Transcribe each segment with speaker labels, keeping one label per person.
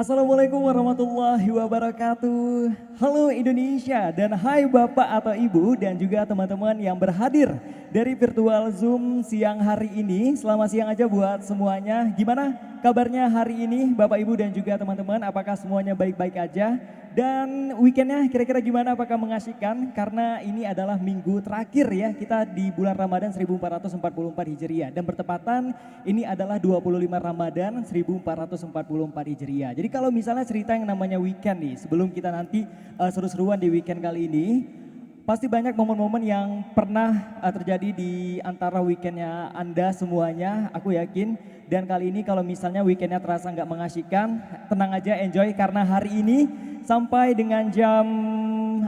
Speaker 1: Assalamualaikum warahmatullahi wabarakatuh. Halo Indonesia dan hai Bapak atau Ibu dan juga teman-teman yang berhadir dari virtual Zoom siang hari ini. Selamat siang aja buat semuanya. Gimana kabarnya hari ini Bapak Ibu dan juga teman-teman? Apakah semuanya baik-baik aja? Dan weekendnya kira-kira gimana, apakah mengasihkan? Karena ini adalah minggu terakhir ya kita di bulan Ramadan 1444 Hijriah. Dan bertepatan ini adalah 25 Ramadan 1444 Hijriah. Jadi kalau misalnya cerita yang namanya weekend nih, sebelum kita nanti seru-seruan di weekend kali ini, pasti banyak momen-momen yang pernah terjadi di antara weekendnya Anda semuanya, aku yakin. Dan kali ini kalau misalnya weekendnya terasa nggak mengasihkan, tenang aja, enjoy karena hari ini sampai dengan jam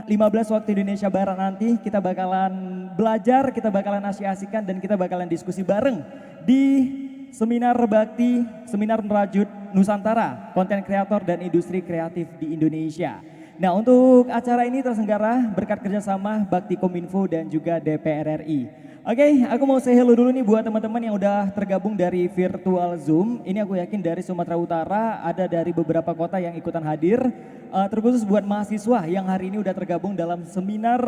Speaker 1: 15 waktu Indonesia Barat nanti kita bakalan belajar, kita bakalan asik-asikan dan kita bakalan diskusi bareng di Seminar Bakti, Seminar Merajut Nusantara, konten kreator dan industri kreatif di Indonesia. Nah, untuk acara ini terselenggara berkat kerjasama Bakti Kominfo dan juga DPR RI. Oke, aku mau say hello dulu nih buat teman-teman yang udah tergabung dari virtual Zoom. Ini aku yakin dari Sumatera Utara, ada dari beberapa kota yang ikutan hadir. Terkhusus buat mahasiswa yang hari ini udah tergabung dalam Seminar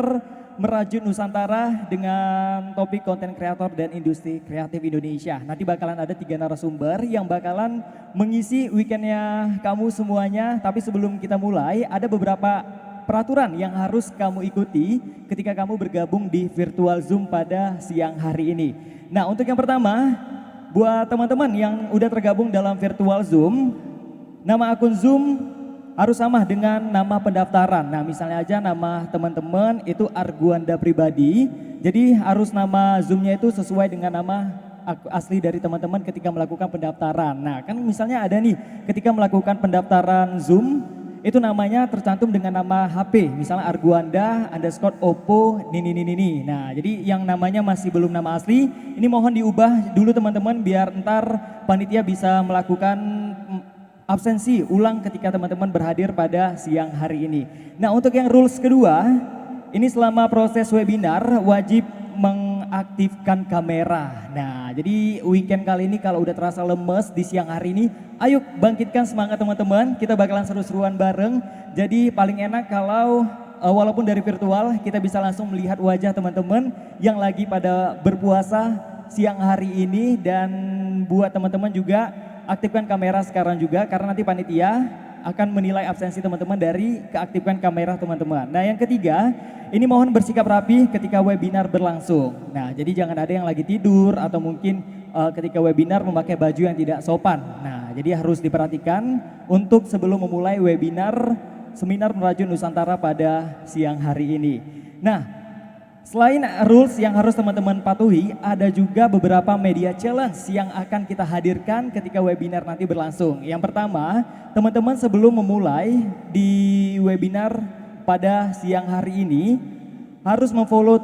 Speaker 1: Merajut Nusantara dengan topik konten kreator dan industri kreatif Indonesia. Nanti bakalan ada 3 narasumber yang bakalan mengisi weekendnya kamu semuanya. Tapi sebelum kita mulai, ada beberapa peraturan yang harus kamu ikuti ketika kamu bergabung di virtual Zoom pada siang hari ini. Nah, untuk yang pertama, buat teman-teman yang udah tergabung dalam virtual Zoom, nama akun Zoom harus sama dengan nama pendaftaran. Nah, misalnya aja nama teman-teman itu Arguanda pribadi, jadi harus nama Zoom-nya itu sesuai dengan nama asli dari teman-teman ketika melakukan pendaftaran. Nah, kan misalnya ada nih ketika melakukan pendaftaran Zoom, itu namanya tercantum dengan nama HP, misalnya Arguanda_Oppo Nini. Nah, jadi yang namanya masih belum nama asli, ini mohon diubah dulu teman-teman biar ntar panitia bisa melakukan absensi ulang ketika teman-teman berhadir pada siang hari ini. Nah, untuk yang rules kedua, ini selama proses webinar wajib mengaktifkan kamera. Nah, jadi weekend kali ini kalau udah terasa lemes di siang hari ini, ayo bangkitkan semangat teman-teman, kita bakalan seru-seruan bareng. Jadi paling enak kalau walaupun dari virtual kita bisa langsung melihat wajah teman-teman yang lagi pada berpuasa siang hari ini. Dan buat teman-teman juga aktifkan kamera sekarang juga karena nanti panitia akan menilai absensi teman-teman dari keaktifkan kamera teman-teman. Nah, yang ketiga, ini mohon bersikap rapi ketika webinar berlangsung. Nah, jadi jangan ada yang lagi tidur atau mungkin ketika webinar memakai baju yang tidak sopan. Nah, jadi harus diperhatikan untuk sebelum memulai webinar Seminar Merajut Nusantara pada siang hari ini. Nah, selain rules yang harus teman-teman patuhi, ada juga beberapa media challenge yang akan kita hadirkan ketika webinar nanti berlangsung. Yang pertama, teman-teman sebelum memulai di webinar pada siang hari ini, harus memfollow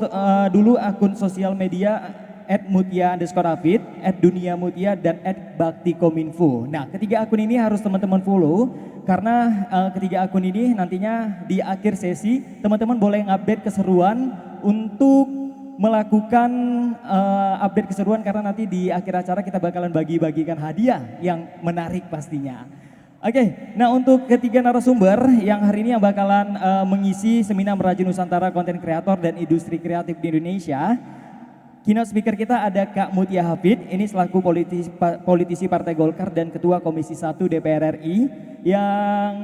Speaker 1: dulu akun sosial media @mutia_afid, @duniamutia, dan @baktikominfo. Nah, ketiga akun ini harus teman-teman follow karena ketiga akun ini nantinya di akhir sesi teman-teman boleh ngupdate keseruan untuk melakukan update keseruan karena nanti di akhir acara kita bakalan bagi-bagikan hadiah yang menarik pastinya. Oke, nah untuk ketiga narasumber yang hari ini yang bakalan mengisi Seminar Merajut Nusantara Konten Kreator dan Industri Kreatif di Indonesia, keynote speaker kita ada Kak Mutia Hafid, ini selaku politisi Partai Golkar dan Ketua Komisi 1 DPR RI. Yang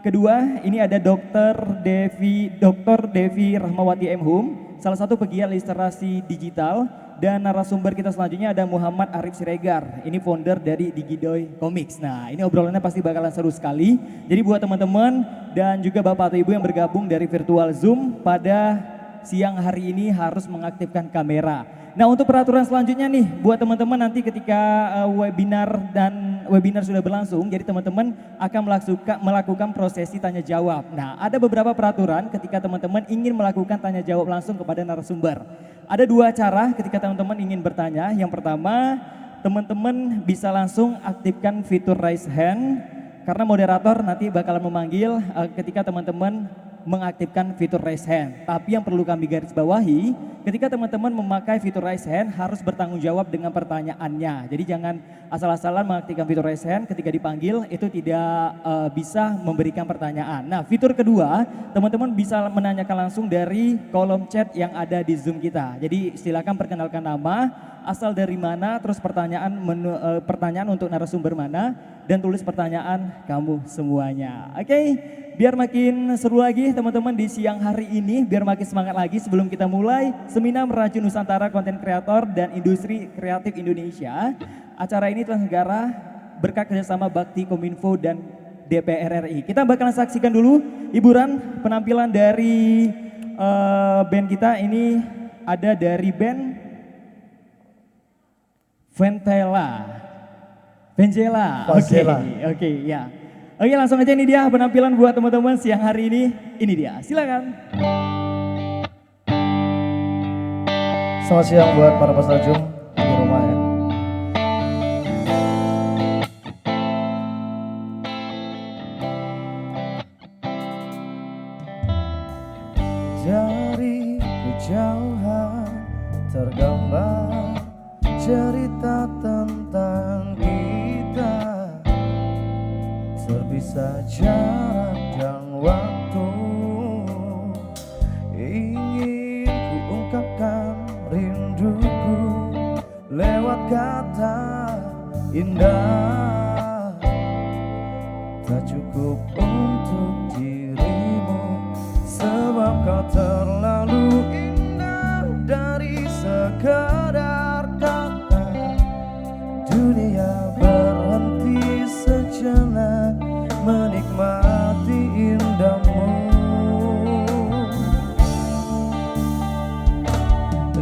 Speaker 1: kedua, ini ada Dr. Devi Rahmawati M.Hum, salah satu pegiat literasi digital. Dan narasumber kita selanjutnya ada Muhammad Arif Siregar, ini founder dari Digidoy Comics. Nah, ini obrolannya pasti bakalan seru sekali. Jadi buat teman-teman dan juga Bapak atau Ibu yang bergabung dari virtual Zoom pada siang hari ini harus mengaktifkan kamera. Nah, untuk peraturan selanjutnya nih, buat teman-teman nanti ketika webinar sudah berlangsung, jadi teman-teman akan melakukan prosesi tanya jawab. Nah, ada beberapa peraturan ketika teman-teman ingin melakukan tanya jawab langsung kepada narasumber. Ada 2 cara ketika teman-teman ingin bertanya. Yang pertama, teman-teman bisa langsung aktifkan fitur raise hand karena moderator nanti bakalan memanggil ketika teman-teman mengaktifkan fitur raise hand. Tapi yang perlu kami garis bawahi, ketika teman-teman memakai fitur raise hand harus bertanggung jawab dengan pertanyaannya. Jadi jangan asal-asalan mengaktifkan fitur raise hand ketika dipanggil itu tidak bisa memberikan pertanyaan. Nah, fitur kedua, teman-teman bisa menanyakan langsung dari kolom chat yang ada di Zoom kita. Jadi silakan perkenalkan nama, asal dari mana, terus pertanyaan untuk narasumber mana, dan tulis pertanyaan kamu semuanya. Oke, biar makin seru lagi teman-teman di siang hari ini, biar makin semangat lagi sebelum kita mulai seminar Raju Nusantara Konten Kreator dan Industri Kreatif Indonesia. Acara ini telah negara berkat kerjasama Bakti Kominfo dan DPR RI. Kita bakalan saksikan dulu hiburan penampilan dari band kita. Ini ada dari band Vengela. Oke, ya. Oke, langsung aja ini dia penampilan buat teman-teman siang hari ini. Ini dia, silakan.
Speaker 2: Selamat siang buat para peserta Zoom di rumah ya. Dari kejauhan tergambar cerita tentang kita, terpisah jarak dan waktu. Ingin ku ungkapkan rinduku lewat kata indah, tak cukup untuk dirimu sebab kau terlalu indah. Dari sekedar kata dunia berhenti sejenak menikmati indahmu.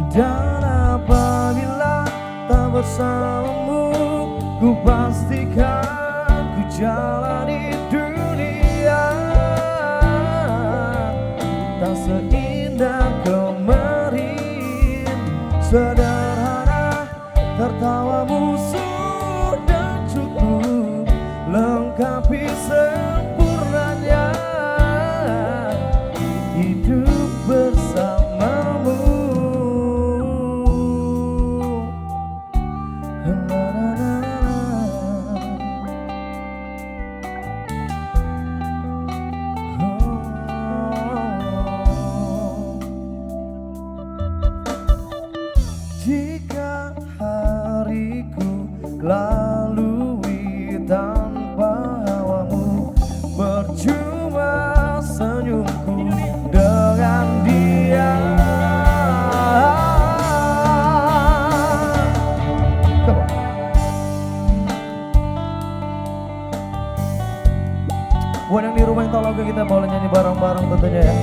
Speaker 2: Dan apabila tak bersamamu, ku pastikan ku jalani dunia tak seindah kemarin. Sederhana tertawamu sudah cukup lengkapi sempurnanya hidup bersamamu. Jika hariku lalui tanpa hawamu, percuma senyumku dengan dia. Buat yang di rumah yang tahu lagu kita boleh nyanyi bareng-bareng tentunya ya.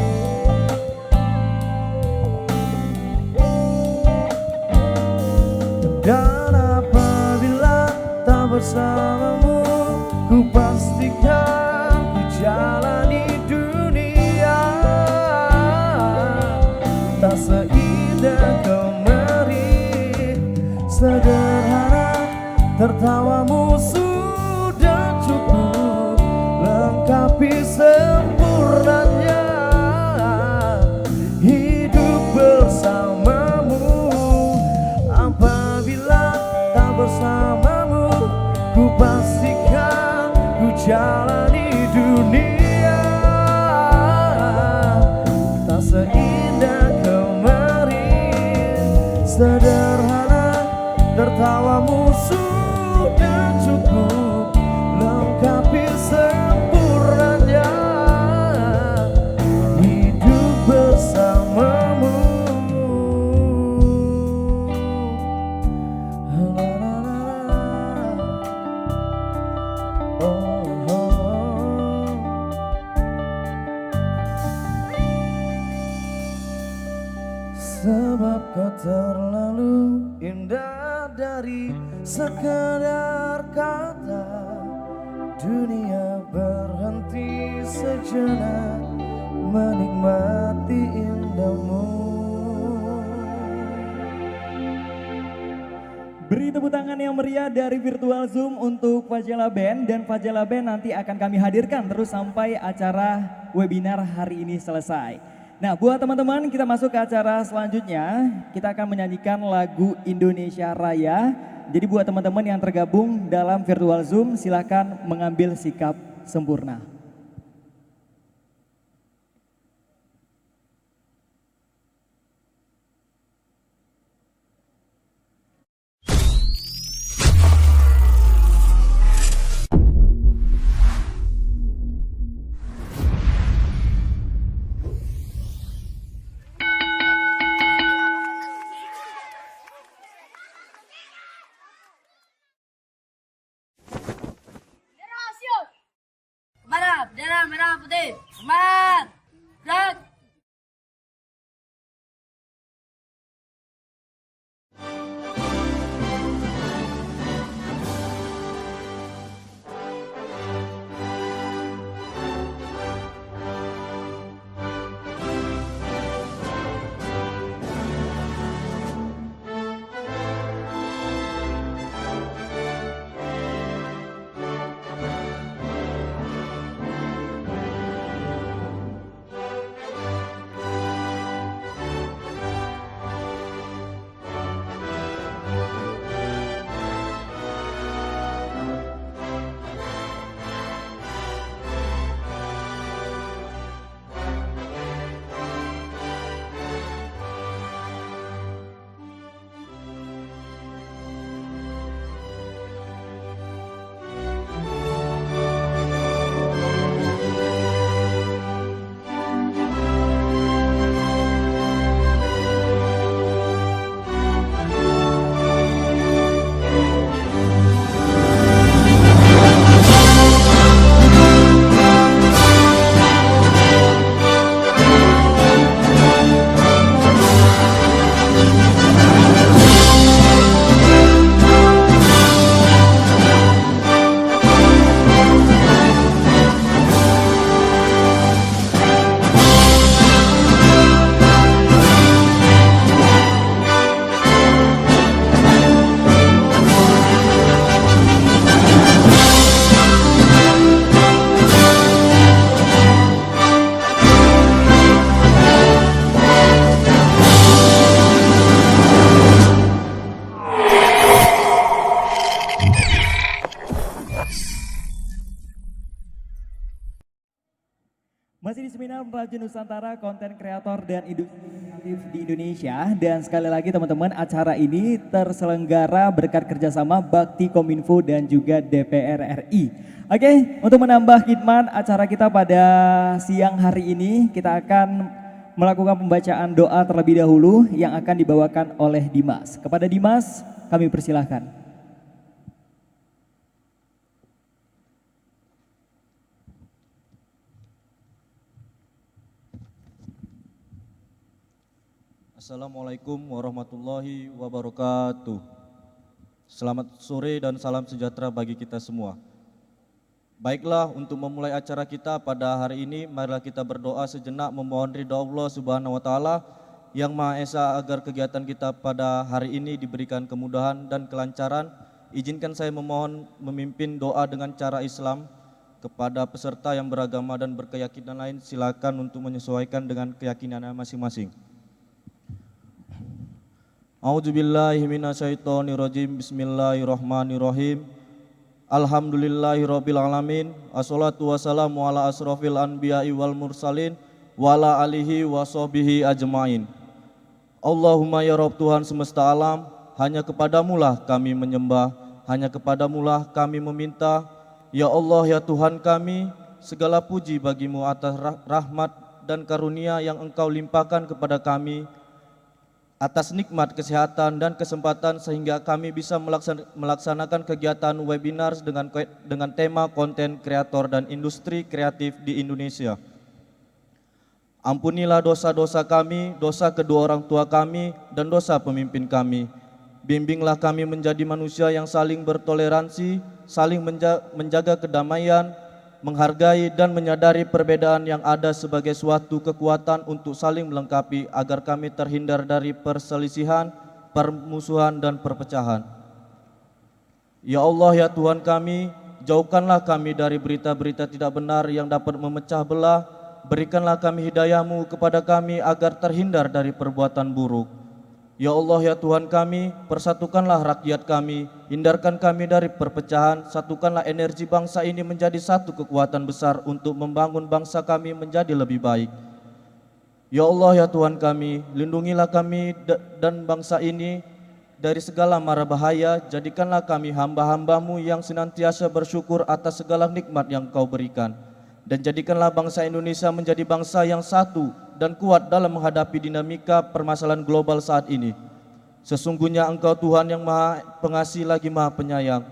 Speaker 2: Dan apabila tak bersamamu, ku pastikan ku jalani dunia tak seindah kemarin. Sederhana tertawamu sudah cukup lengkapi sempurnanya hidup bersamamu. Apabila tak bersamamu, ku pastikan ku jalani dunia tak seindah kemarin. Sederhana tertawamu sudah cukup lengkapi sempurnanya hidup bersamamu. Sebab kau terlalu indah. Dari sekedar kata dunia berhenti sejenak menikmati indahmu.
Speaker 1: Beri tepuk tangan yang meriah dari virtual Zoom untuk Vengela Band, dan Vengela Band nanti akan kami hadirkan terus sampai acara webinar hari ini selesai. Nah, buat teman-teman kita masuk ke acara selanjutnya, kita akan menyanyikan lagu Indonesia Raya. Jadi buat teman-teman yang tergabung dalam virtual Zoom, silakan mengambil sikap sempurna.
Speaker 3: Bendera merah putih, semangat, gerak.
Speaker 1: Masih di seminar Raja Nusantara Konten Kreator dan Industri Kreatif di Indonesia. Dan sekali lagi teman-teman, acara ini terselenggara berkat kerjasama Bakti Kominfo dan juga DPR RI. Oke, untuk menambah khidmat acara kita pada siang hari ini, kita akan melakukan pembacaan doa terlebih dahulu yang akan dibawakan oleh Dimas. Kepada Dimas, kami persilahkan.
Speaker 4: Assalamualaikum warahmatullahi wabarakatuh. Selamat sore dan salam sejahtera bagi kita semua. Baiklah, untuk memulai acara kita pada hari ini, marilah kita berdoa sejenak memohon ridha Allah Subhanahu wa taala yang Maha Esa agar kegiatan kita pada hari ini diberikan kemudahan dan kelancaran. Izinkan saya memohon memimpin doa dengan cara Islam kepada peserta yang beragama dan berkeyakinan lain. Silakan untuk menyesuaikan dengan keyakinannya masing-masing. A'udzubillahi minasyaitonirrajim. Bismillahirrahmanirrahim. Alhamdulillahirabbil alamin. Assalatu wassalamu ala asrofil anbiya'i wal mursalin wa ala alihi wa sahbihi ajmain. Allahumma ya Rabb Tuhan semesta alam, hanya kepadamulah kami menyembah, hanya kepadamulah kami meminta. Ya Allah ya Tuhan kami, segala puji bagimu atas rahmat dan karunia yang Engkau limpahkan kepada kami, atas nikmat kesehatan dan kesempatan sehingga kami bisa melaksanakan kegiatan webinar dengan tema konten kreator dan industri kreatif di Indonesia. Ampunilah dosa-dosa kami, dosa kedua orang tua kami, dan dosa pemimpin kami. Bimbinglah kami menjadi manusia yang saling bertoleransi, saling menjaga kedamaian, menghargai dan menyadari perbedaan yang ada sebagai suatu kekuatan untuk saling melengkapi agar kami terhindar dari perselisihan, permusuhan dan perpecahan. Ya Allah ya Tuhan kami, jauhkanlah kami dari berita-berita tidak benar yang dapat memecah belah, berikanlah kami hidayah-Mu kepada kami agar terhindar dari perbuatan buruk. Ya Allah ya Tuhan kami, persatukanlah rakyat kami, hindarkan kami dari perpecahan, satukanlah energi bangsa ini menjadi satu kekuatan besar untuk membangun bangsa kami menjadi lebih baik. Ya Allah ya Tuhan kami, lindungilah kami dan bangsa ini dari segala mara bahaya, jadikanlah kami hamba-hamba-Mu yang senantiasa bersyukur atas segala nikmat yang Kau berikan. Dan jadikanlah bangsa Indonesia menjadi bangsa yang satu dan kuat dalam menghadapi dinamika permasalahan global saat ini. Sesungguhnya Engkau Tuhan yang Maha Pengasih lagi Maha Penyayang.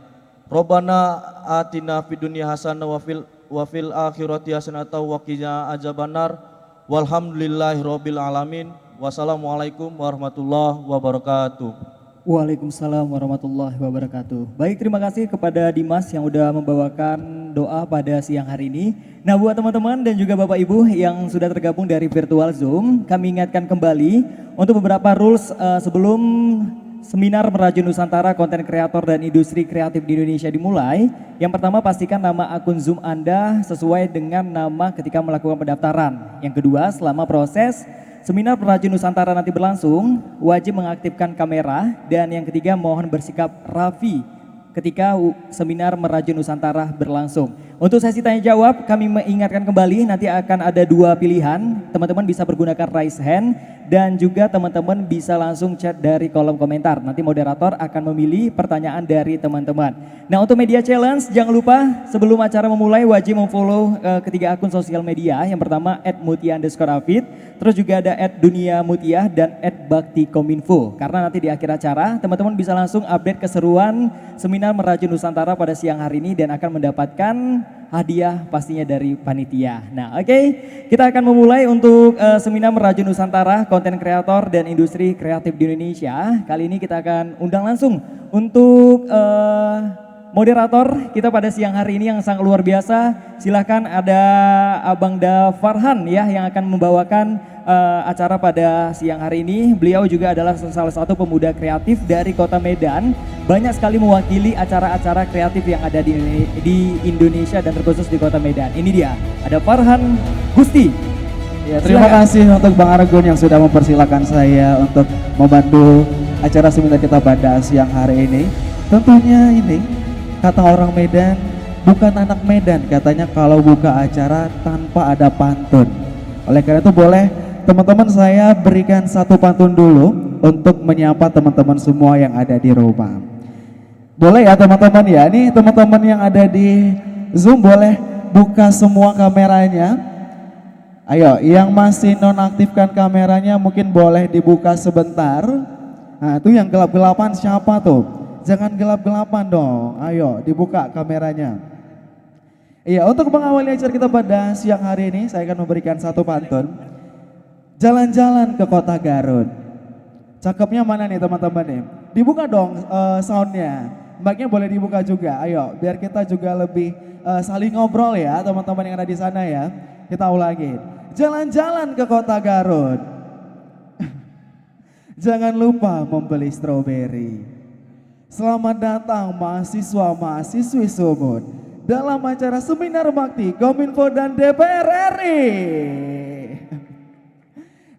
Speaker 4: Rabbana atina fid dunya hasanah wa fil akhirati hasanah wa qina adzabannar. Walhamdulillahirabbil alamin. Wassalamualaikum warahmatullahi wabarakatuh.
Speaker 1: Waalaikumsalam warahmatullahi wabarakatuh. Baik, terima kasih kepada Dimas yang udah membawakan doa pada siang hari ini. Nah, buat teman-teman dan juga Bapak Ibu yang sudah tergabung dari virtual Zoom, kami ingatkan kembali untuk beberapa rules sebelum seminar Merajut Nusantara Konten Kreator dan Industri Kreatif di Indonesia dimulai. Yang pertama, pastikan nama akun Zoom Anda sesuai dengan nama ketika melakukan pendaftaran. Yang kedua, selama proses seminar Merajut Nusantara nanti berlangsung, wajib mengaktifkan kamera. Dan yang ketiga, mohon bersikap rapi ketika seminar Merajut Nusantara berlangsung. Untuk sesi tanya jawab, kami mengingatkan kembali nanti akan ada dua pilihan. Teman-teman bisa menggunakan raise hand dan juga teman-teman bisa langsung chat dari kolom komentar. Nanti moderator akan memilih pertanyaan dari teman-teman. Nah, untuk media challenge jangan lupa sebelum acara memulai wajib memfollow ketiga akun sosial media. Yang pertama @mutia_afid, terus juga ada @dunia_mutia dan @baktikominfo. Karena nanti di akhir acara teman-teman bisa langsung update keseruan seminar Merajut Nusantara pada siang hari ini dan akan mendapatkan hadiah pastinya dari panitia. Nah, oke, kita akan memulai untuk seminar Merajut Nusantara Konten Kreator dan Industri Kreatif di Indonesia. Kali ini kita akan undang langsung untuk moderator kita pada siang hari ini yang sangat luar biasa. Silahkan ada Abang Da Farhan ya yang akan membawakan acara pada siang hari ini. Beliau juga adalah salah satu pemuda kreatif dari Kota Medan. Banyak sekali mewakili acara-acara kreatif yang ada di Indonesia dan terkhusus di Kota Medan. Ini dia, ada Farhan Gusti.
Speaker 5: Ya, terima kasih untuk Bang Argun yang sudah mempersilahkan saya untuk membantu acara seminar kita pada siang hari ini. Tentunya ini, kata orang Medan, bukan anak Medan katanya kalau buka acara tanpa ada pantun. Oleh karena itu boleh teman-teman saya berikan satu pantun dulu untuk menyapa teman-teman semua yang ada di rumah. Boleh ya teman-teman ya, ini teman-teman yang ada di Zoom boleh buka semua kameranya. Ayo, yang masih nonaktifkan kameranya mungkin boleh dibuka sebentar. Nah, itu yang gelap-gelapan siapa tuh? Jangan gelap-gelapan dong. Ayo, dibuka kameranya. Iya, untuk mengawali acara kita pada siang hari ini, saya akan memberikan satu pantun. Jalan-jalan ke kota Garut. Cakepnya mana nih teman-teman nih? Dibuka dong soundnya. Mic-nya boleh dibuka juga. Ayo, biar kita juga lebih saling ngobrol ya teman-teman yang ada di sana ya. Kita ulangi. Jalan-jalan ke kota Garut. Jangan lupa membeli stroberi. Selamat datang mahasiswa-mahasiswi Sumut dalam acara seminar bakti Kominfo dan DPR RI.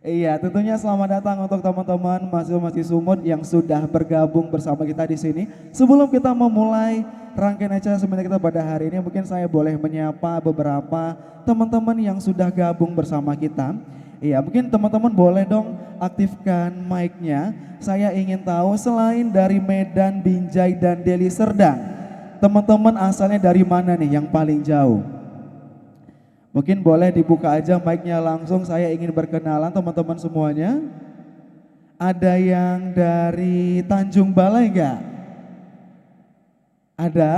Speaker 5: Iya, tentunya selamat datang untuk teman-teman mahasiswa-mahasiswi Sumut yang sudah bergabung bersama kita di sini. Sebelum kita memulai rangkaian acara seminar kita pada hari ini, mungkin saya boleh menyapa beberapa teman-teman yang sudah gabung bersama kita. Iya, mungkin teman-teman boleh dong aktifkan mic-nya. Saya ingin tahu selain dari Medan, Binjai, dan Deli Serdang, teman-teman asalnya dari mana nih yang paling jauh? Mungkin boleh dibuka aja mic-nya langsung, saya ingin berkenalan teman-teman semuanya. Ada yang dari Tanjung Balai enggak? Ada?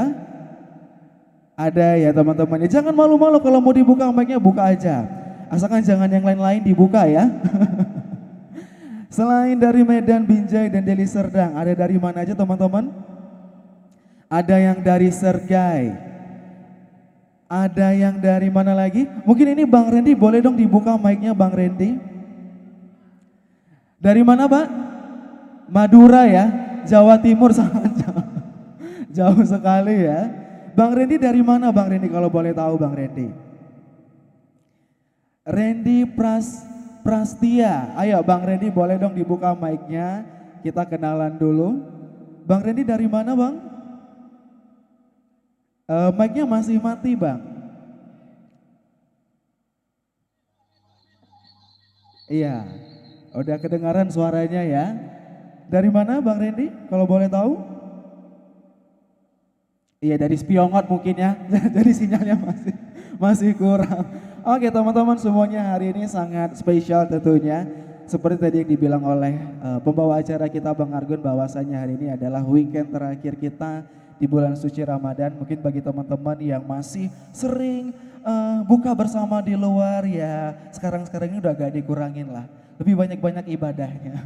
Speaker 5: Ada ya teman-teman. Jangan malu-malu kalau mau dibuka mic-nya, buka aja. Asalkan jangan yang lain-lain dibuka ya. Selain dari Medan, Binjai, dan Deli Serdang, ada dari mana aja teman-teman? Ada yang dari Sergai. Ada yang dari mana lagi? Mungkin ini Bang Randy, boleh dong dibuka mic-nya Bang Randy. Dari mana Pak? Madura ya, Jawa Timur sangat jauh. Jauh sekali ya. Bang Randy dari mana Bang Randy kalau boleh tahu Bang Randy? Randy Prastia. Ayo Bang Randy boleh dong dibuka mic-nya. Kita kenalan dulu. Bang Randy dari mana Bang? Mic-nya masih mati Bang. Iya, udah kedengaran suaranya ya. Dari mana Bang Randy kalau boleh tahu? Iya dari Spiongot mungkin ya, jadi sinyalnya masih kurang. Oke teman-teman semuanya hari ini sangat spesial tentunya. Seperti tadi yang dibilang oleh pembawa acara kita Bang Argun bahwasanya hari ini adalah weekend terakhir kita di bulan suci Ramadan. Mungkin bagi teman-teman yang masih sering buka bersama di luar ya sekarang ini udah agak dikurangin lah. Lebih banyak-banyak ibadahnya.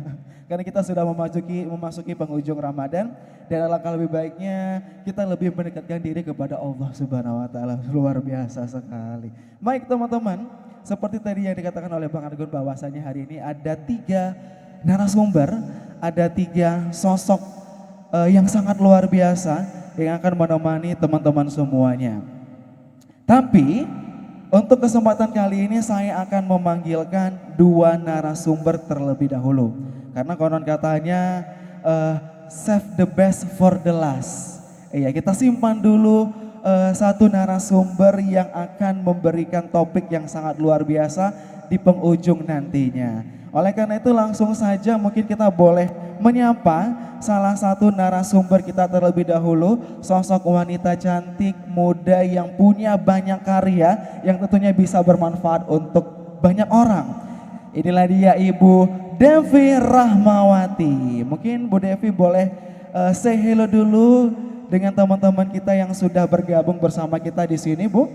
Speaker 5: Karena kita sudah memasuki penghujung Ramadan dan alangkah lebih baiknya kita lebih mendekatkan diri kepada Allah Subhanahu wa taala. Luar biasa sekali. Baik teman-teman, seperti tadi yang dikatakan oleh Bang Argun bahwasanya hari ini ada 3 narasumber, ada 3 sosok yang sangat luar biasa yang akan menemani teman-teman semuanya. Tapi untuk kesempatan kali ini saya akan memanggilkan 2 narasumber terlebih dahulu. Karena konon katanya save the best for the last. Iya, kita simpan dulu 1 narasumber yang akan memberikan topik yang sangat luar biasa di penghujung nantinya. Oleh karena itu langsung saja mungkin kita boleh menyapa salah satu narasumber kita terlebih dahulu, sosok wanita cantik muda yang punya banyak karya yang tentunya bisa bermanfaat untuk banyak orang. Inilah dia Ibu Devi Rahmawati. Mungkin Bu Devi boleh say hello dulu dengan teman-teman kita yang sudah bergabung bersama kita di sini, Bu.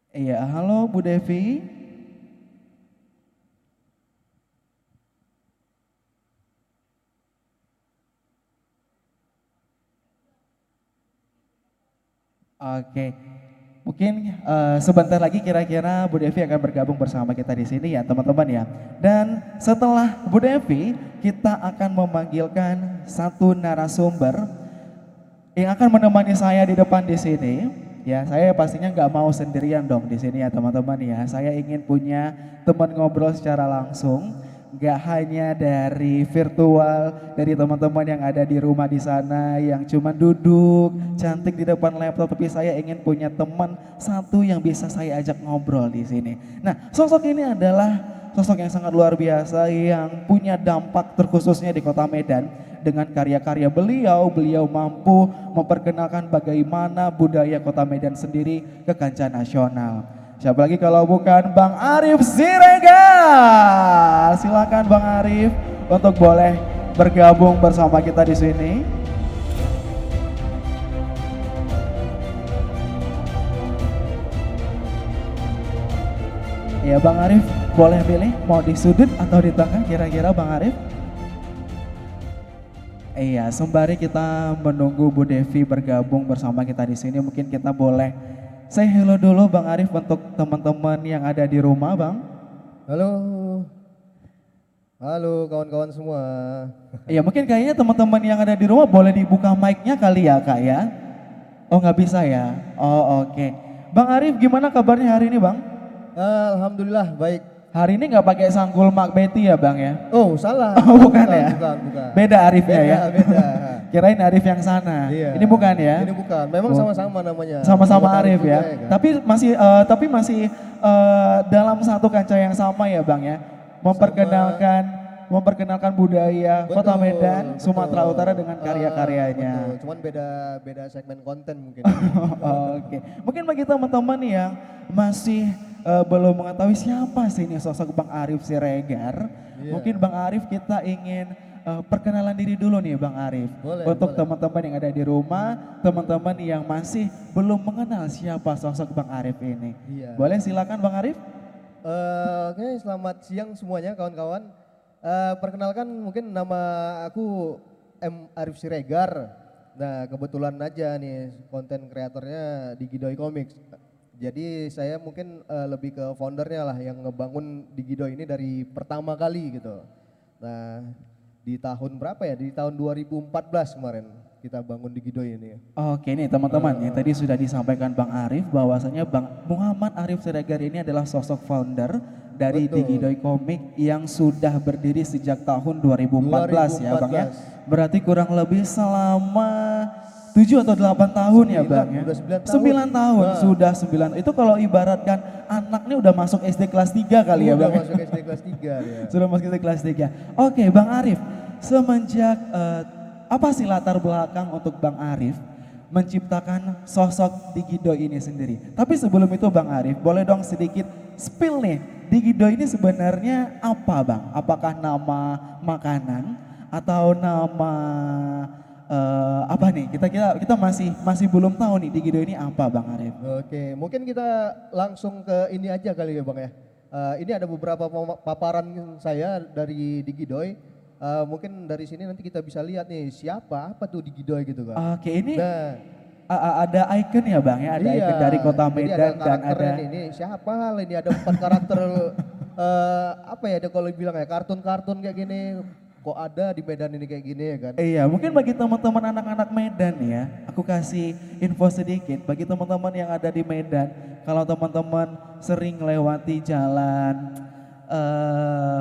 Speaker 5: Iya, halo Bu Devi. Oke, mungkin sebentar lagi kira-kira Bu Devi akan bergabung bersama kita di sini ya teman-teman ya. Dan setelah Bu Devi, kita akan memanggilkan 1 narasumber yang akan menemani saya di depan di sini. Ya, saya pastinya nggak mau sendirian dong di sini ya teman-teman ya. Saya ingin punya teman ngobrol secara langsung. Gak hanya dari virtual, dari teman-teman yang ada di rumah di sana yang cuma duduk cantik di depan laptop, tapi saya ingin punya teman satu yang bisa saya ajak ngobrol di sini. Nah, sosok ini adalah sosok yang sangat luar biasa yang punya dampak terkhususnya di Kota Medan. Dengan karya-karya beliau mampu memperkenalkan bagaimana budaya Kota Medan sendiri ke kancah nasional. Siapa lagi kalau bukan Bang Arif Siregar. Silakan Bang Arif untuk boleh bergabung bersama kita di sini. Ya Bang Arif boleh pilih mau di sudut atau di tengah kira-kira Bang Arif? Iya, sembari kita menunggu Bu Devi bergabung bersama kita di sini, mungkin kita boleh say hello dulu Bang Arif untuk teman-teman yang ada di rumah, Bang.
Speaker 2: Halo. Halo kawan-kawan semua.
Speaker 5: Iya, mungkin kayaknya teman-teman yang ada di rumah boleh dibuka mic-nya kali ya, Kak ya. Oh, nggak bisa ya? Oh, oke. Bang Arif gimana kabarnya hari ini, Bang?
Speaker 2: Alhamdulillah baik.
Speaker 5: Hari ini nggak pakai sanggul Mak Betty ya Bang ya?
Speaker 2: Oh salah.
Speaker 5: Oh bukan ya?
Speaker 2: Bukan.
Speaker 5: Beda Arifnya ya?
Speaker 2: Beda.
Speaker 5: Kirain Arif yang sana.
Speaker 2: Iya.
Speaker 5: Ini bukan ya?
Speaker 2: Ini bukan. Memang sama-sama namanya.
Speaker 5: Sama-sama Arif ya.
Speaker 2: Kan?
Speaker 5: Tapi masih dalam satu kancah yang sama ya Bang ya. Memperkenalkan budaya Kota Medan, Sumatera Utara dengan karya-karyanya.
Speaker 2: Betul. Cuman beda segmen konten mungkin.
Speaker 5: Oke. Mungkin bagi teman-teman yang masih belum mengetahui siapa sih ini sosok Bang Arif Siregar.
Speaker 2: Yeah.
Speaker 5: Mungkin Bang Arif kita ingin perkenalan diri dulu nih Bang Arif. Untuk teman-teman yang ada di rumah, teman-teman yang masih belum mengenal siapa sosok Bang Arif ini.
Speaker 2: Yeah.
Speaker 5: Boleh silakan Bang Arif.
Speaker 2: Oke, selamat siang semuanya kawan-kawan. Perkenalkan mungkin nama aku M. Arif Siregar. Nah kebetulan aja nih konten kreatornya di Gidoi Comics. Jadi saya mungkin lebih ke foundernya lah yang ngebangun di Gidoi ini dari pertama kali gitu. Nah di tahun berapa ya? Di tahun 2014 kemarin. kita bangun di Gidoy ini.
Speaker 5: Oke nih teman-teman, yang tadi sudah disampaikan Bang Arif bahwasanya Bang Muhammad Arif Siregar ini adalah sosok founder dari
Speaker 2: Betul.
Speaker 5: Digidoy Komik yang sudah berdiri sejak tahun 2014 ya Bang ya.
Speaker 2: 2014.
Speaker 5: Berarti kurang lebih selama 7 atau 8 tahun ya Bang ya.
Speaker 2: Udah 9 tahun.
Speaker 5: 9 tahun,
Speaker 2: Nah.
Speaker 5: sudah 9. Itu kalau ibaratkan anaknya udah masuk SD kelas 3 kali ya
Speaker 2: Udah
Speaker 5: Bang. ya?
Speaker 2: masuk SD kelas 3 dia.
Speaker 5: Sudah masuk ke kelas 3. Oke, Bang Arif, semenjak apa sih latar belakang untuk Bang Arif menciptakan sosok Digidoy ini sendiri? Tapi sebelum itu Bang Arif, boleh dong sedikit spill nih, Digidoy ini sebenarnya apa Bang? Apakah nama makanan atau nama apa nih? Kita masih belum tahu nih Digidoy ini apa Bang Arif.
Speaker 2: Oke, mungkin kita langsung ke ini aja kali ya Bang ya. Ini ada beberapa paparan saya dari Digidoy. Mungkin dari sini nanti kita bisa lihat nih apa tuh Digidoy gitu kan.
Speaker 5: Oke, ini
Speaker 2: Nah,
Speaker 5: ada icon ya Bang ya, ada
Speaker 2: iya,
Speaker 5: icon dari Kota
Speaker 2: jadi
Speaker 5: Medan dan
Speaker 2: karakternya
Speaker 5: ada
Speaker 2: ini siapa hal ini ada 4 karakter apa ya ada kalau bilang ya kartun-kartun kayak gini kok ada di Medan ini kayak gini ya kan.
Speaker 5: Iya, mungkin bagi teman-teman anak-anak Medan ya, aku kasih info sedikit bagi teman-teman yang ada di Medan. Kalau teman-teman sering lewati jalan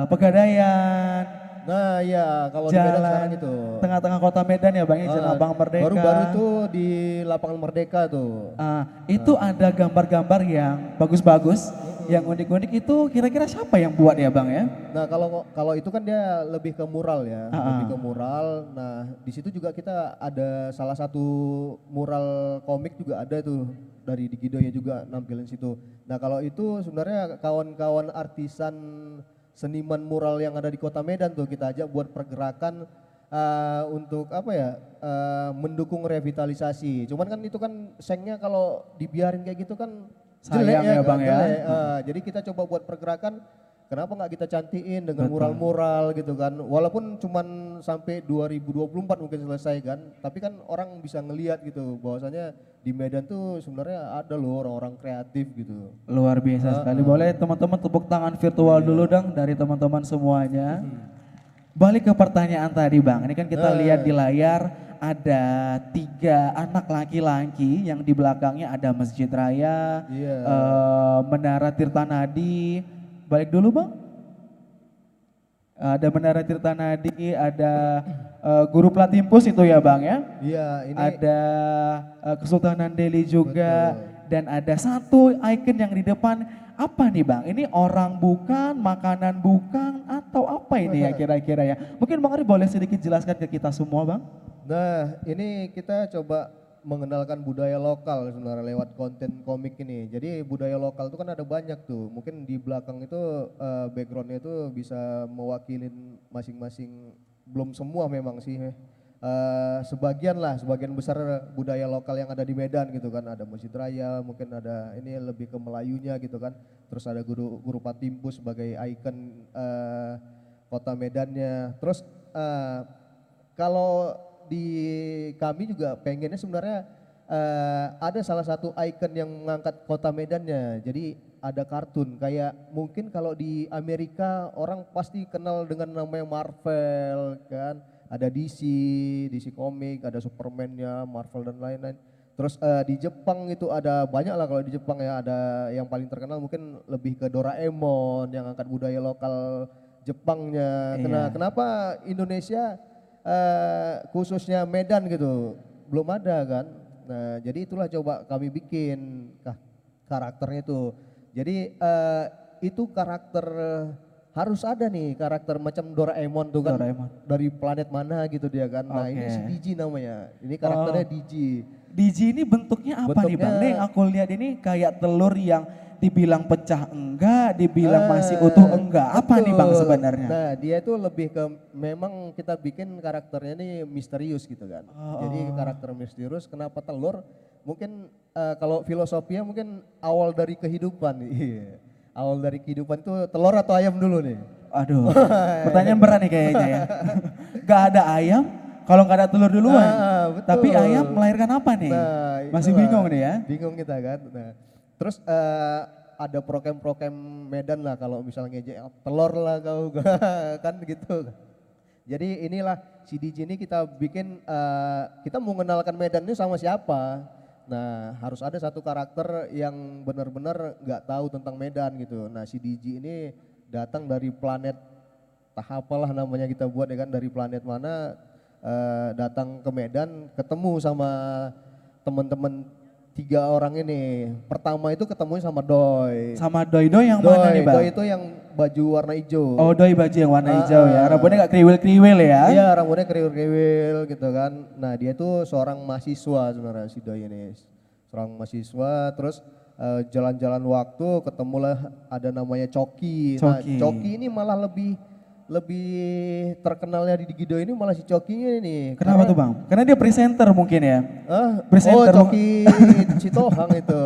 Speaker 5: Pegadaian,
Speaker 2: Nah ya kalau di Medan
Speaker 5: jalan
Speaker 2: sekarang itu.
Speaker 5: tengah-tengah kota Medan ya Bang, ya, Jalan Abang Merdeka.
Speaker 2: Baru-baru tuh di lapangan Merdeka tuh.
Speaker 5: Itu ada gambar-gambar yang bagus-bagus, yang unik-unik itu kira-kira siapa yang buat ya Bang ya?
Speaker 2: Nah kalau itu kan dia lebih ke mural ya, lebih ke mural. Nah di situ juga kita ada salah satu mural komik juga ada tuh dari Digidoy juga nampilin situ. Nah kalau itu sebenarnya kawan-kawan artisan seniman mural yang ada di Kota Medan tuh kita ajak buat pergerakan untuk apa ya mendukung revitalisasi. Cuman kan itu kan sengnya kalau dibiarin kayak gitu kan jelek
Speaker 5: Sayang ya, Bang, ya.
Speaker 2: jelek. Jadi kita coba buat pergerakan. Kenapa nggak kita cantiin dengan mural-mural gitu kan? Walaupun cuman sampai 2024 mungkin selesai kan, tapi kan orang bisa ngelihat gitu bahwasanya di Medan tuh sebenarnya ada loh orang-orang kreatif gitu.
Speaker 5: Luar biasa sekali. Boleh teman-teman tepuk tangan virtual dulu dong dari teman-teman semuanya. Balik ke pertanyaan tadi Bang, ini kan kita lihat di layar ada 3 anak laki-laki yang di belakangnya ada Masjid Raya,
Speaker 2: Iya.
Speaker 5: Menara Tirtanadi. Balik dulu Bang. Ada Menara Tirtanadi, ada Guru Platimpus itu ya Bang ya.
Speaker 2: Iya, ini
Speaker 5: Ada Kesultanan Delhi juga. Dan ada satu icon yang di depan, apa nih Bang? Ini orang bukan, makanan bukan, atau apa ini ya kira-kira ya? Mungkin Bang Ari boleh sedikit jelaskan ke kita semua Bang?
Speaker 2: Nah, ini kita coba mengenalkan budaya lokal sebenarnya lewat konten komik ini. Jadi budaya lokal itu kan ada banyak tuh. Mungkin di belakang itu backgroundnya itu bisa mewakilin masing-masing. Belum semua memang sih. Sebagian besar budaya lokal yang ada di Medan gitu kan. Ada Masjid Raya, mungkin ada ini lebih ke Melayunya gitu kan. Terus ada Guru Platimpus sebagai ikon kota Medannya. Terus kalau di kami juga pengennya sebenarnya ada salah satu ikon yang mengangkat kota Medannya. Jadi ada kartun kayak mungkin kalau di Amerika orang pasti kenal dengan namanya Marvel kan. Ada DC komik, ada Superman-nya, Marvel dan lain-lain. Terus di Jepang itu ada banyak lah kalau di Jepang ya, ada yang paling terkenal mungkin lebih ke Doraemon yang angkat budaya lokal Jepangnya.
Speaker 5: Iya.
Speaker 2: Kenapa Indonesia khususnya Medan gitu belum ada kan? Nah jadi itulah coba kami bikin karakternya itu. Jadi itu karakter harus ada nih karakter macam Doraemon tuh kan.
Speaker 5: Doraemon.
Speaker 2: Dari planet mana gitu dia kan. Nah ini
Speaker 5: Oke.
Speaker 2: si Digi namanya. Ini karakternya Digi.
Speaker 5: Digi ini bentuknya apa nih Bang?
Speaker 2: Bentuknya-
Speaker 5: Nih yang aku lihat ini kayak telur yang dibilang pecah enggak, dibilang masih utuh enggak. Apa nih Bang
Speaker 2: Betul.
Speaker 5: sebenarnya?
Speaker 2: Nah dia itu lebih ke memang kita bikin karakternya ini misterius gitu kan. Jadi karakter misterius kenapa telur? Mungkin kalau filosofinya mungkin awal dari kehidupan. Iya. Awal dari kehidupan itu telur atau ayam dulu nih?
Speaker 5: Aduh, pertanyaan berat nih kayaknya ya. Gak ada ayam, kalau gak ada telur duluan.
Speaker 2: Betul.
Speaker 5: Tapi ayam melahirkan apa nih?
Speaker 2: Nah,
Speaker 5: Masih
Speaker 2: itulah.
Speaker 5: bingung nih ya.
Speaker 2: Bingung kita kan. Nah, terus ada prokem-prokem Medan lah kalau misalnya ngejek telur lah kau kan gitu. Jadi inilah CDJ ini kita bikin, kita mau mengenalkan Medan ini sama siapa. Nah harus ada satu karakter yang benar-benar nggak tahu tentang Medan gitu. Nah CDJ ini datang dari planet, entah apalah namanya kita buat ya kan, dari planet mana, datang ke Medan ketemu sama teman-teman 3 orang ini. Pertama itu ketemu sama Doi.
Speaker 5: Sama Doi yang mana nih Bang?
Speaker 2: Doi itu yang baju warna hijau.
Speaker 5: Oh Doi baju yang warna hijau ya, rambutnya gak kriwil-kriwil ya?
Speaker 2: Iya rambutnya kriwil-kriwil gitu kan. Nah dia tuh seorang mahasiswa sebenarnya si Doi ini. Seorang mahasiswa terus jalan-jalan waktu ketemulah ada namanya Coki. Nah Coki ini malah lebih terkenalnya di Gido ini malah si Cokinya ini.
Speaker 5: Kenapa tuh Bang? Karena dia presenter mungkin ya?
Speaker 2: Oh
Speaker 5: Presenter
Speaker 2: Coki Citohang itu,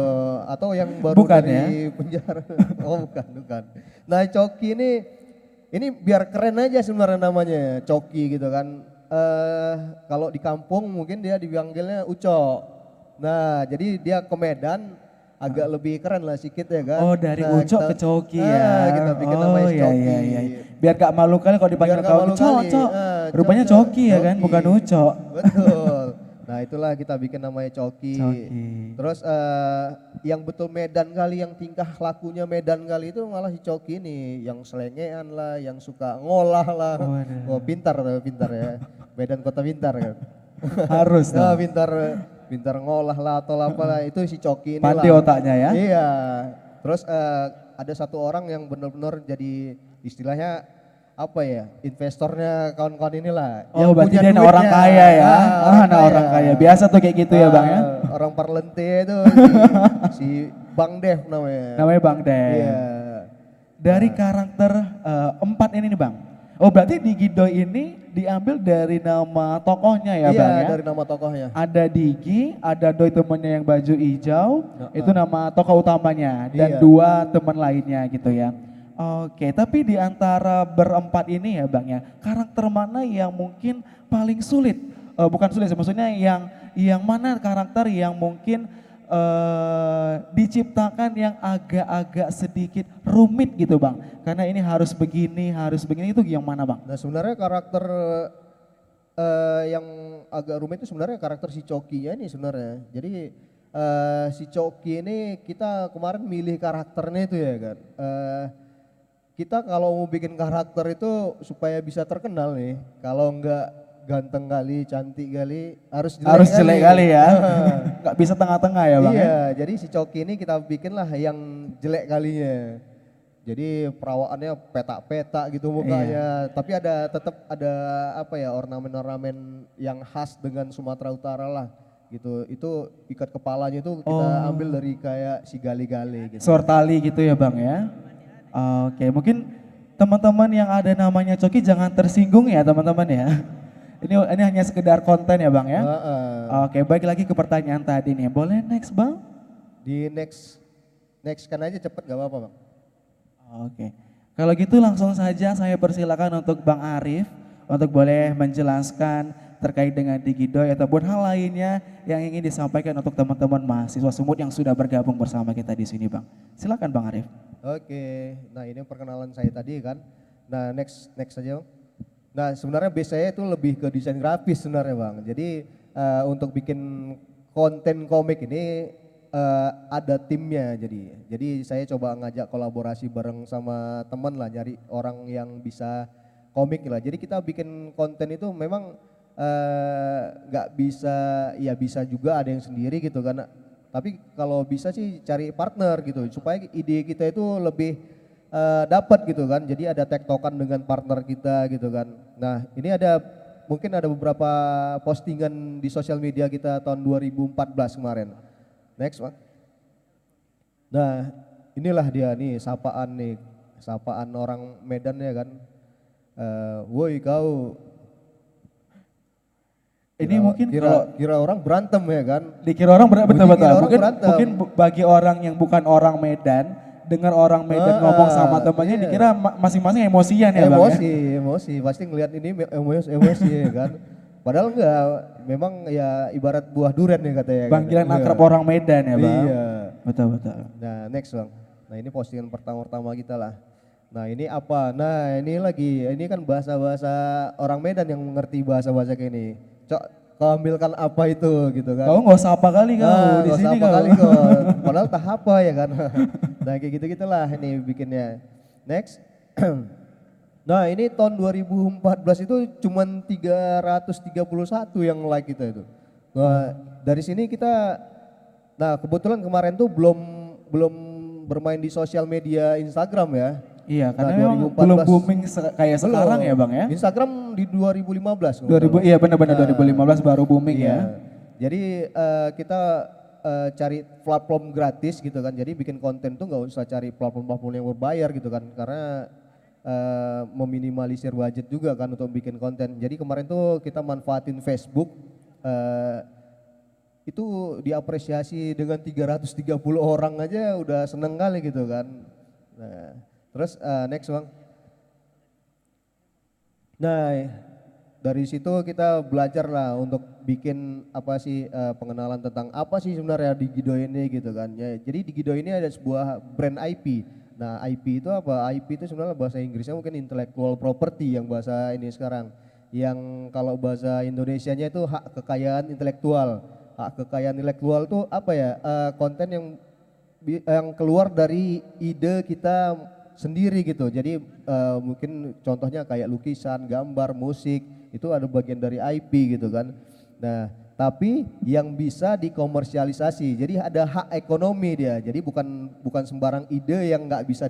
Speaker 2: atau yang baru
Speaker 5: Bukan
Speaker 2: dari penjara. Oh bukan. Nah Coki ini biar keren aja sebenarnya namanya Coki gitu kan. Kalau di kampung mungkin dia dipanggilnya Uco. Nah jadi dia ke Medan agak lebih keren lah sedikit ya kan.
Speaker 5: Oh dari
Speaker 2: Nah,
Speaker 5: Uco ke Coki ya?
Speaker 2: Kita bikin namanya si Coki.
Speaker 5: Iya. Biar gak malu kali kalau dipanggil
Speaker 2: Biar gak malu
Speaker 5: Uco,
Speaker 2: kali.
Speaker 5: Uco. Rupanya Coki ya kan, bukan Uco.
Speaker 2: Betul. Nah itulah kita bikin namanya Coki.
Speaker 5: Coki.
Speaker 2: Terus yang betul Medan kali, yang tingkah lakunya Medan kali itu malah si Coki ini. Yang selengean lah, yang suka ngolah lah.
Speaker 5: Waduh.
Speaker 2: Oh pintar ya. Medan kota pintar kan.
Speaker 5: Harus
Speaker 2: Nah,
Speaker 5: dong.
Speaker 2: pintar ngolah lah atau apalah itu si Coki ini
Speaker 5: Pandai
Speaker 2: lah.
Speaker 5: otaknya ya?
Speaker 2: Iya. Terus ada satu orang yang benar-benar jadi istilahnya apa ya, investornya kawan-kawan inilah.
Speaker 5: Oh berarti dia anak orang kaya ya? Anak orang kaya. Biasa tuh kayak gitu ya Bang ya?
Speaker 2: Orang parlente itu si Bang Dev namanya.
Speaker 5: Namanya Bang Den.
Speaker 2: Iya.
Speaker 5: Dari karakter 4 ini nih Bang. Oh berarti di Gido ini diambil dari nama tokohnya ya
Speaker 2: Iya,
Speaker 5: Bang ya?
Speaker 2: dari nama tokohnya.
Speaker 5: Ada Digi, ada Doi temennya yang baju hijau, itu nama tokoh utamanya. Dan
Speaker 2: Iya.
Speaker 5: 2 teman lainnya gitu ya. Oke, tapi di antara berempat ini ya Bang ya, karakter mana yang mungkin paling sulit? Bukan sulit sih, maksudnya yang mana karakter yang mungkin diciptakan yang agak-agak sedikit rumit gitu Bang. Karena ini harus begini itu yang mana Bang?
Speaker 2: Nah sebenarnya karakter yang agak rumit itu sebenarnya karakter si Coki-nya ini sebenarnya. Jadi si Coki ini kita kemarin milih karakternya itu ya kan. Kita kalau mau bikin karakter itu supaya bisa terkenal nih, kalau enggak ganteng kali, cantik kali, harus jelek
Speaker 5: kali ya. Nggak bisa tengah-tengah ya Bang ya?
Speaker 2: Iya, jadi si Coki ini kita bikin lah yang jelek kalinya. Jadi perawaannya petak-petak gitu mukanya, tapi tetap ada apa ya, ornamen-ornamen yang khas dengan Sumatera Utara lah gitu. Itu ikat kepalanya itu kita ambil dari kayak si gali-gali gitu.
Speaker 5: Sortali gitu ya Bang ya? Oke, mungkin teman-teman yang ada namanya Coki jangan tersinggung ya teman-teman ya. Ini hanya sekedar konten ya Bang ya? Oke, baik lagi ke pertanyaan tadi nih. Boleh next Bang?
Speaker 2: Di next kan aja cepet gak apa-apa Bang.
Speaker 5: Oke, kalau gitu langsung saja saya persilakan untuk Bang Arif untuk boleh menjelaskan terkait dengan Digidoy ataupun hal lainnya yang ingin disampaikan untuk teman-teman mahasiswa Sumut yang sudah bergabung bersama kita di sini Bang. Silakan Bang Arif.
Speaker 2: Oke, nah ini perkenalan saya tadi kan. Nah next aja Bang. Nah sebenarnya base saya itu lebih ke desain grafis sebenarnya Bang. Jadi untuk bikin konten komik ini ada timnya jadi saya coba ngajak kolaborasi bareng sama teman lah, nyari orang yang bisa komik lah. Jadi kita bikin konten itu memang nggak bisa, ya bisa juga ada yang sendiri gitu kan. Tapi kalau bisa sih cari partner gitu supaya ide kita itu lebih dapat gitu kan. Jadi ada tektokan dengan partner kita gitu kan. Nah ini mungkin ada beberapa postingan di sosial media kita tahun 2014 kemarin. Next Bang. Nah inilah dia nih sapaan orang Medan ya kan. Woi kau.
Speaker 5: Ini mungkin
Speaker 2: kira orang berantem ya kan.
Speaker 5: Dikira orang betul-betul.
Speaker 2: Berantem.
Speaker 5: Mungkin bagi orang yang bukan orang Medan, dengar orang Medan ngomong sama temannya dikira masing-masing emosian ya Bang ya?
Speaker 2: Emosi, pasti ngelihat ini emosi ya kan. Padahal enggak, memang ya ibarat buah durian ya katanya.
Speaker 5: Panggilan akrab orang Medan ya Bang?
Speaker 2: Iya.
Speaker 5: Betul.
Speaker 2: Nah next Bang, nah ini postingan pertama kita lah. Nah ini apa? Nah ini kan bahasa-bahasa orang Medan yang mengerti bahasa-bahasa kayak ini. Cok, kau ambilkan apa itu gitu kan?
Speaker 5: Kau nggak usah apa kali kau
Speaker 2: Ah,
Speaker 5: di
Speaker 2: nggak usah
Speaker 5: sini
Speaker 2: apa
Speaker 5: kau.
Speaker 2: kali kok. Padahal tak apa ya kan. Nah kayak gitu-gitulah ini bikinnya. Next. Nah ini tahun 2014 itu cuman 331 yang like kita itu. Nah dari sini kita, nah kebetulan kemarin tuh belum belum bermain di sosial media Instagram ya.
Speaker 5: Iya,
Speaker 2: Nah,
Speaker 5: karena memang
Speaker 2: 2014
Speaker 5: belum booming kayak
Speaker 2: belum.
Speaker 5: sekarang ya Bang ya.
Speaker 2: Instagram di 2015. kalau
Speaker 5: 2000
Speaker 2: nggak
Speaker 5: iya
Speaker 2: salah.
Speaker 5: benar-benar
Speaker 2: Nah,
Speaker 5: 2015 baru booming
Speaker 2: iya.
Speaker 5: ya.
Speaker 2: Jadi kita cari platform gratis gitu kan. Jadi bikin konten tuh nggak usah cari platform-platform yang berbayar gitu kan. Karena meminimalisir budget juga kan untuk bikin konten. Jadi kemarin tuh kita manfaatin Facebook. Itu diapresiasi dengan 330 orang aja udah seneng kali gitu kan. Nah, terus next Bang. Nah, dari situ kita belajar lah untuk bikin apa sih pengenalan tentang apa sih sebenarnya di Gido ini gitu kan. Ya, jadi di Gido ini ada sebuah brand IP. Nah, IP itu apa? IP itu sebenarnya bahasa Inggrisnya mungkin intellectual property yang bahasa ini sekarang. Yang kalau bahasa Indonesianya itu hak kekayaan intelektual. Hak kekayaan intelektual itu apa ya? Konten yang keluar dari ide kita sendiri gitu. Jadi mungkin contohnya kayak lukisan, gambar, musik itu ada bagian dari IP gitu kan. Nah, tapi yang bisa dikomersialisasi. Jadi ada hak ekonomi dia. Jadi bukan sembarang ide yang nggak bisa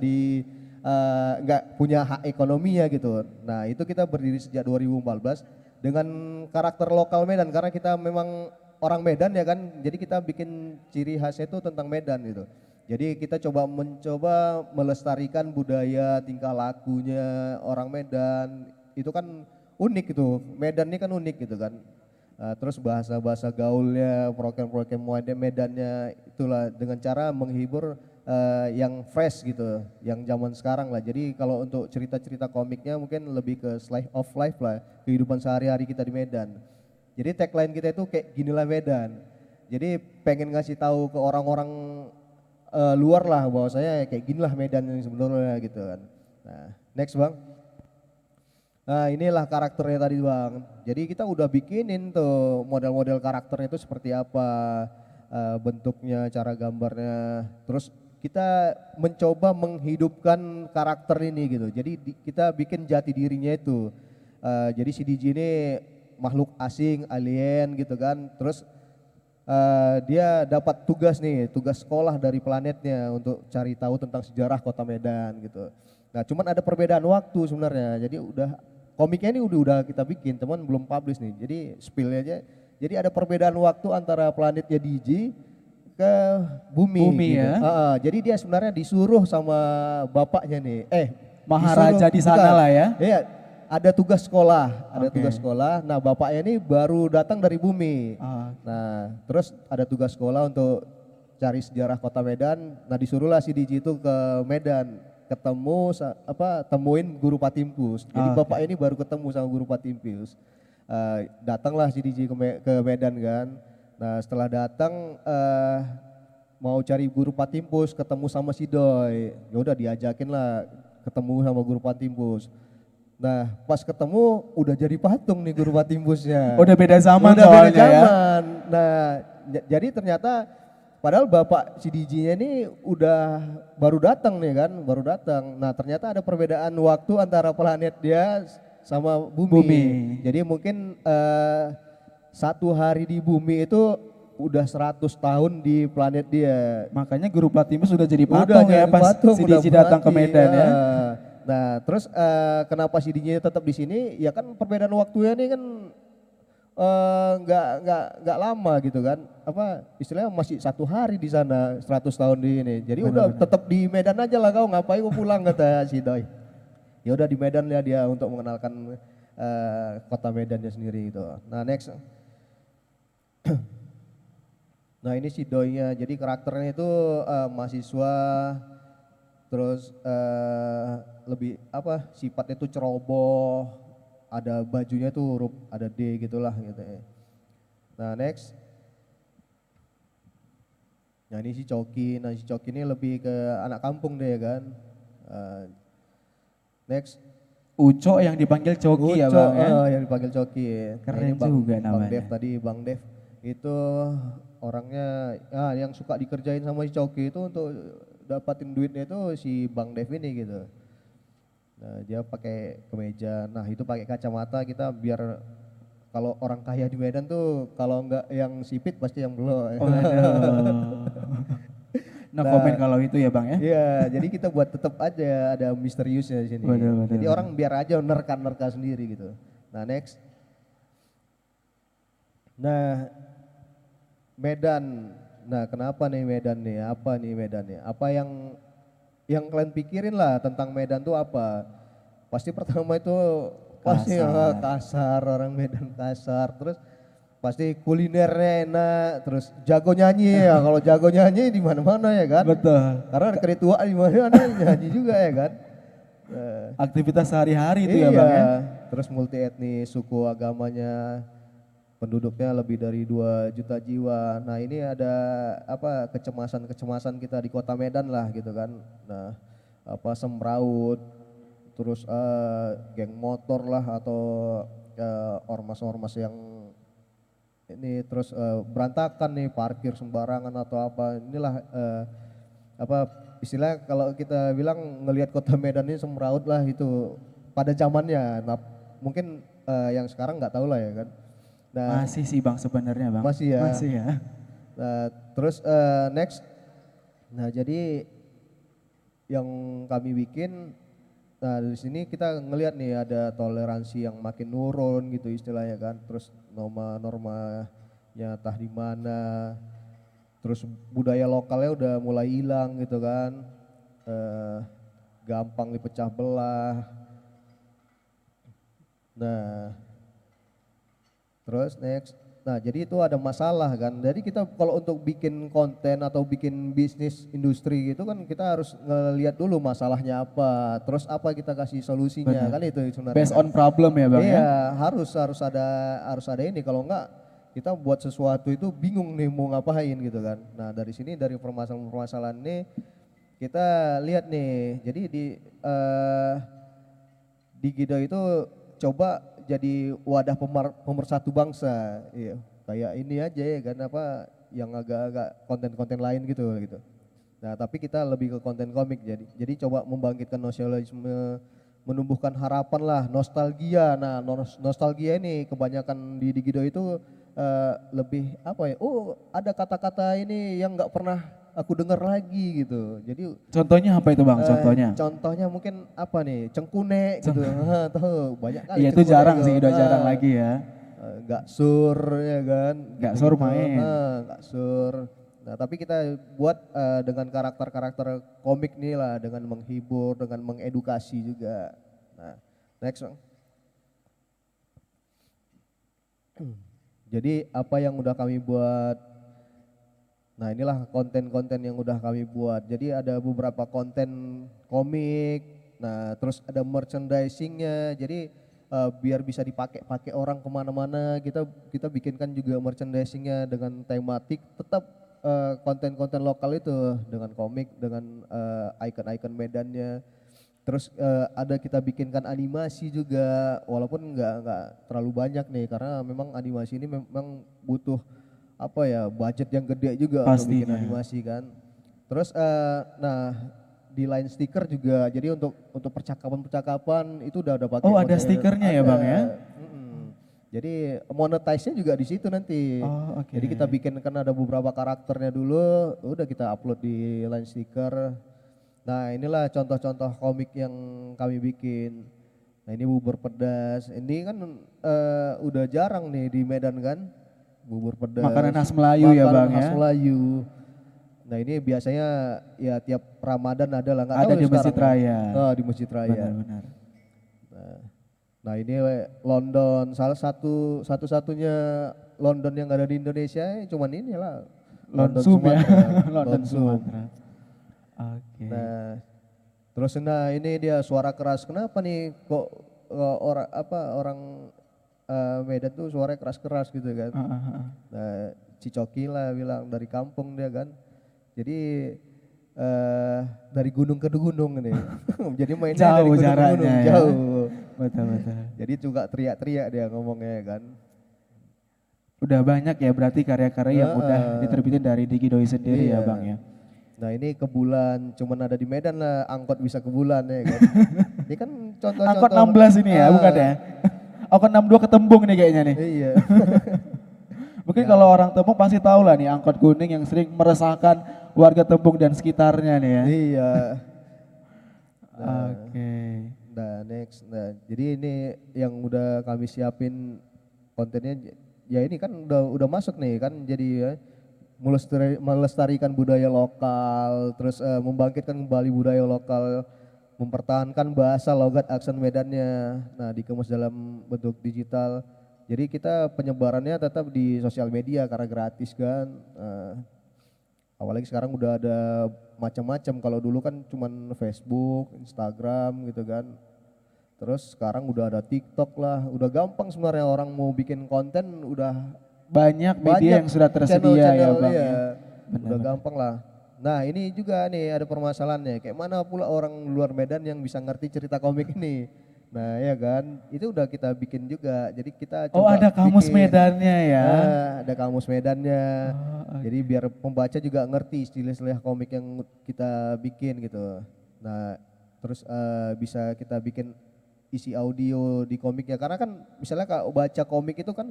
Speaker 2: nggak punya hak ekonominya gitu. Nah, itu kita berdiri sejak 2014 dengan karakter lokal Medan karena kita memang orang Medan ya kan. Jadi kita bikin ciri khasnya itu tentang Medan gitu. Jadi kita mencoba melestarikan budaya, tingkah lakunya orang Medan. Itu kan unik gitu. Medan ini kan unik gitu kan. Terus bahasa-bahasa gaulnya, program-program Medannya itulah dengan cara menghibur yang fresh gitu, yang zaman sekarang lah. Jadi kalau untuk cerita-cerita komiknya mungkin lebih ke slice of life lah, kehidupan sehari-hari kita di Medan. Jadi tagline kita itu kayak ginilah Medan. Jadi pengen ngasih tahu ke orang-orang luar lah bahwa saya kayak ginilah Medan yang sebenarnya gitu kan. Nah, next Bang. Nah inilah karakternya tadi Bang. Jadi kita udah bikinin tuh model-model karakternya itu seperti apa, bentuknya, cara gambarnya. Terus kita mencoba menghidupkan karakter ini gitu. Jadi kita bikin jati dirinya itu. Jadi si DJ ini makhluk asing, alien gitu kan. Terus dia dapat tugas sekolah dari planetnya untuk cari tahu tentang sejarah kota Medan gitu. Nah cuman ada perbedaan waktu sebenarnya. Jadi komiknya ini udah kita bikin, teman belum publish nih. Jadi spill aja. Jadi ada perbedaan waktu antara planetnya DJ ke bumi.
Speaker 5: Bumi
Speaker 2: gitu.
Speaker 5: ya.
Speaker 2: Jadi dia sebenarnya disuruh sama bapaknya nih.
Speaker 5: Maharaja di sana
Speaker 2: bukan.
Speaker 5: lah ya.
Speaker 2: Iya, ada tugas sekolah,
Speaker 5: Oke.
Speaker 2: Nah, bapaknya ini baru datang dari bumi.
Speaker 5: Ah.
Speaker 2: Nah, terus ada tugas sekolah untuk cari sejarah kota Medan. Nah, disuruhlah si DJ itu ke Medan, temuin guru Patimpus. Jadi bapak ini baru ketemu sama guru Patimpus. Datanglah si DJ ke Medan kan. Nah, setelah datang mau cari guru Patimpus, ketemu sama si Doi. Ya udah diajakin lah ketemu sama guru Patimpus. Nah, pas ketemu udah jadi patung nih guru Patimpusnya.
Speaker 5: Udah beda zaman
Speaker 2: Udah beda
Speaker 5: soalnya ya.
Speaker 2: zaman. Nah, jadi ternyata padahal bapak si DJ-nya ini udah baru datang nih kan, baru datang. Nah, ternyata ada perbedaan waktu antara planet dia sama bumi. Jadi mungkin 1 hari di bumi itu udah 100 tahun di planet dia.
Speaker 5: Makanya guru Patimus sudah jadi
Speaker 2: Udah
Speaker 5: patung ya
Speaker 2: jadi
Speaker 5: pas
Speaker 2: patung,
Speaker 5: si
Speaker 2: udah
Speaker 5: DJ datang ke
Speaker 2: mati,
Speaker 5: Medan ya.
Speaker 2: Nah, terus kenapa si DJ tetap di sini? Ya kan perbedaan waktunya ini kan nggak lama gitu kan. Apa istilahnya masih 1 hari di sana, 100 tahun di ini. Jadi udah tetap di Medan aja lah kau, ngapain kau pulang kata si Doi. Ya udah di Medan ya dia untuk mengenalkan kota Medannya sendiri gitu. Nah, next. Nah, ini si Doi-nya. Jadi karakternya itu mahasiswa, terus lebih apa sifatnya itu ceroboh, ada bajunya tuh huruf ada D gitulah gitu ya. Nah, next. Nah, ini si Coki. Nah, si Coki ini lebih ke anak kampung deh kan. Next.
Speaker 5: Uco yang dipanggil Coki ya
Speaker 2: Uco,
Speaker 5: Bang ya.
Speaker 2: yang dipanggil Coki.
Speaker 5: Keren
Speaker 2: ini
Speaker 5: juga
Speaker 2: Bang
Speaker 5: namanya.
Speaker 2: Dev tadi, Bang Dev. Itu orangnya yang suka dikerjain sama si Coki itu untuk dapatin duitnya itu si Bang Dev ini gitu. Nah, dia pakai kemeja. Nah, itu pakai kacamata kita biar kalau orang kaya di Medan tuh kalau enggak yang sipit pasti yang belum.
Speaker 5: Waduh. No
Speaker 2: Nah,
Speaker 5: comment kalau itu ya Bang ya.
Speaker 2: Iya, jadi kita buat tetap aja ada misteriusnya di sini.
Speaker 5: Waduh,
Speaker 2: Jadi
Speaker 5: waduh.
Speaker 2: orang biar aja nerka-nerka sendiri gitu. Nah, next. Nah, Medan. Nah, kenapa nih Medan nih? Apa nih Medan nih? Apa yang kalian pikirin lah tentang Medan tuh apa? Pasti pertama itu pasti
Speaker 5: Kasar.
Speaker 2: kasar, orang Medan kasar. Terus pasti kulinernya enak, terus jago nyanyi ya. Kalau jago nyanyi di mana-mana ya kan?
Speaker 5: Betul.
Speaker 2: Karena keritua di mana-mana nyanyi juga ya kan?
Speaker 5: Aktivitas sehari-hari itu
Speaker 2: Iya,
Speaker 5: ya Bang ya.
Speaker 2: terus multi etnis, suku agamanya, penduduknya lebih dari 2 juta jiwa. Nah ini ada apa kecemasan-kecemasan kita di kota Medan lah gitu kan. Nah apa semraut, terus geng motor lah atau ormas-ormas yang ini terus berantakan nih parkir sembarangan atau apa. Inilah apa istilah kalau kita bilang ngelihat kota Medan ini semraut lah itu pada zamannya. Nah, mungkin yang sekarang nggak tahu lah ya kan. Nah,
Speaker 5: Masih sih Bang sebenarnya Bang.
Speaker 2: masih ya.
Speaker 5: Masih ya.
Speaker 2: Nah, terus next. Nah, jadi yang kami bikin nah di sini kita ngelihat nih ada toleransi yang makin nurun gitu istilahnya kan. Terus norma-normanya entah di mana. Terus budaya lokalnya udah mulai hilang gitu kan. Gampang dipecah belah. Nah, terus next. Nah, jadi itu ada masalah kan. Jadi kita kalau untuk bikin konten atau bikin bisnis industri gitu kan kita harus ngelihat dulu masalahnya apa, terus apa kita kasih solusinya
Speaker 5: Benar.
Speaker 2: kan itu sebenarnya.
Speaker 5: Based
Speaker 2: kan.
Speaker 5: on problem ya Bang
Speaker 2: Iya,
Speaker 5: ya.
Speaker 2: harus ada ini kalau enggak kita buat sesuatu itu bingung nih mau ngapain gitu kan. Nah, dari sini dari permasalahan-permasalahan ini kita lihat nih. Jadi di Gido itu coba jadi wadah pemersatu bangsa. Iya, kayak ini aja ya kan apa yang agak-agak konten-konten lain gitu gitu. Nah, tapi kita lebih ke konten komik jadi coba membangkitkan nasionalisme, menumbuhkan harapan lah, nostalgia. Nah, nostalgia ini kebanyakan di Gido itu lebih apa ya? Oh, ada kata-kata ini yang nggak pernah aku dengar lagi gitu. Jadi
Speaker 5: Contohnya apa itu Bang? Contohnya?
Speaker 2: contohnya mungkin apa nih? Cengkune gitu. Tahu banyak kali.
Speaker 5: Iya itu
Speaker 2: cengkune
Speaker 5: jarang
Speaker 2: itu.
Speaker 5: sih, udah jarang lagi ya.
Speaker 2: Nggak sur ya kan.
Speaker 5: Nggak sur main.
Speaker 2: Nggak sur. Nah tapi kita buat dengan karakter-karakter komik nih lah, dengan menghibur, dengan mengedukasi juga. Nah next Bang. Jadi apa yang udah kami buat, nah inilah konten-konten yang udah kami buat. Jadi ada beberapa konten komik, nah terus ada merchandisingnya. Jadi biar bisa dipakai orang kemana-mana, kita bikinkan juga merchandisingnya dengan tematik. Tetap konten-konten lokal itu dengan komik, dengan icon-icon medannya. Terus ada kita bikinkan animasi juga, walaupun nggak terlalu banyak nih, karena memang animasi ini memang butuh apa ya budget yang gede juga untuk bikin
Speaker 5: Pastinya.
Speaker 2: animasi kan. Terus nah di line stiker juga, jadi untuk percakapan itu udah pakai.
Speaker 5: Oh ada stikernya ya Bang ya?
Speaker 2: Jadi monetize-nya juga di situ nanti.
Speaker 5: Oh, oke.
Speaker 2: Jadi kita bikin kan ada beberapa karakternya dulu, udah kita upload di line stiker. Nah inilah contoh-contoh komik yang kami bikin. Nah ini bubur pedas, ini kan udah jarang nih di Medan kan, bubur pedas.
Speaker 5: Makanan khas Melayu ya Bang
Speaker 2: Makanan khas
Speaker 5: ya?
Speaker 2: Melayu. Nah ini biasanya ya tiap Ramadan ada lah, nggak
Speaker 5: Ada
Speaker 2: tahu
Speaker 5: di
Speaker 2: ya
Speaker 5: Masjid
Speaker 2: sekarang.
Speaker 5: Raya.
Speaker 2: Oh di Masjid Raya.
Speaker 5: Benar-benar.
Speaker 2: Nah ini London, salah satu-satunya London yang ada di Indonesia cuman ini lah.
Speaker 5: Lonsum ya? London
Speaker 2: Lonsum.
Speaker 5: Sumatera. Oke.
Speaker 2: Nah, terus nah ini dia suara keras. Kenapa nih kok orang Medan tuh suaranya keras-keras gitu kan?
Speaker 5: Ah.
Speaker 2: Nah, Cicoki lah bilang dari kampung dia kan. Jadi dari gunung ke gunung nih. Jadi mainnya dari
Speaker 5: Jauh
Speaker 2: gunung ke
Speaker 5: jaraknya
Speaker 2: gunung,
Speaker 5: ya.
Speaker 2: jauh.
Speaker 5: Betul betul.
Speaker 2: Jadi juga teriak-teriak dia ngomongnya kan.
Speaker 5: Udah banyak ya berarti karya-karya yang udah
Speaker 2: Heeh.
Speaker 5: diterbitin dari Diki Doi sendiri ya
Speaker 2: Iya.
Speaker 5: Bang ya.
Speaker 2: Nah ini ke bulan, cuman ada di Medan lah angkot bisa ke bulan ya kan. Ini kan contoh-contoh.
Speaker 5: Angkot 16 ini ya, bukan ya? Angkot 62 ke Tembung nih kayaknya nih.
Speaker 2: Iya.
Speaker 5: Mungkin kalau orang Tembung pasti tahu lah nih angkot kuning yang sering meresahkan warga Tembung dan sekitarnya nih ya.
Speaker 2: Iya.
Speaker 5: Oke.
Speaker 2: Nah next, nah jadi ini yang udah kami siapin kontennya, ya ini kan udah masuk nih kan, jadi ya, melestarikan budaya lokal, terus membangkitkan kembali budaya lokal, mempertahankan bahasa logat aksen Medannya, nah dikemas dalam bentuk digital. Jadi kita penyebarannya tetap di sosial media karena gratis kan. Apalagi sekarang udah ada macam-macam. Kalau dulu kan cuman Facebook, Instagram gitu kan. Terus sekarang udah ada TikTok lah. Udah gampang sebenarnya orang mau bikin konten udah
Speaker 5: Banyak media yang sudah tersedia ya
Speaker 2: channel-channel,
Speaker 5: Bang
Speaker 2: iya.
Speaker 5: ya.
Speaker 2: Udah gampang lah. Nah ini juga nih ada permasalahannya. Kayak mana pula orang luar Medan yang bisa ngerti cerita komik ini. Nah ya kan, itu udah kita bikin juga. Jadi kita
Speaker 5: Oh
Speaker 2: coba
Speaker 5: ada kamus
Speaker 2: bikin.
Speaker 5: Medannya ya.
Speaker 2: Nah, ada kamus Medannya.
Speaker 5: Oh,
Speaker 2: Jadi biar pembaca juga ngerti istilah-istilah komik yang kita bikin gitu. Nah, terus bisa kita bikin isi audio di komiknya. Karena kan misalnya kalau baca komik itu kan,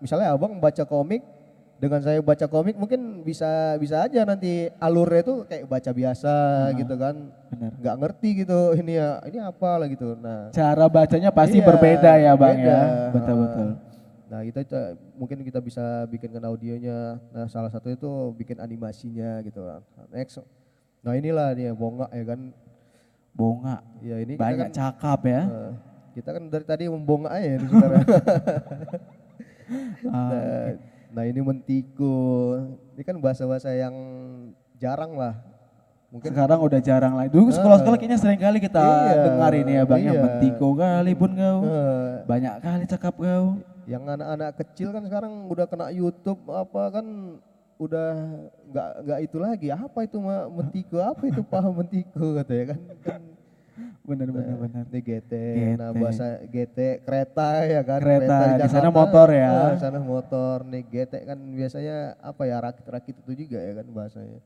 Speaker 2: misalnya abang baca komik, dengan saya baca komik mungkin bisa aja nanti alurnya itu kayak baca biasa gitu kan.
Speaker 5: Benar.
Speaker 2: Nggak ngerti gitu ini ya, ini apa lah gitu. Nah,
Speaker 5: Cara bacanya pasti
Speaker 2: iya,
Speaker 5: berbeda ya Bang
Speaker 2: beda.
Speaker 5: ya. Betul-betul.
Speaker 2: Nah mungkin kita bisa bikinkan audionya. Nah salah satu itu bikin animasinya gitu kan. Next. Nah inilah nih bonga ya kan.
Speaker 5: Bonga.
Speaker 2: Ya ini
Speaker 5: Banyak
Speaker 2: kita kan,
Speaker 5: cakap ya.
Speaker 2: kita kan dari tadi membonga aja nih saudara.
Speaker 5: Ah,
Speaker 2: Nah ini mentiko. Ini kan bahasa-bahasa yang jarang lah. Mungkin
Speaker 5: Sekarang udah jarang lagi. Dulu sekolah-sekolah kayaknya sering kali kita
Speaker 2: Iya,
Speaker 5: dengar ini ya Bang. Yang
Speaker 2: iya.
Speaker 5: mentiko kali pun kau.
Speaker 2: eh,
Speaker 5: Banyak kali cakap kau.
Speaker 2: yang anak-anak kecil kan sekarang udah kena YouTube apa kan udah nggak itu lagi. Apa itu mentiko? Apa itu paham mentiko katanya kan?
Speaker 5: Benar-benar.
Speaker 2: Ini GT. Nah
Speaker 5: GT.
Speaker 2: bahasa GT kereta ya kan.
Speaker 5: Kereta, di sana
Speaker 2: Jakarta,
Speaker 5: motor ya.
Speaker 2: Di sana motor. Nih GT kan biasanya apa ya rakit-rakit itu juga ya kan bahasanya.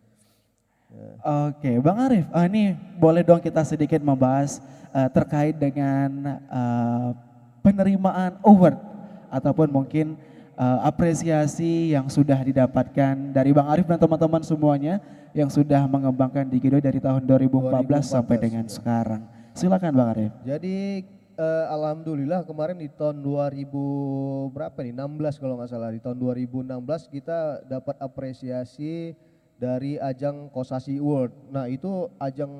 Speaker 5: Oke, Bang Arif, ini boleh dong kita sedikit membahas terkait dengan penerimaan award ataupun mungkin apresiasi yang sudah didapatkan dari Bang Arif dan teman-teman semuanya yang sudah mengembangkan Digido dari tahun 2014 sampai
Speaker 2: 2014,
Speaker 5: dengan
Speaker 2: ya.
Speaker 5: sekarang. Silakan Bang Arif.
Speaker 2: Jadi alhamdulillah kemarin di tahun 2000 berapa nih 16 kalau nggak salah, di tahun 2016 kita dapat apresiasi dari ajang Kosasi Award. Nah itu ajang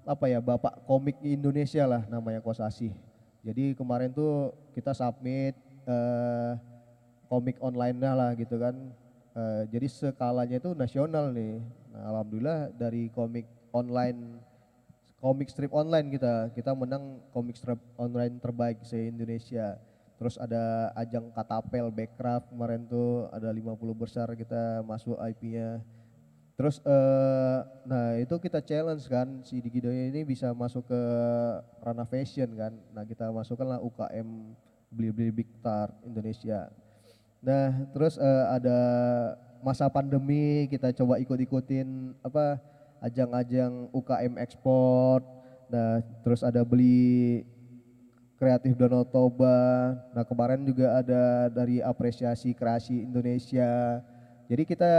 Speaker 2: apa ya Bapak Komik Indonesia lah namanya Kosasi. Jadi kemarin tuh kita submit komik online-nya lah gitu kan. Jadi skalanya itu nasional nih. Nah, alhamdulillah dari komik online, komik strip online kita menang komik strip online terbaik se-Indonesia. Terus ada ajang Katapel Backcraft kemarin tuh ada 50 besar kita masuk IP-nya. Terus nah itu kita challenge kan si Digidoy ini bisa masuk ke ranah fashion kan. Nah kita masukkanlah UKM Beli-Beli Big Tart Indonesia. Nah terus ada masa pandemi kita coba ikut-ikutin apa ajang-ajang UKM ekspor. Nah terus ada beli Kreatif Danau Toba. Nah kemarin juga ada dari apresiasi kreasi Indonesia. Jadi kita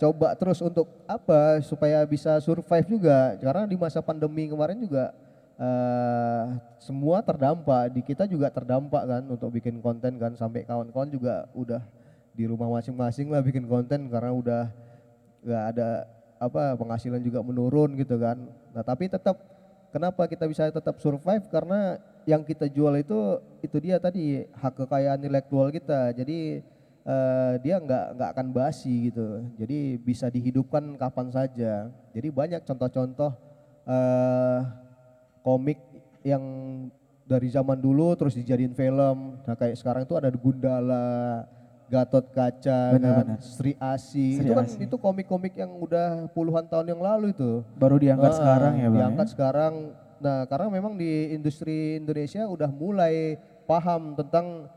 Speaker 2: coba terus untuk apa supaya bisa survive juga. Karena di masa pandemi kemarin juga semua terdampak. Di kita juga terdampak kan untuk bikin konten kan. Sampai kawan-kawan juga udah di rumah masing-masing lah bikin konten karena udah gak ada apa penghasilan juga menurun gitu kan. Nah tapi tetap kenapa kita bisa tetap survive karena yang kita jual itu dia tadi hak kekayaan intelektual kita. Jadi dia nggak akan basi gitu. Jadi bisa dihidupkan kapan saja. Jadi banyak contoh-contoh komik yang dari zaman dulu terus dijadiin film. Nah kayak sekarang itu ada Gundala, Gatot Kaca,
Speaker 5: Benar-benar.
Speaker 2: kan, Sri Asi,
Speaker 5: Sri
Speaker 2: itu kan
Speaker 5: Asi.
Speaker 2: itu komik-komik yang udah puluhan tahun yang lalu itu.
Speaker 5: Baru diangkat sekarang ya Bang.
Speaker 2: Diangkat
Speaker 5: Ya?
Speaker 2: sekarang. Nah, karena memang di industri Indonesia udah mulai paham tentang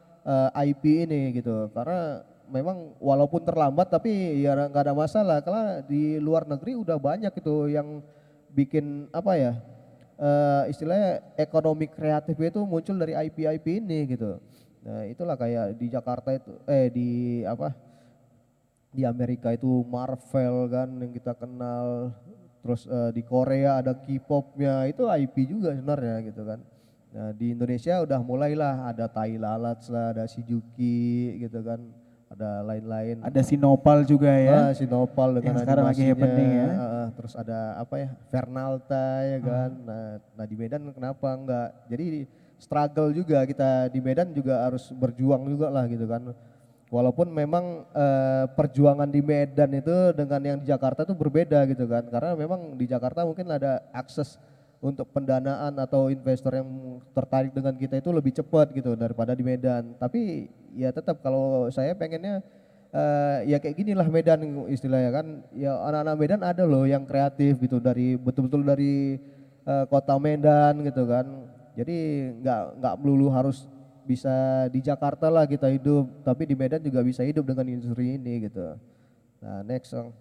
Speaker 2: IP ini gitu. Karena memang walaupun terlambat tapi ya nggak ada masalah. Karena di luar negeri udah banyak itu yang bikin apa ya? Istilahnya ekonomi kreatif itu muncul dari IP-IP ini gitu. Nah, itulah kayak di Jakarta itu di apa? Di Amerika itu Marvel kan yang kita kenal, terus di Korea ada K-popnya, itu IP juga sebenarnya gitu kan. Nah, di Indonesia udah mulailah ada Tai Lalat lah, ada Shijuki gitu kan, ada lain-lain.
Speaker 5: Ada Sinopal juga ya.
Speaker 2: Sinopal dengan
Speaker 5: Yang sekarang lagi
Speaker 2: animasinya,
Speaker 5: happening ya.
Speaker 2: terus ada apa ya, Fernalta ya kan. Nah di Medan kenapa enggak? Jadi struggle juga kita di Medan juga harus berjuang juga lah gitu kan. Walaupun memang perjuangan di Medan itu dengan yang di Jakarta itu berbeda gitu kan. Karena memang di Jakarta mungkin ada akses untuk pendanaan atau investor yang tertarik dengan kita itu lebih cepat gitu daripada di Medan. Tapi ya tetap kalau saya pengennya ya kayak gini lah Medan istilahnya kan. Ya anak-anak Medan ada loh yang kreatif gitu dari betul-betul dari kota Medan gitu kan. Jadi nggak melulu harus bisa di Jakarta lah kita hidup, tapi di Medan juga bisa hidup dengan industri ini gitu. Nah next song.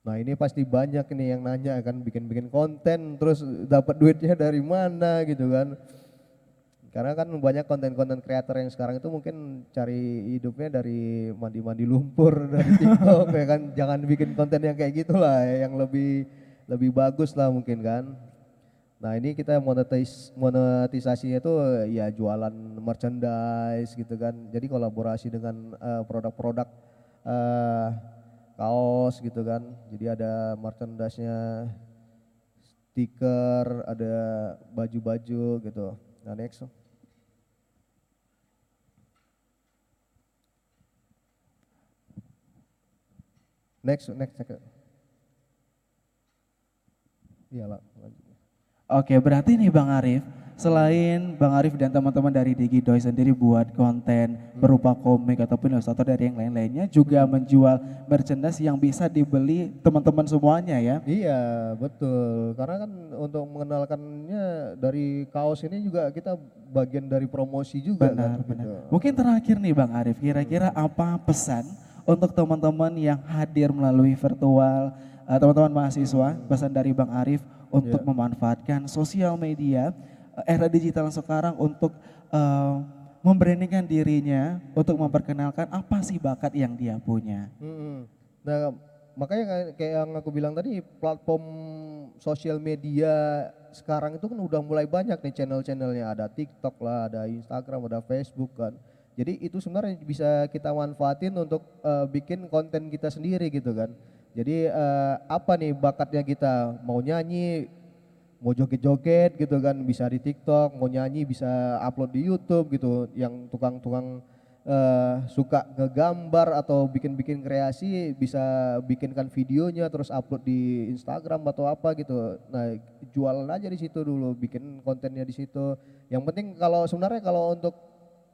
Speaker 2: Nah ini pasti banyak nih yang nanya kan bikin-bikin konten terus dapat duitnya dari mana gitu kan. Karena kan banyak konten-konten kreator yang sekarang itu mungkin cari hidupnya dari mandi-mandi lumpur dari TikTok ya kan. Jangan bikin konten yang kayak gitulah yang lebih bagus lah mungkin kan. Nah ini kita monetisasinya itu ya jualan merchandise gitu kan. Jadi kolaborasi dengan produk-produk kaos gitu kan. Jadi ada merchandise-nya, stiker, ada baju-baju gitu. Nah next. Next. Iyalah.
Speaker 5: Oke, berarti nih Bang Arif, selain Bang Arif dan teman-teman dari Digidoy sendiri buat konten berupa komik ataupun ilustrator dari yang lain-lainnya juga menjual merchandise yang bisa dibeli teman-teman semuanya ya.
Speaker 2: Iya betul, karena kan untuk mengenalkannya dari kaos ini juga kita bagian dari promosi juga
Speaker 5: Benar,
Speaker 2: kan
Speaker 5: benar.
Speaker 2: gitu.
Speaker 5: Mungkin terakhir nih Bang Arif, kira-kira apa pesan untuk teman-teman yang hadir melalui virtual, teman-teman mahasiswa, pesan dari Bang Arif untuk
Speaker 2: Iya.
Speaker 5: memanfaatkan sosial media, era digital sekarang untuk membrandingkan dirinya, untuk memperkenalkan apa sih bakat yang dia punya.
Speaker 2: Nah makanya kayak yang aku bilang tadi platform sosial media sekarang itu kan udah mulai banyak nih channel-channelnya, ada TikTok lah, ada Instagram, ada Facebook kan. Jadi itu sebenarnya bisa kita manfaatin untuk bikin konten kita sendiri gitu kan. Jadi apa nih bakatnya kita, mau nyanyi, mau joget-joget gitu kan bisa di TikTok, mau nyanyi bisa upload di YouTube gitu. Yang tukang-tukang suka ngegambar atau bikin-bikin kreasi bisa bikinkan videonya terus upload di Instagram atau apa gitu. Nah, jualan aja di situ dulu, bikin kontennya di situ. Yang penting kalau sebenarnya kalau untuk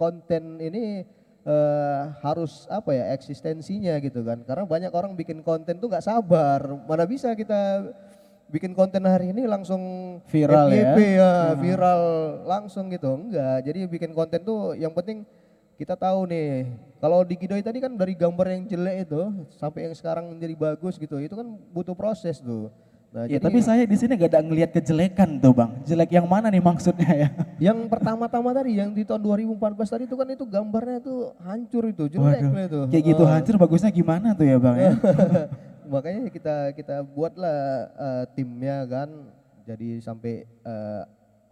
Speaker 2: konten ini harus apa ya eksistensinya gitu kan. Karena banyak orang bikin konten tuh nggak sabar. Mana bisa kita bikin konten hari ini langsung
Speaker 5: Viral ya?
Speaker 2: FYP viral langsung gitu. Enggak. Jadi bikin konten tuh yang penting kita tahu nih. Kalau di Gidoy tadi kan dari gambar yang jelek itu sampai yang sekarang menjadi bagus gitu. Itu kan butuh proses tuh. Nah,
Speaker 5: Ya,
Speaker 2: jadi
Speaker 5: tapi saya di sini gak ada ngelihat kejelekan tuh Bang. Jelek yang mana nih maksudnya ya?
Speaker 2: yang pertama-tama tadi yang di tahun 2014 tadi itu kan itu gambarnya tuh hancur itu, jelek
Speaker 5: Waduh,
Speaker 2: lah itu.
Speaker 5: kayak gitu hancur bagusnya gimana tuh ya Bang ya?
Speaker 2: Makanya kita buatlah timnya kan. Jadi sampai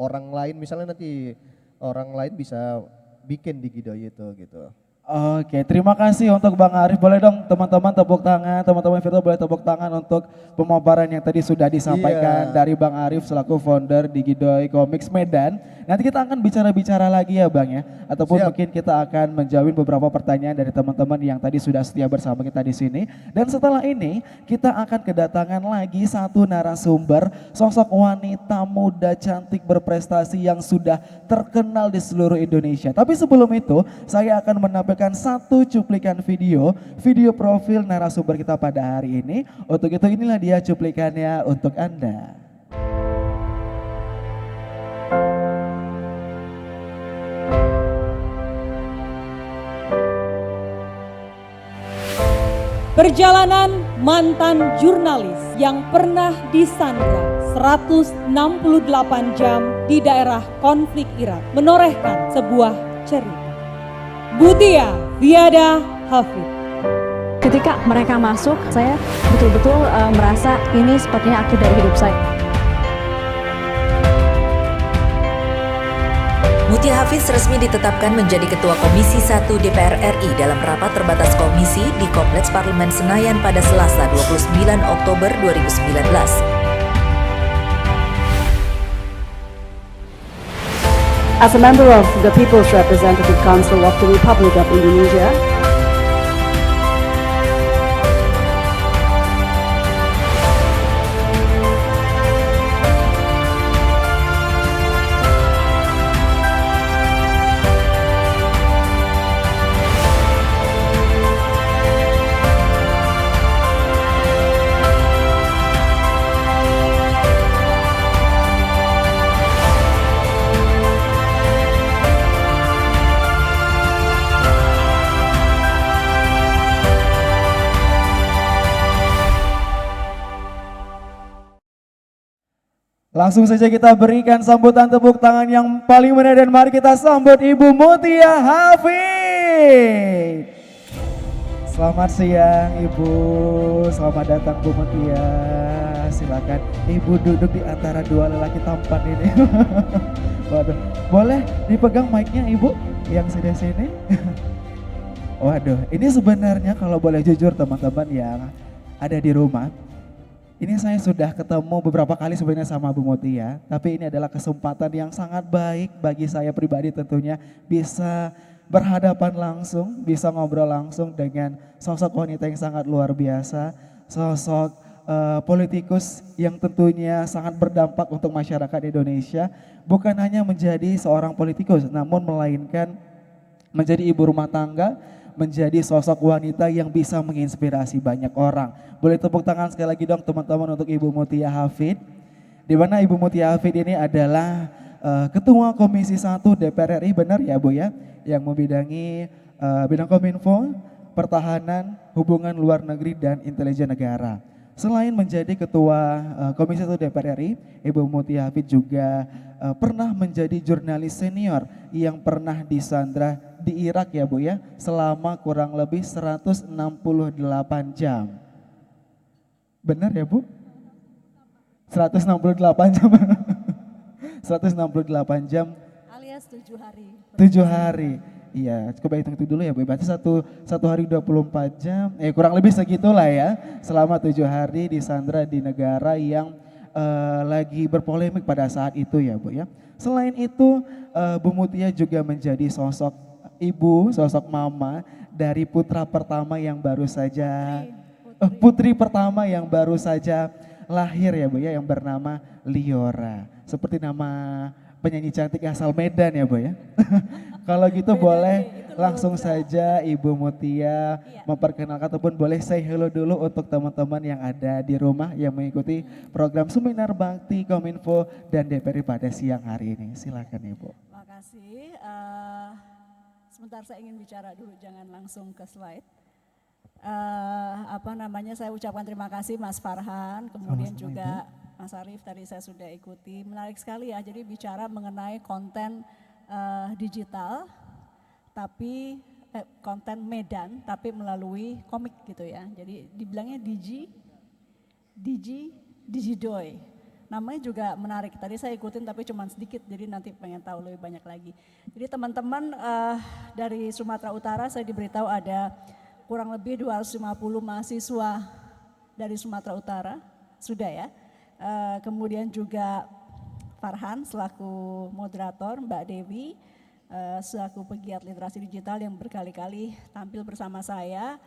Speaker 2: orang lain misalnya nanti orang lain bisa bikin di Gidoy itu gitu.
Speaker 5: Oke, terima kasih untuk Bang Arif. Boleh dong teman-teman tepuk tangan, teman-teman virtual boleh tepuk tangan untuk pemaparan yang tadi sudah disampaikan
Speaker 2: Iya.
Speaker 5: dari Bang Arif selaku founder Digidoy Comics Medan. Nanti kita akan bicara-bicara lagi ya Bang ya, ataupun
Speaker 2: Siap.
Speaker 5: mungkin kita akan menjawab beberapa pertanyaan dari teman-teman yang tadi sudah setia bersama kita di sini. Dan setelah ini kita akan kedatangan lagi satu narasumber, sosok wanita muda cantik berprestasi yang sudah terkenal di seluruh Indonesia. Tapi sebelum itu, saya akan menampilkan satu cuplikan video profil narasumber kita pada hari ini. Untuk itu inilah dia cuplikannya untuk Anda.
Speaker 6: Perjalanan mantan jurnalis yang pernah disandra 168 jam di daerah konflik Irak menorehkan sebuah cerita. Mutia Viada Hafid.
Speaker 7: Ketika mereka masuk, saya betul-betul merasa ini sepertinya akhir dari hidup saya.
Speaker 8: Mutia Hafiz resmi ditetapkan menjadi Ketua Komisi 1 DPR RI dalam rapat terbatas komisi di Kompleks Parlemen Senayan pada Selasa 29 Oktober 2019.
Speaker 7: As a member of the People's Representative Council of the Republic of Indonesia,
Speaker 5: Langsung saja kita berikan sambutan tepuk tangan yang paling meriah dan mari kita sambut Ibu Mutia Hafid. Selamat siang Ibu, selamat datang Bu Mutia. Silakan Ibu duduk di antara dua lelaki tampan ini. Waduh, boleh dipegang mic-nya Ibu yang sudah sini? Waduh, ini sebenarnya kalau boleh jujur teman-teman yang ada di rumah, ini saya sudah ketemu beberapa kali sebenarnya sama Bu Mutia, tapi ini adalah kesempatan yang sangat baik bagi saya pribadi tentunya bisa berhadapan langsung, bisa ngobrol langsung dengan sosok wanita yang sangat luar biasa, sosok politikus yang tentunya sangat berdampak untuk masyarakat Indonesia, bukan hanya menjadi seorang politikus, namun melainkan menjadi ibu rumah tangga, menjadi sosok wanita yang bisa menginspirasi banyak orang. Boleh tepuk tangan sekali lagi dong teman-teman untuk Ibu Mutia Hafid. Di mana Ibu Mutia Hafid ini adalah Ketua Komisi 1 DPR RI, benar ya Bu ya? Yang membidangi bidang Kominfo, Pertahanan, Hubungan Luar Negeri dan Intelijen Negara. Selain menjadi Ketua Komisi 1 DPR RI, Ibu Mutia Hafid juga pernah menjadi jurnalis senior yang pernah disandra di Irak ya Bu ya, selama kurang lebih 168 jam. Benar ya Bu? 168 jam. 168 jam.
Speaker 6: Alias 7 hari.
Speaker 5: 7 hari. Iya, coba hitung itu dulu ya Bu. Berarti satu hari 24 jam, kurang lebih segitulah ya. Selama 7 hari disandra di negara yang lagi berpolemik pada saat itu ya Bu ya. Selain itu Bu Mutia juga menjadi sosok ibu, sosok mama dari putra pertama yang baru saja, putri pertama yang baru saja lahir ya Bu ya, yang bernama Liora. Seperti nama penyanyi cantik asal Medan ya Bu ya. Kalau gitu boleh langsung saja Ibu Mutia memperkenalkan ataupun boleh say hello dulu untuk teman-teman yang ada di rumah yang mengikuti program Seminar Bakti Kominfo dan DPR pada siang hari ini. Silakan Ibu.
Speaker 6: Terima kasih. Sebentar saya ingin bicara dulu, jangan langsung ke slide. Saya ucapkan terima kasih Mas Farhan, kemudian
Speaker 5: Sama-sama,
Speaker 6: juga Mas Arif tadi saya sudah ikuti. Menarik sekali ya, jadi bicara mengenai konten digital, tapi konten Medan, tapi melalui komik gitu ya. Jadi dibilangnya Digidoy. namanya juga menarik. Tadi saya ikutin tapi cuma sedikit, jadi nanti pengen tahu lebih banyak lagi. Jadi teman-teman dari Sumatera Utara saya diberitahu ada kurang lebih 250 mahasiswa dari Sumatera Utara, sudah ya. Kemudian juga Farhan selaku moderator, Mbak Dewi selaku pegiat literasi digital yang berkali-kali tampil bersama saya.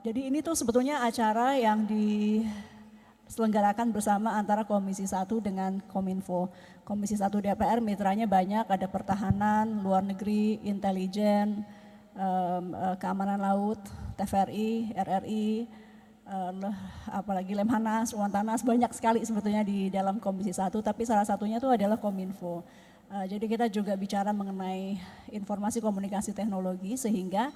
Speaker 6: Jadi ini tuh sebetulnya acara yang diselenggarakan bersama antara Komisi 1 dengan Kominfo. Komisi 1 DPR mitranya banyak, ada pertahanan, luar negeri, intelijen, keamanan laut, TVRI, RRI, apalagi Lemhanas, Wantanas, banyak sekali sebetulnya di dalam Komisi 1, tapi salah satunya itu adalah Kominfo. Jadi kita juga bicara mengenai informasi komunikasi teknologi sehingga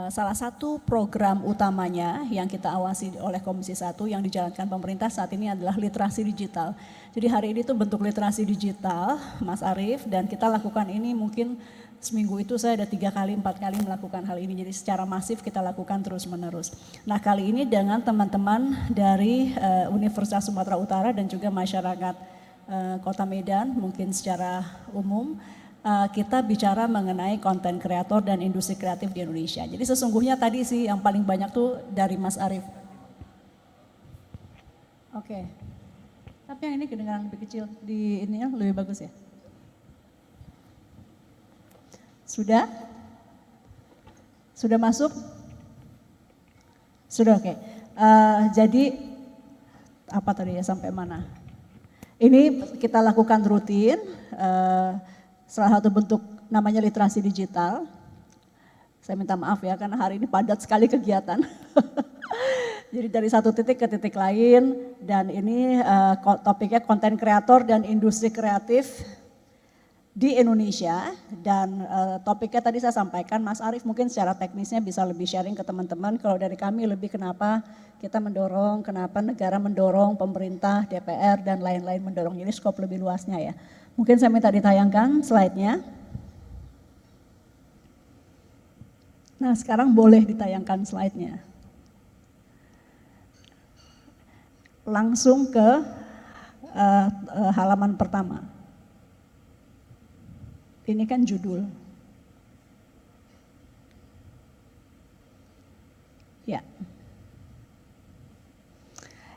Speaker 6: salah satu program utamanya yang kita awasi oleh Komisi 1 yang dijalankan pemerintah saat ini adalah literasi digital. Jadi hari ini tuh bentuk literasi digital, Mas Arief, dan kita lakukan ini mungkin seminggu itu saya ada 3 kali, 4 kali melakukan hal ini. Jadi secara masif kita lakukan terus menerus. Nah kali ini dengan teman-teman dari Universitas Sumatera Utara dan juga masyarakat Kota Medan mungkin secara umum kita bicara mengenai konten kreator dan industri kreatif di Indonesia. Jadi sesungguhnya tadi sih yang paling banyak tuh dari Mas Arief. Oke. Tapi yang ini kedengaran lebih kecil, di ininya lebih bagus ya. Sudah? Sudah masuk? Sudah, oke. Jadi apa tadi ya, sampai mana? Ini kita lakukan rutin, salah satu bentuk namanya literasi digital. Saya minta maaf ya karena hari ini padat sekali kegiatan. Jadi dari satu titik ke titik lain, dan ini topiknya konten kreator dan industri kreatif di Indonesia, dan topiknya tadi saya sampaikan, Mas Arief mungkin secara teknisnya bisa lebih sharing ke teman-teman. Kalau dari kami lebih kenapa kita mendorong, kenapa negara mendorong, pemerintah, DPR dan lain-lain mendorong, jadi skop lebih luasnya ya. Mungkin saya minta ditayangkan slide-nya. Nah sekarang boleh ditayangkan slide-nya. Langsung ke halaman pertama. Ini kan judul. Ya.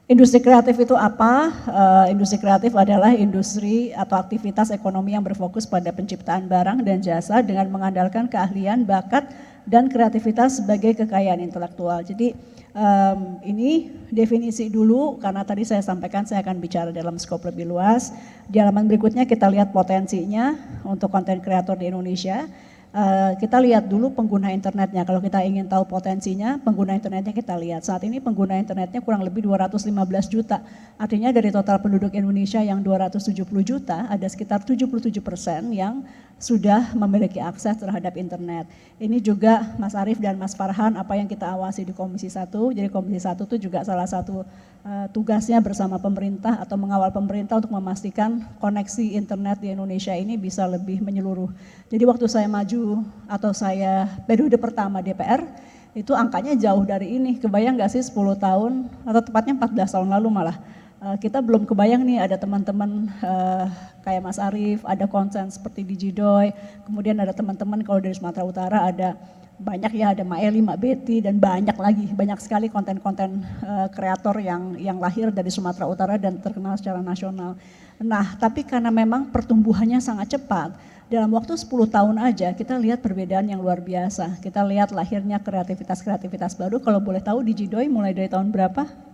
Speaker 6: Industri kreatif itu apa? Industri kreatif adalah industri atau aktivitas ekonomi yang berfokus pada penciptaan barang dan jasa dengan mengandalkan keahlian, bakat, dan kreativitas sebagai kekayaan intelektual. Jadi ini definisi dulu, karena tadi saya sampaikan saya akan bicara dalam skop lebih luas. Di halaman berikutnya kita lihat potensinya untuk konten kreator di Indonesia. Kita lihat dulu pengguna internetnya. Kalau kita ingin tahu potensinya, pengguna internetnya kita lihat. Saat ini pengguna internetnya kurang lebih 215 juta. Artinya dari total penduduk Indonesia yang 270 juta, ada sekitar 77% yang sudah memiliki akses terhadap internet. Ini juga Mas Arief dan Mas Farhan apa yang kita awasi di Komisi 1. Jadi Komisi 1 itu juga salah satu tugasnya bersama pemerintah atau mengawal pemerintah untuk memastikan koneksi internet di Indonesia ini bisa lebih menyeluruh. Jadi waktu saya maju atau saya periode pertama DPR, itu angkanya jauh dari ini. Kebayang gak sih 10 tahun atau tepatnya 14 tahun lalu malah. Kita belum kebayang nih ada teman-teman kayak Mas Arief, ada konsen seperti Digidoy, kemudian ada teman-teman kalau dari Sumatera Utara ada banyak ya, ada Mbak Eli, Mbak Betty, dan banyak lagi, banyak sekali konten-konten kreator yang lahir dari Sumatera Utara dan terkenal secara nasional. Nah tapi karena memang pertumbuhannya sangat cepat, dalam waktu 10 tahun aja kita lihat perbedaan yang luar biasa. Kita lihat lahirnya kreativitas-kreativitas baru. Kalau boleh tahu Digidoy mulai dari tahun berapa?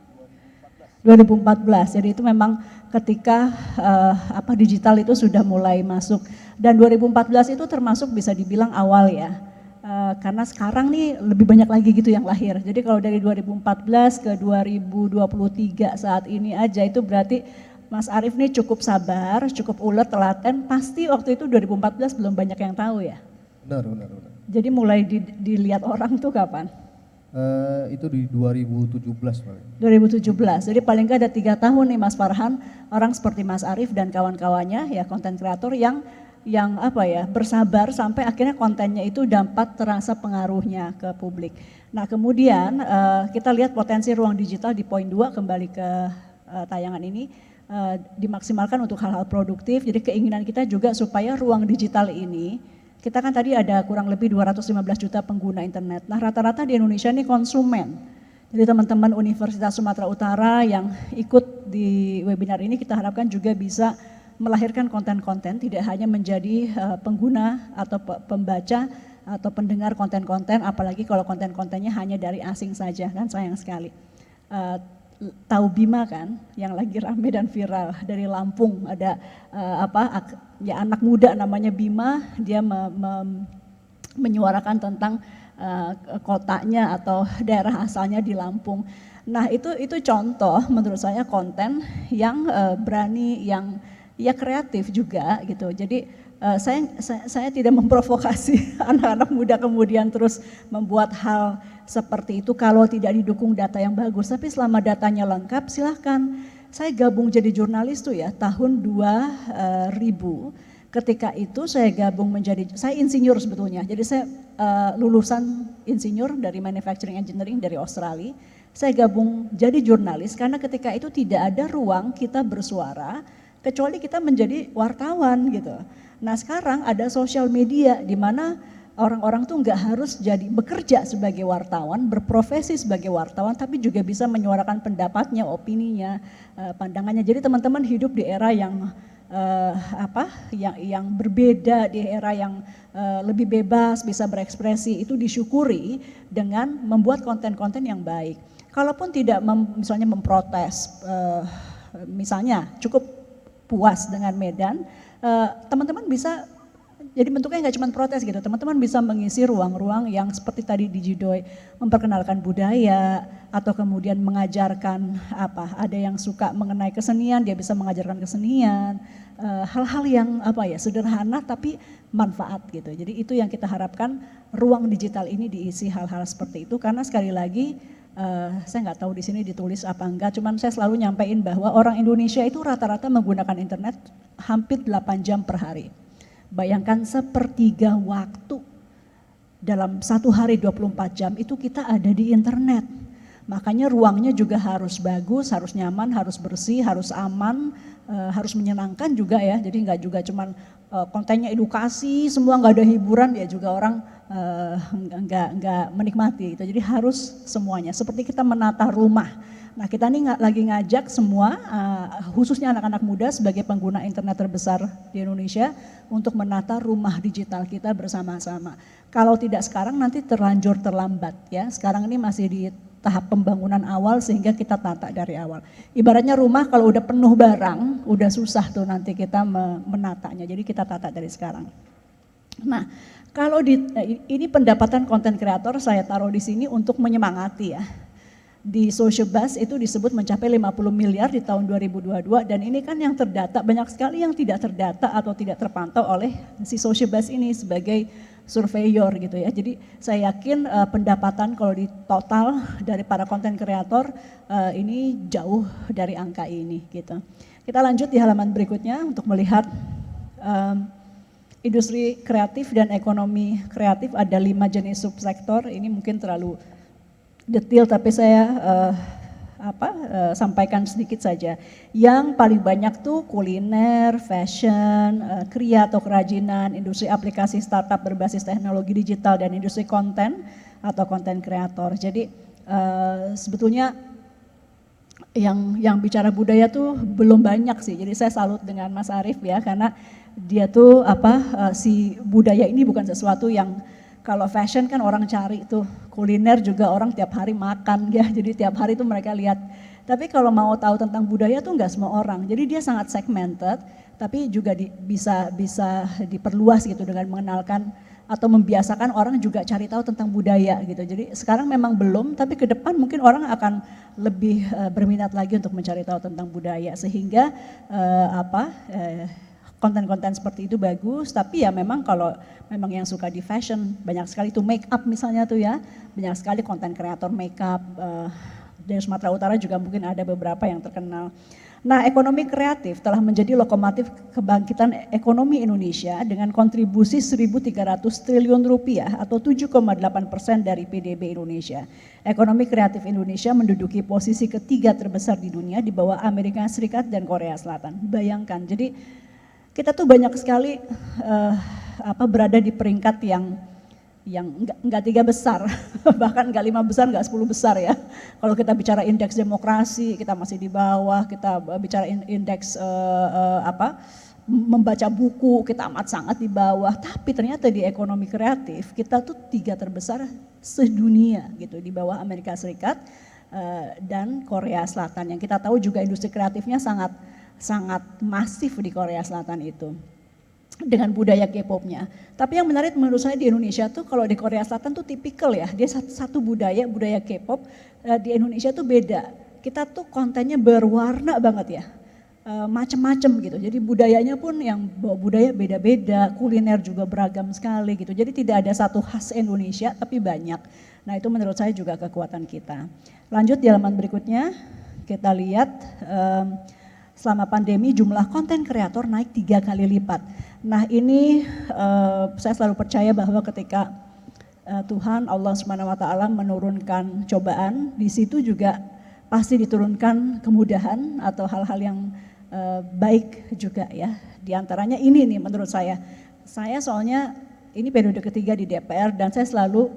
Speaker 6: 2014, jadi itu memang ketika digital itu sudah mulai masuk, dan 2014 itu termasuk bisa dibilang awal ya, karena sekarang nih lebih banyak lagi gitu yang lahir. Jadi kalau dari 2014 ke 2023 saat ini aja itu berarti Mas Arief nih cukup sabar, cukup ulet, telaten, pasti waktu itu 2014 belum banyak yang tahu ya.
Speaker 2: Benar.
Speaker 6: Jadi mulai dilihat orang tuh kapan?
Speaker 2: Itu di 2017 Pak.
Speaker 6: 2017, jadi paling nggak ada 3 tahun nih Mas Farhan, orang seperti Mas Arief dan kawan-kawannya ya konten kreator yang bersabar sampai akhirnya kontennya itu dapat terasa pengaruhnya ke publik. Nah kemudian kita lihat potensi ruang digital di poin 2, kembali ke tayangan ini. dimaksimalkan untuk hal-hal produktif. Jadi keinginan kita juga supaya ruang digital ini, kita kan tadi ada kurang lebih 215 juta pengguna internet. Nah rata-rata di Indonesia ini konsumen. Jadi teman-teman Universitas Sumatera Utara yang ikut di webinar ini kita harapkan juga bisa melahirkan konten-konten, tidak hanya menjadi pengguna atau pembaca atau pendengar konten-konten, apalagi kalau konten-kontennya hanya dari asing saja, kan sayang sekali. Tahu Bima kan, yang lagi rame dan viral dari Lampung, ada anak muda namanya Bima, dia menyuarakan tentang kotanya atau daerah asalnya di Lampung. Nah itu contoh menurut saya konten yang berani, yang ya kreatif juga gitu. Jadi saya tidak memprovokasi anak-anak muda kemudian terus membuat hal seperti itu kalau tidak didukung data yang bagus. Tapi selama datanya lengkap silahkan. Saya gabung jadi jurnalis tuh ya tahun 2000. Ketika itu saya gabung saya insinyur sebetulnya. Jadi saya lulusan insinyur dari manufacturing engineering dari Australia. Saya gabung jadi jurnalis karena ketika itu tidak ada ruang kita bersuara kecuali kita menjadi wartawan gitu. Nah sekarang ada sosial media di mana orang-orang tuh nggak harus bekerja sebagai wartawan, berprofesi sebagai wartawan, tapi juga bisa menyuarakan pendapatnya, opininya, pandangannya. Jadi teman-teman hidup di era yang yang berbeda, di era yang lebih bebas, bisa berekspresi, itu disyukuri dengan membuat konten-konten yang baik. Kalaupun tidak misalnya memprotes, misalnya cukup puas dengan Medan, teman-teman bisa. Jadi bentuknya nggak cuma protes gitu, teman-teman bisa mengisi ruang-ruang yang seperti tadi di Jidoy, memperkenalkan budaya atau kemudian mengajarkan ada yang suka mengenai kesenian, dia bisa mengajarkan kesenian, hal-hal yang sederhana tapi manfaat gitu. Jadi itu yang kita harapkan ruang digital ini diisi hal-hal seperti itu karena sekali lagi saya nggak tahu di sini ditulis apa enggak, cuman saya selalu nyampein bahwa orang Indonesia itu rata-rata menggunakan internet hampir 8 jam per hari. Bayangkan sepertiga waktu dalam satu hari 24 jam itu kita ada di internet. Makanya ruangnya juga harus bagus, harus nyaman, harus bersih, harus aman, harus menyenangkan juga ya. Jadi nggak juga cuman kontennya edukasi, semua nggak ada hiburan ya juga orang nggak menikmati itu. Jadi harus semuanya. Seperti kita menata rumah. Nah kita nih lagi ngajak semua, khususnya anak-anak muda sebagai pengguna internet terbesar di Indonesia untuk menata rumah digital kita bersama-sama. Kalau tidak sekarang nanti terlanjur terlambat ya, sekarang ini masih di tahap pembangunan awal sehingga kita tata dari awal. Ibaratnya rumah kalau udah penuh barang, udah susah tuh nanti kita menatanya, jadi kita tata dari sekarang. Nah kalau ini pendapatan konten kreator saya taruh di sini untuk menyemangati ya. Di Social Buzz itu disebut mencapai 50 miliar di tahun 2022 dan ini kan yang terdata, banyak sekali yang tidak terdata atau tidak terpantau oleh si Social Buzz ini sebagai surveyor gitu ya. Jadi saya yakin pendapatan kalau di total dari para konten kreator ini jauh dari angka ini gitu. Kita lanjut di halaman berikutnya untuk melihat industri kreatif dan ekonomi kreatif, ada 5 jenis subsektor, ini mungkin terlalu detail tapi saya sampaikan sedikit saja. Yang paling banyak tuh kuliner, fashion, kria atau kerajinan, industri aplikasi startup berbasis teknologi digital dan industri konten atau konten kreator. Jadi sebetulnya yang bicara budaya tuh belum banyak sih. Jadi saya salut dengan Mas Arief ya karena dia tuh si budaya ini bukan sesuatu yang kalau fashion kan orang cari tuh, kuliner juga orang tiap hari makan ya, jadi tiap hari tuh mereka lihat. Tapi kalau mau tahu tentang budaya tuh nggak semua orang, jadi dia sangat segmented, tapi juga bisa diperluas gitu dengan mengenalkan atau membiasakan orang juga cari tahu tentang budaya gitu. Jadi sekarang memang belum, tapi ke depan mungkin orang akan lebih berminat lagi untuk mencari tahu tentang budaya sehingga konten-konten seperti itu bagus, tapi ya memang kalau memang yang suka di fashion, banyak sekali tuh make up misalnya tuh ya, banyak sekali konten kreator make up, dari Sumatera Utara juga mungkin ada beberapa yang terkenal. Nah, ekonomi kreatif telah menjadi lokomotif kebangkitan ekonomi Indonesia dengan kontribusi 1.300 triliun rupiah atau 7,8% dari PDB Indonesia. Ekonomi kreatif Indonesia menduduki posisi ketiga terbesar di dunia di bawah Amerika Serikat dan Korea Selatan. Bayangkan, jadi kita tuh banyak sekali berada di peringkat yang enggak 3 besar, bahkan enggak 5 besar, enggak 10 besar ya. Kalau kita bicara indeks demokrasi, kita masih di bawah. Kita bicara indeks membaca buku, kita amat sangat di bawah. Tapi ternyata di ekonomi kreatif kita tuh 3 terbesar sedunia gitu, di bawah Amerika Serikat dan Korea Selatan. Yang kita tahu juga industri kreatifnya sangat masif di Korea Selatan itu, dengan budaya K-popnya. Tapi yang menarik menurut saya di Indonesia tuh, kalau di Korea Selatan tuh tipikal ya, dia satu budaya K-pop, di Indonesia tuh beda. Kita tuh kontennya berwarna banget ya, macem-macem gitu. Jadi budayanya pun yang bawa budaya beda-beda, kuliner juga beragam sekali gitu. Jadi tidak ada satu khas Indonesia tapi banyak. Nah itu menurut saya juga kekuatan kita. Lanjut di halaman berikutnya, kita lihat selama pandemi jumlah konten kreator naik 3 kali lipat. Nah ini saya selalu percaya bahwa ketika Tuhan Allah SWT menurunkan cobaan, di situ juga pasti diturunkan kemudahan atau hal-hal yang baik juga ya. Di antaranya ini nih menurut saya soalnya ini periode ketiga di DPR dan saya selalu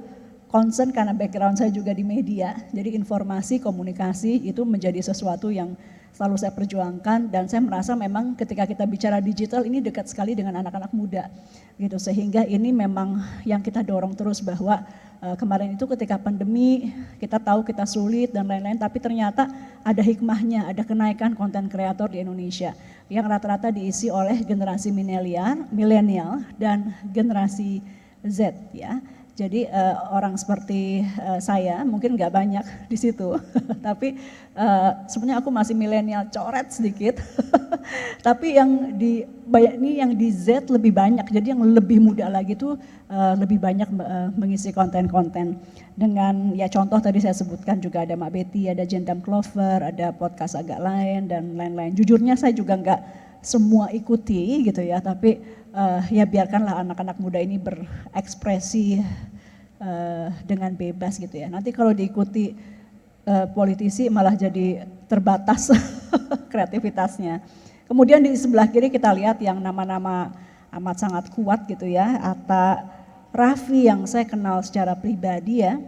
Speaker 6: concern karena background saya juga di media. Jadi informasi, komunikasi itu menjadi sesuatu yang selalu saya perjuangkan dan saya merasa memang ketika kita bicara digital ini dekat sekali dengan anak-anak muda gitu, sehingga ini memang yang kita dorong terus bahwa kemarin itu ketika pandemi kita tahu kita sulit dan lain-lain, tapi ternyata ada hikmahnya, ada kenaikan konten kreator di Indonesia yang rata-rata diisi oleh generasi milenial dan generasi Z ya. Jadi orang seperti saya mungkin nggak banyak di situ, tapi sebenarnya aku masih milenial coret sedikit. Tapi yang di Z lebih banyak, jadi yang lebih muda lagi tuh lebih banyak mengisi konten-konten. Dengan ya contoh tadi saya sebutkan juga ada Mak Betty, ada Jendam Clover, ada podcast agak lain dan lain-lain. Jujurnya saya juga nggak semua ikuti gitu ya, tapi ya biarkanlah anak-anak muda ini berekspresi dengan bebas gitu ya. Nanti kalau diikuti politisi malah jadi terbatas kreativitasnya. Kemudian di sebelah kiri kita lihat yang nama-nama amat sangat kuat gitu ya. Atta Raffi yang saya kenal secara pribadi ya,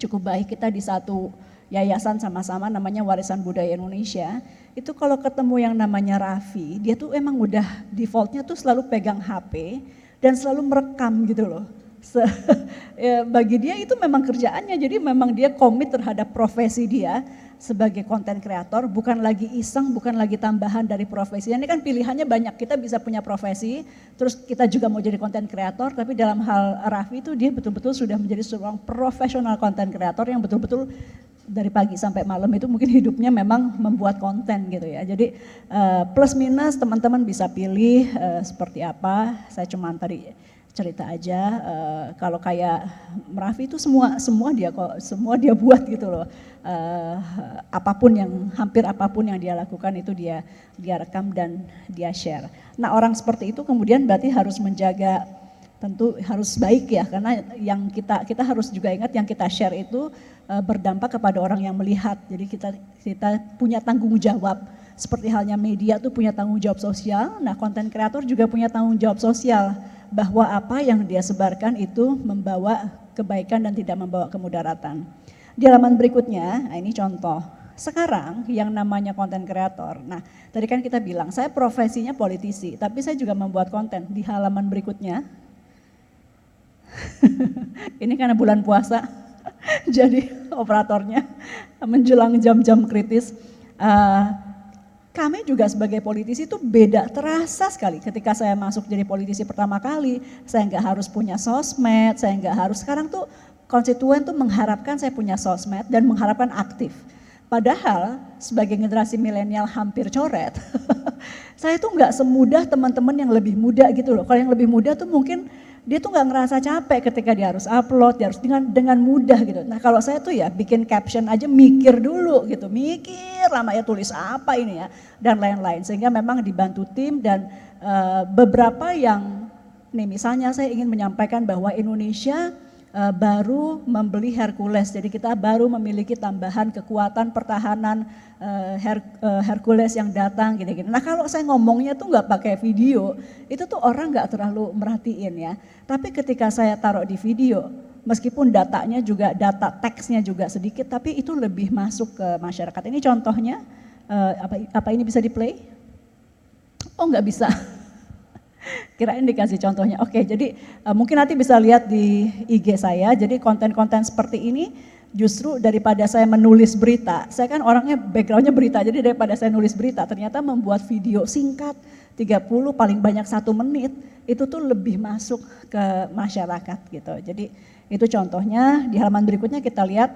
Speaker 6: cukup baik, kita di satu yayasan sama-sama namanya Warisan Budaya Indonesia. Itu kalau ketemu yang namanya Raffi, dia tuh emang udah defaultnya tuh selalu pegang HP dan selalu merekam gitu loh. Bagi dia itu memang kerjaannya, jadi memang dia komit terhadap profesi dia sebagai konten kreator, bukan lagi iseng, bukan lagi tambahan dari profesi. Ini kan pilihannya banyak, kita bisa punya profesi, terus kita juga mau jadi konten kreator, tapi dalam hal Raffi itu dia betul-betul sudah menjadi seorang profesional konten kreator yang betul-betul dari pagi sampai malam itu mungkin hidupnya memang membuat konten gitu ya. Jadi plus minus teman-teman bisa pilih seperti apa, saya cuma tadi cerita aja. Kalau kayak Raffi itu semua dia buat gitu loh. Hampir apapun yang dia lakukan itu dia rekam dan dia share. Nah orang seperti itu kemudian berarti harus menjaga, tentu harus baik ya, karena yang kita harus juga ingat yang kita share itu berdampak kepada orang yang melihat. Jadi kita punya tanggung jawab. Seperti halnya media tuh punya tanggung jawab sosial, nah konten kreator juga punya tanggung jawab sosial. Bahwa apa yang dia sebarkan itu membawa kebaikan dan tidak membawa kemudaratan. Di halaman berikutnya, nah ini contoh. Sekarang yang namanya konten kreator, nah tadi kan kita bilang saya profesinya politisi, tapi saya juga membuat konten. Di halaman berikutnya, ini karena bulan puasa, jadi operatornya menjelang jam-jam kritis. Kami juga sebagai politisi itu beda, terasa sekali ketika saya masuk jadi politisi pertama kali, saya nggak harus punya sosmed, saya nggak harus, sekarang tuh konstituen tuh mengharapkan saya punya sosmed dan mengharapkan aktif. Padahal sebagai generasi milenial hampir coret, saya tuh nggak semudah teman-teman yang lebih muda gitu loh. Kalau yang lebih muda tuh mungkin dia tuh nggak ngerasa capek ketika dia harus upload, dia harus dengan mudah gitu. Nah kalau saya tuh ya bikin caption aja mikir dulu gitu, mikir lama ya tulis apa ini ya dan lain-lain. Sehingga memang dibantu tim dan beberapa yang nih misalnya saya ingin menyampaikan bahwa Indonesia baru membeli Hercules, jadi kita baru memiliki tambahan kekuatan pertahanan Hercules yang datang gini-gini. Nah kalau saya ngomongnya tuh nggak pakai video, itu tuh orang nggak terlalu merhatiin ya. Tapi ketika saya taruh di video, meskipun datanya juga data teksnya juga sedikit, tapi itu lebih masuk ke masyarakat. Ini contohnya, apa ini bisa di play? Oh nggak bisa. Kirain dikasih contohnya. Oke, jadi mungkin nanti bisa lihat di IG saya. Jadi konten-konten seperti ini justru daripada saya menulis berita, saya kan orangnya backgroundnya berita, jadi daripada saya nulis berita, ternyata membuat video singkat 30 paling banyak 1 menit, itu tuh lebih masuk ke masyarakat gitu. Jadi itu contohnya. Di halaman berikutnya kita lihat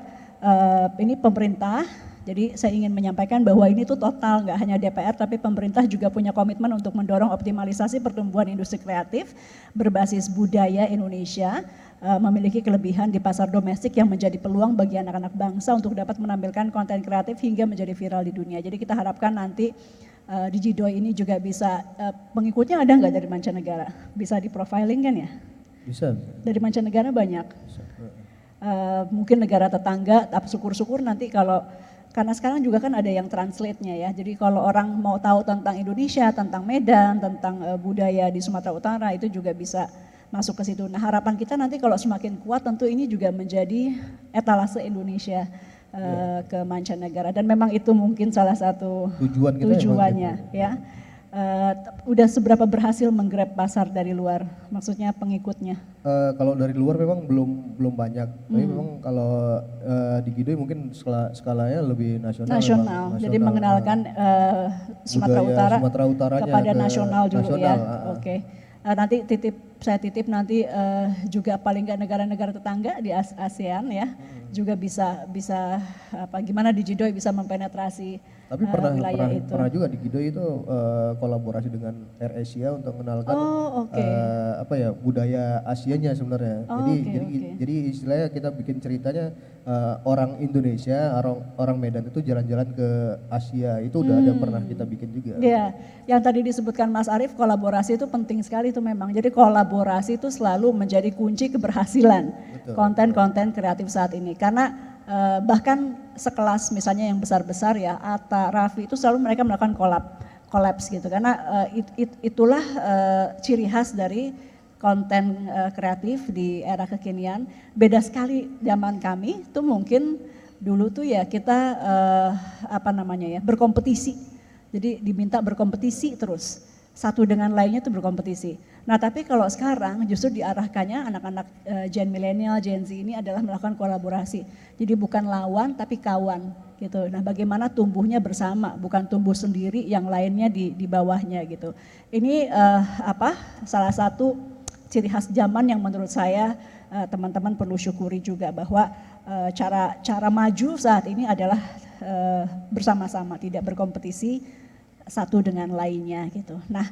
Speaker 6: ini pemerintah. Jadi saya ingin menyampaikan bahwa ini tuh total nggak hanya DPR tapi pemerintah juga punya komitmen untuk mendorong optimalisasi pertumbuhan industri kreatif berbasis budaya Indonesia, memiliki kelebihan di pasar domestik yang menjadi peluang bagi anak-anak bangsa untuk dapat menampilkan konten kreatif hingga menjadi viral di dunia. Jadi kita harapkan nanti di Jidoy ini juga bisa, pengikutnya ada nggak dari mancanegara? Bisa di profiling kan ya?
Speaker 2: Bisa.
Speaker 6: Dari mancanegara banyak. Mungkin negara tetangga, tapi syukur-syukur nanti kalau karena sekarang juga kan ada yang translate-nya ya, jadi kalau orang mau tahu tentang Indonesia, tentang Medan, tentang budaya di Sumatera Utara itu juga bisa masuk ke situ. Nah harapan kita nanti kalau semakin kuat tentu ini juga menjadi etalase Indonesia ke mancanegara dan memang itu mungkin salah satu tujuannya ya. Udah seberapa berhasil menggrab pasar dari luar, maksudnya pengikutnya?
Speaker 2: Kalau dari luar memang belum banyak, tapi memang kalau di Jidoy mungkin skalanya lebih nasional.
Speaker 6: Jadi mengenalkan Sumatera Utara kepada nasional dulu ya. Oke. Nanti saya titip nanti juga paling nggak negara-negara tetangga di ASEAN ya, juga bisa gimana di Jidoy bisa mempenetrasi.
Speaker 2: Tapi pernah juga di Jidoy itu kolaborasi dengan AirAsia untuk mengenalkan budaya Asianya sebenarnya. Jadi istilahnya kita bikin ceritanya orang Indonesia, orang Medan itu jalan-jalan ke Asia, itu udah ada pernah kita bikin juga.
Speaker 6: Iya, yang tadi disebutkan Mas Arief, kolaborasi itu penting sekali itu memang. Jadi kolaborasi itu selalu menjadi kunci keberhasilan konten-konten kreatif saat ini. Karena bahkan sekelas misalnya yang besar-besar ya, Atta, Raffi itu selalu mereka melakukan kolaps gitu. Karena itulah ciri khas dari konten kreatif di era kekinian. Beda sekali zaman kami itu mungkin dulu tuh ya kita berkompetisi. Jadi diminta berkompetisi terus. Satu dengan lainnya tuh berkompetisi. Nah tapi kalau sekarang justru diarahkannya anak-anak Gen milenial, Gen Z ini adalah melakukan kolaborasi. Jadi bukan lawan tapi kawan gitu. Nah bagaimana tumbuhnya bersama, bukan tumbuh sendiri yang lainnya di bawahnya gitu. Ini salah satu ciri khas zaman yang menurut saya teman-teman perlu syukuri juga bahwa cara maju saat ini adalah bersama-sama, tidak berkompetisi satu dengan lainnya gitu. Nah,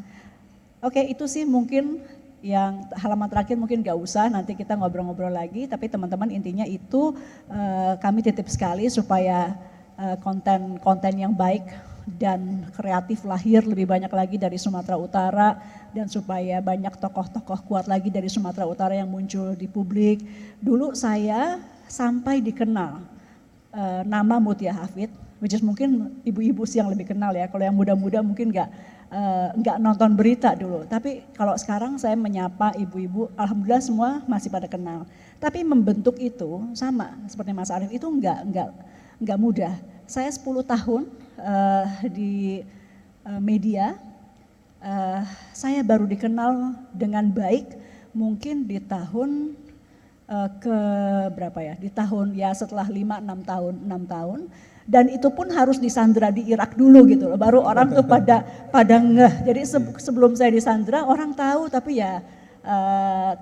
Speaker 6: oke, itu sih mungkin yang halaman terakhir mungkin gak usah, nanti kita ngobrol-ngobrol lagi. Tapi teman-teman intinya itu kami titip sekali supaya konten-konten yang baik dan kreatif lahir lebih banyak lagi dari Sumatera Utara dan supaya banyak tokoh-tokoh kuat lagi dari Sumatera Utara yang muncul di publik. Dulu saya sampai dikenal nama Mutia Hafid, which is mungkin ibu-ibu sih yang lebih kenal ya, kalau yang muda-muda mungkin nggak nonton berita dulu. Tapi kalau sekarang saya menyapa ibu-ibu, alhamdulillah semua masih pada kenal. Tapi membentuk itu sama seperti Mas Arief itu nggak mudah. Saya 10 tahun di media, saya baru dikenal dengan baik mungkin di tahun di tahun ya setelah 6 tahun. Dan itu pun harus disandra di Irak dulu gitu loh, baru orang tuh pada ngeh. Jadi sebelum saya disandra orang tahu, tapi ya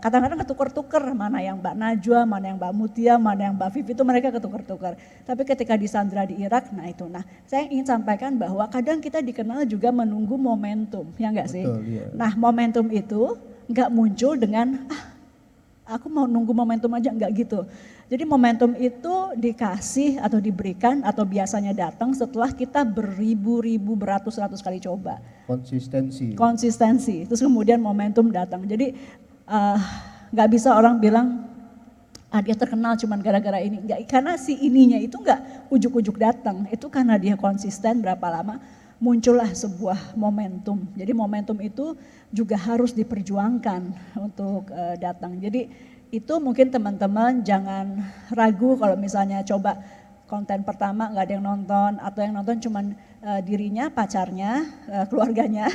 Speaker 6: kadang-kadang ketukar-tukar, mana yang Mbak Najwa, mana yang Mbak Mutia, mana yang Mbak Vivi, itu mereka ketukar-tukar. Tapi ketika disandra di Irak, nah saya ingin sampaikan bahwa kadang kita dikenal juga menunggu momentum, ya enggak sih?
Speaker 2: Betul, iya.
Speaker 6: Nah momentum itu enggak muncul dengan aku mau nunggu momentum aja, enggak gitu. Jadi momentum itu dikasih atau diberikan atau biasanya datang setelah kita beribu-ribu, beratus-ratus kali coba. Konsistensi, terus kemudian momentum datang. Jadi nggak bisa orang bilang, dia terkenal cuman gara-gara ini. Enggak, karena si ininya itu enggak ujuk-ujuk datang, itu karena dia konsisten berapa lama, muncullah sebuah momentum. Jadi momentum itu juga harus diperjuangkan untuk datang. Jadi itu mungkin teman-teman jangan ragu kalau misalnya coba konten pertama nggak ada yang nonton, atau yang nonton cuman dirinya, pacarnya, keluarganya,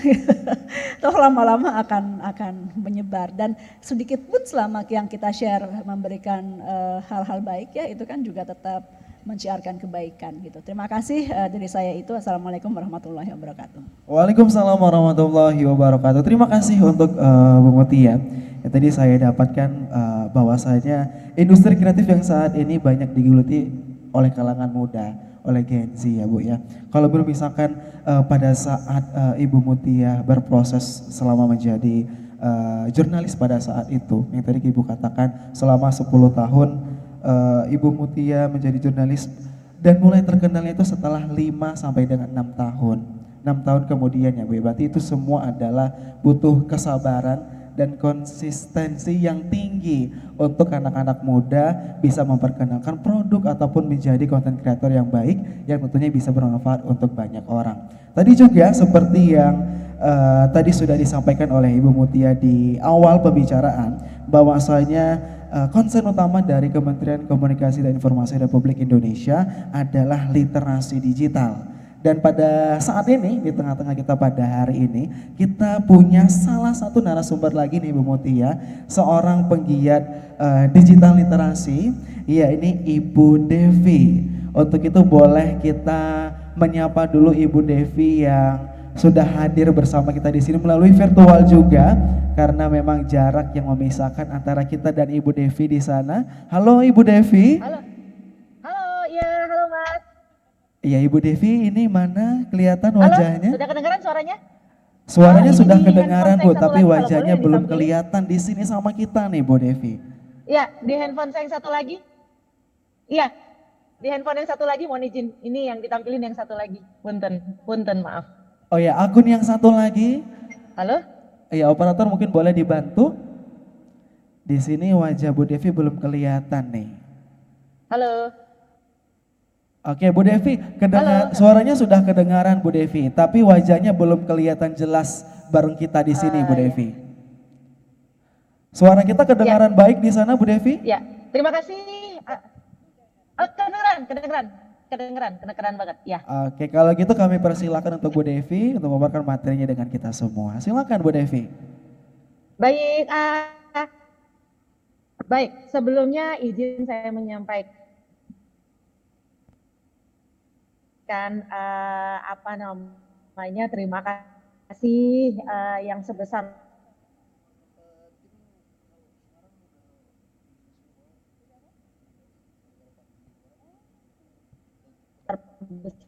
Speaker 6: toh lama-lama akan menyebar. Dan sedikit pun selama yang kita share memberikan hal-hal baik ya, itu kan juga tetap menciarkan kebaikan gitu. Terima kasih dari saya itu. Assalamualaikum warahmatullahi wabarakatuh.
Speaker 5: Waalaikumsalam warahmatullahi wabarakatuh. Terima kasih untuk Bu Mutia. Ya, tadi saya dapatkan bahwasanya industri kreatif yang saat ini banyak digeluti oleh kalangan muda, oleh Gen Z ya Bu ya. Kalau belum misalkan pada saat Ibu Mutia berproses selama menjadi jurnalis pada saat itu, yang tadi Ibu katakan selama 10 tahun Ibu Mutia menjadi jurnalis dan mulai terkenalnya itu setelah 5 sampai dengan 6 tahun. 6 tahun kemudian ya Bu, berarti itu semua adalah butuh kesabaran dan konsistensi yang tinggi untuk anak-anak muda bisa memperkenalkan produk ataupun menjadi konten kreator yang baik yang tentunya bisa bermanfaat untuk banyak orang. Tadi juga seperti yang tadi sudah disampaikan oleh Ibu Mutia di awal pembicaraan, bahwasanya konsen utama dari Kementerian Komunikasi dan Informasi Republik Indonesia adalah literasi digital. Dan pada saat ini, di tengah-tengah kita pada hari ini, kita punya salah satu narasumber lagi nih Bu Mutia, seorang penggiat digital literasi, ya ini Ibu Devi. Untuk itu boleh kita menyapa dulu Ibu Devi yang sudah hadir bersama kita di sini melalui virtual juga, karena memang jarak yang memisahkan antara kita dan Ibu Devi di sana. Halo Ibu Devi.
Speaker 9: Halo, ya halo Mas.
Speaker 5: Iya Ibu Devi, ini mana kelihatan
Speaker 9: Halo,
Speaker 5: wajahnya?
Speaker 9: sudah kedengaran suaranya?
Speaker 5: Suaranya sudah
Speaker 9: ini
Speaker 5: kedengaran Bu,
Speaker 9: handphone saya
Speaker 5: tapi
Speaker 9: satu lagi,
Speaker 5: wajahnya
Speaker 9: kalau boleh
Speaker 5: belum
Speaker 9: ditampilin.
Speaker 5: kelihatan di sini sama kita nih Bu Devi.
Speaker 9: Iya, di handphone saya yang satu lagi. Iya, di handphone yang satu lagi, mohon izin. Ini yang ditampilin yang satu lagi. Punten maaf.
Speaker 5: Oh ya, akun yang satu lagi.
Speaker 9: Halo?
Speaker 5: Iya, operator mungkin boleh dibantu. Di sini wajah Bu Devi belum kelihatan nih.
Speaker 9: Halo?
Speaker 5: Oke Bu Devi, suaranya sudah kedengaran Bu Devi, tapi wajahnya belum kelihatan jelas bareng kita di sini Bu Devi. Suara kita kedengaran baik di sana Bu Devi?
Speaker 9: Ya, terima kasih. Kedengeran banget. Ya.
Speaker 5: Oke, kalau gitu kami persilakan untuk Bu Devi untuk memaparkan materinya dengan kita semua. Silakan Bu Devi.
Speaker 9: Baik, baik. Sebelumnya izin saya menyampaikan terima kasih yang sebesar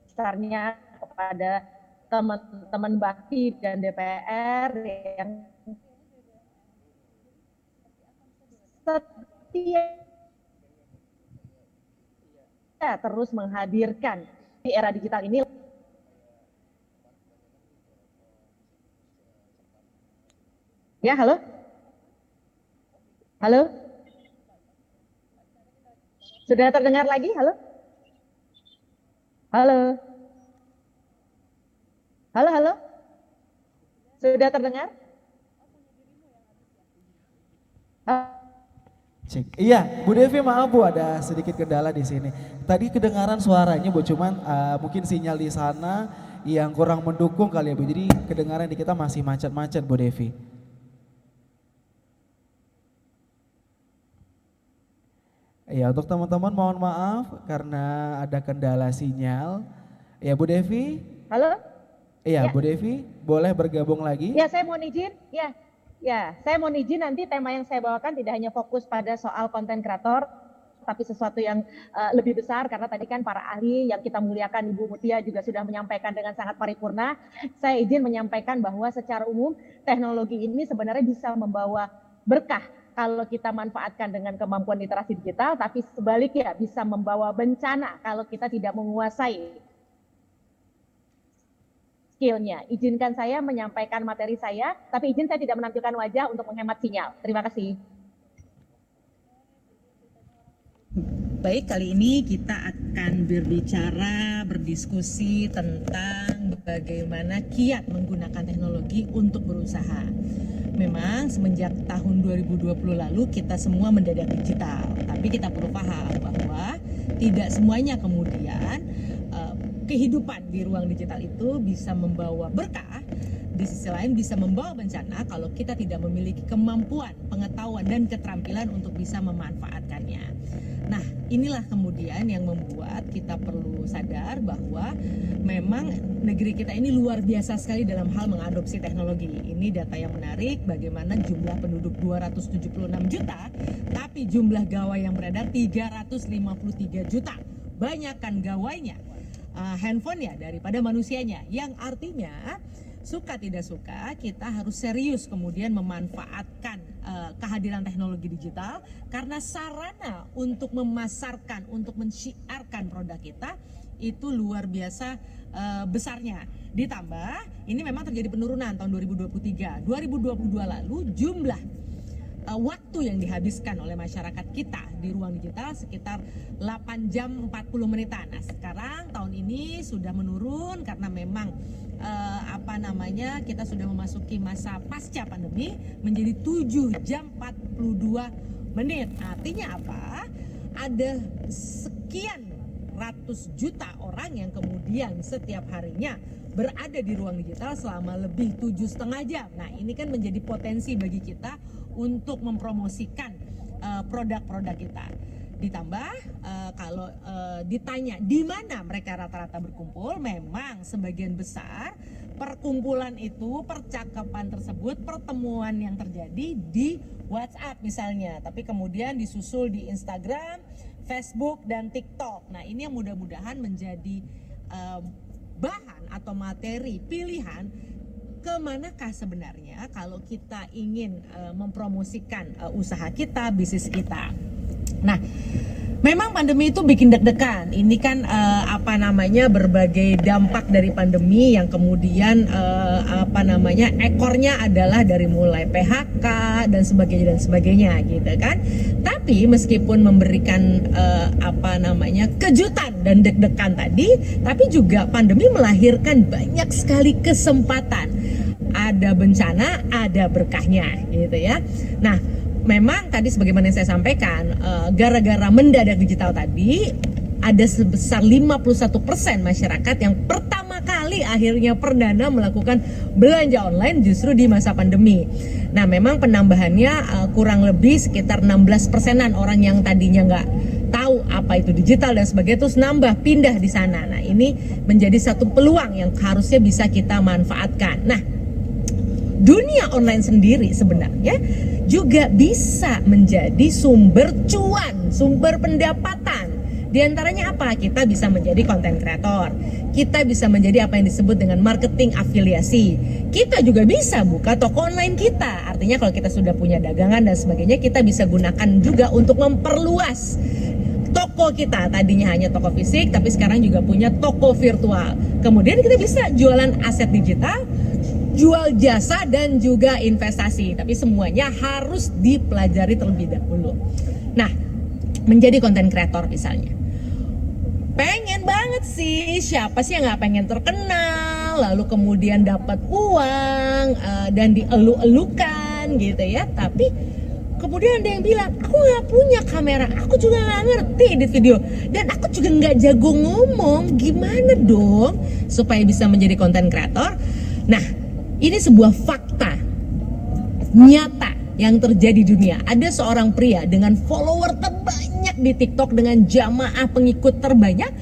Speaker 9: besarnya kepada teman-teman bakti dan DPR yang setia terus menghadirkan di era digital ini. Ya, halo? Halo? Sudah terdengar lagi? Halo? Halo? Halo? Sudah terdengar?
Speaker 5: Cek. Iya, Bu Devi maaf Bu, ada sedikit kendala di sini. Tadi kedengaran suaranya Bu, cuman mungkin sinyal di sana yang kurang mendukung kali ya Bu. Jadi kedengaran di kita masih macet-macet Bu Devi. Iya, untuk teman-teman mohon maaf karena ada kendala sinyal. Ya Bu Devi.
Speaker 9: Halo?
Speaker 5: Iya,
Speaker 9: Ya.
Speaker 5: Bu Devi boleh bergabung lagi?
Speaker 9: Ya, saya mohon izin. Ya, saya mohon izin nanti tema yang saya bawakan tidak hanya fokus pada soal konten kreator, tapi sesuatu yang lebih besar, karena tadi kan para ahli yang kita muliakan Ibu Mutia juga sudah menyampaikan dengan sangat paripurna. Saya izin menyampaikan bahwa secara umum teknologi ini sebenarnya bisa membawa berkah kalau kita manfaatkan dengan kemampuan literasi digital, tapi sebaliknya bisa membawa bencana kalau kita tidak menguasai skillnya. Izinkan saya menyampaikan materi saya, tapi izin saya tidak menampilkan wajah untuk menghemat sinyal. Terima kasih.
Speaker 10: Baik, kali ini kita akan berbicara, berdiskusi tentang bagaimana kiat menggunakan teknologi untuk berusaha. Memang semenjak tahun 2020 lalu kita semua mendadak digital, tapi kita perlu paham bahwa tidak semuanya kemudian kehidupan di ruang digital itu bisa membawa berkah, di sisi lain bisa membawa bencana kalau kita tidak memiliki kemampuan, pengetahuan, dan keterampilan untuk bisa memanfaatkannya. Nah, inilah kemudian yang membuat kita perlu sadar bahwa memang negeri kita ini luar biasa sekali dalam hal mengadopsi teknologi. Ini data yang menarik, bagaimana jumlah penduduk 276 juta, tapi jumlah gawai yang beredar 353 juta. Banyakkan gawainya, handphone ya daripada manusianya, yang artinya suka tidak suka kita harus serius kemudian memanfaatkan kehadiran teknologi digital, karena sarana untuk memasarkan, untuk mensyiarkan produk kita itu luar biasa besarnya. Ditambah ini memang terjadi penurunan tahun 2023. 2022 lalu jumlah waktu yang dihabiskan oleh masyarakat kita di ruang digital sekitar 8 jam 40 menitan. Nah, sekarang tahun ini sudah menurun karena memang kita sudah memasuki masa pasca pandemi menjadi 7 jam 42 menit. Artinya apa? Ada sekian ratus juta orang yang kemudian setiap harinya berada di ruang digital selama lebih 7,5 jam. Nah, ini kan menjadi potensi bagi kita untuk mempromosikan produk-produk kita. Ditambah kalau ditanya di mana mereka rata-rata berkumpul, memang sebagian besar perkumpulan itu, percakapan tersebut, pertemuan yang terjadi di WhatsApp misalnya, tapi kemudian disusul di Instagram, Facebook, dan TikTok. Nah, ini yang mudah-mudahan menjadi bahan atau materi pilihan kemanakah sebenarnya kalau kita ingin mempromosikan usaha kita, bisnis kita. Nah, memang pandemi itu bikin deg-degan. Ini kan berbagai dampak dari pandemi yang kemudian ekornya adalah dari mulai PHK dan sebagainya gitu kan. Tapi meskipun memberikan kejutan dan deg-degan tadi, tapi juga pandemi melahirkan banyak sekali kesempatan. Ada bencana, ada berkahnya gitu ya. Nah, memang tadi sebagaimana yang saya sampaikan, gara-gara mendadak digital tadi, ada sebesar 51% masyarakat yang pertama kali akhirnya perdana melakukan belanja online justru di masa pandemi. Nah, memang penambahannya kurang lebih sekitar 16%-an orang yang tadinya nggak tahu apa itu digital dan sebagainya, terus nambah pindah di sana. Nah, ini menjadi satu peluang yang harusnya bisa kita manfaatkan. Nah, dunia online sendiri sebenarnya juga bisa menjadi sumber cuan, sumber pendapatan. Di antaranya apa? Kita bisa menjadi content creator. Kita bisa menjadi apa yang disebut dengan marketing afiliasi. Kita juga bisa buka toko online kita. Artinya kalau kita sudah punya dagangan dan sebagainya, kita bisa gunakan juga untuk memperluas toko kita. Tadinya hanya toko fisik, tapi sekarang juga punya toko virtual. Kemudian kita bisa jualan aset digital, jual jasa, dan juga investasi. Tapi semuanya harus dipelajari terlebih dahulu. Nah, menjadi content creator misalnya, pengen banget sih, siapa sih yang gak pengen terkenal, lalu kemudian dapat uang dan dielu-elukan gitu ya. Tapi kemudian ada yang bilang, aku gak punya kamera, aku juga gak ngerti edit video, dan aku juga gak jago ngomong. Gimana dong supaya bisa menjadi content creator? Nah, ini sebuah fakta nyata yang terjadi di dunia. Ada seorang pria dengan follower terbanyak di TikTok, dengan jamaah pengikut terbanyak,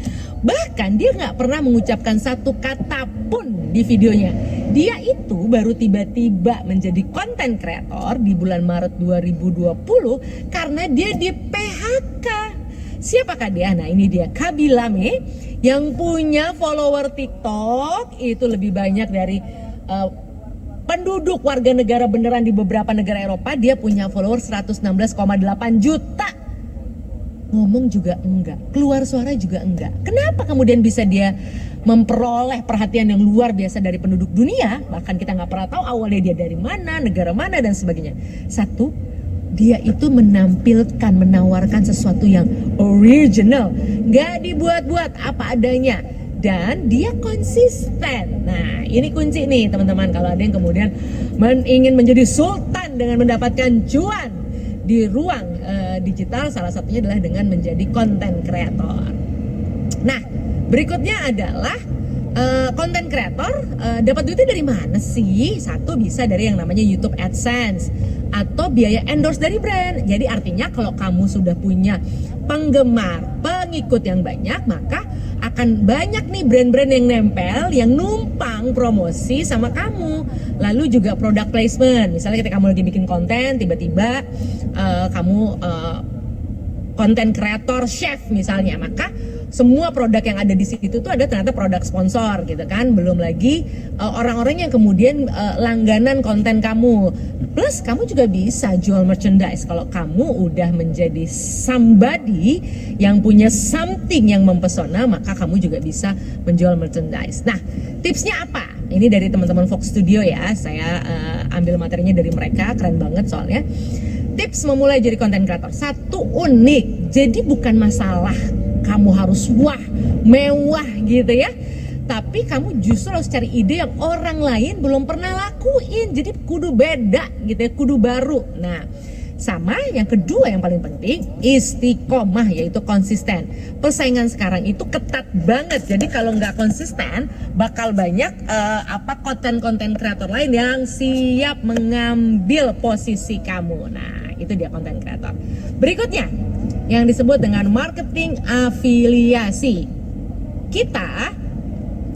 Speaker 10: bahkan dia nggak pernah mengucapkan satu kata pun di videonya. Dia itu baru tiba-tiba menjadi content creator di bulan Maret 2020 karena dia di PHK. Siapakah dia? Nah, ini dia, Kabilame, yang punya follower TikTok itu lebih banyak dari penduduk warga negara beneran di beberapa negara Eropa, dia punya followers 116,8 juta. Ngomong juga enggak, keluar suara juga enggak. Kenapa kemudian bisa dia memperoleh perhatian yang luar biasa dari penduduk dunia? Bahkan kita nggak pernah tahu awalnya dia dari mana, negara mana dan sebagainya. Satu, dia itu menawarkan sesuatu yang original, nggak dibuat-buat, apa adanya. Dan dia konsisten. Nah, ini kunci nih teman-teman, kalau ada yang kemudian ingin menjadi sultan dengan mendapatkan cuan di ruang digital, salah satunya adalah dengan menjadi content creator. Nah, berikutnya adalah content creator dapat duitnya dari mana sih? Satu, bisa dari yang namanya YouTube AdSense atau biaya endorse dari brand. Jadi artinya kalau kamu sudah punya penggemar, pengikut yang banyak, maka akan banyak nih brand-brand yang nempel, yang numpang promosi sama kamu. Lalu juga product placement, misalnya ketika kamu lagi bikin konten, tiba-tiba kamu content creator chef misalnya, maka semua produk yang ada di situ tuh ada ternyata produk sponsor gitu kan. Belum lagi orang-orang yang kemudian langganan konten kamu. Plus kamu juga bisa jual merchandise. Kalau kamu udah menjadi somebody yang punya something yang mempesona, maka kamu juga bisa menjual merchandise. Nah, tipsnya apa? Ini dari teman-teman Fox Studio ya. Saya ambil materinya dari mereka, keren banget soalnya. Tips memulai jadi content creator. Satu, unik. Jadi bukan masalah kamu harus wah, mewah gitu ya. Tapi kamu justru harus cari ide yang orang lain belum pernah lakuin. Jadi kudu beda gitu ya, kudu baru. Nah, sama yang kedua yang paling penting, istiqomah, yaitu konsisten. Persaingan sekarang itu ketat banget. Jadi kalau nggak konsisten, bakal banyak konten-konten kreator lain yang siap mengambil posisi kamu. Nah, itu dia konten kreator. Berikutnya, yang disebut dengan marketing afiliasi. Kita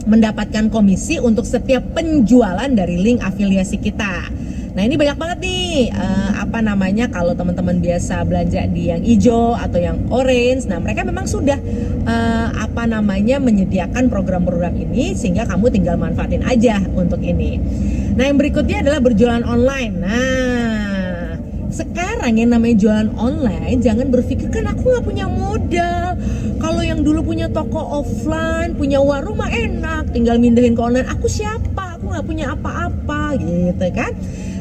Speaker 10: mendapatkan komisi untuk setiap penjualan dari link afiliasi kita. Nah, ini banyak banget nih kalau teman-teman biasa belanja di yang hijau atau yang orange. Nah, mereka memang sudah menyediakan program-program ini sehingga kamu tinggal manfaatin aja untuk ini. Nah, yang berikutnya adalah berjualan online. Nah, sekarang yang namanya jualan online, jangan berpikir kan aku nggak punya modal. Kalau yang dulu punya toko offline, punya warung mah enak, tinggal mindahin ke online. Aku siapa? Aku nggak punya apa-apa, gitu kan?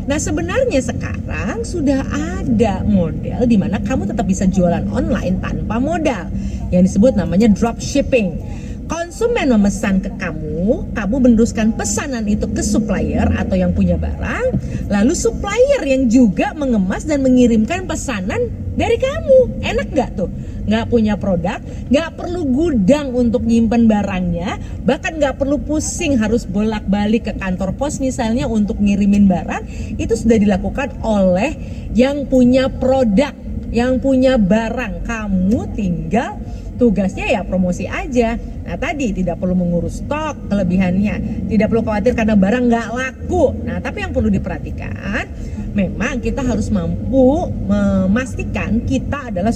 Speaker 10: Nah, sebenarnya sekarang sudah ada model di mana kamu tetap bisa jualan online tanpa modal, yang disebut namanya dropshipping. Konsumen memesan ke kamu meneruskan pesanan itu ke supplier atau yang punya barang, lalu supplier yang juga mengemas dan mengirimkan pesanan dari kamu. Enak nggak tuh? Nggak punya produk, nggak perlu gudang untuk nyimpen barangnya, bahkan nggak perlu pusing harus bolak-balik ke kantor pos misalnya untuk ngirimin barang. Itu sudah dilakukan oleh yang punya produk, yang punya barang. Kamu tinggal tugasnya ya promosi aja. Nah, tadi tidak perlu mengurus stok kelebihannya, tidak perlu khawatir karena barang nggak laku. Nah, tapi yang perlu diperhatikan, memang kita harus mampu memastikan kita adalah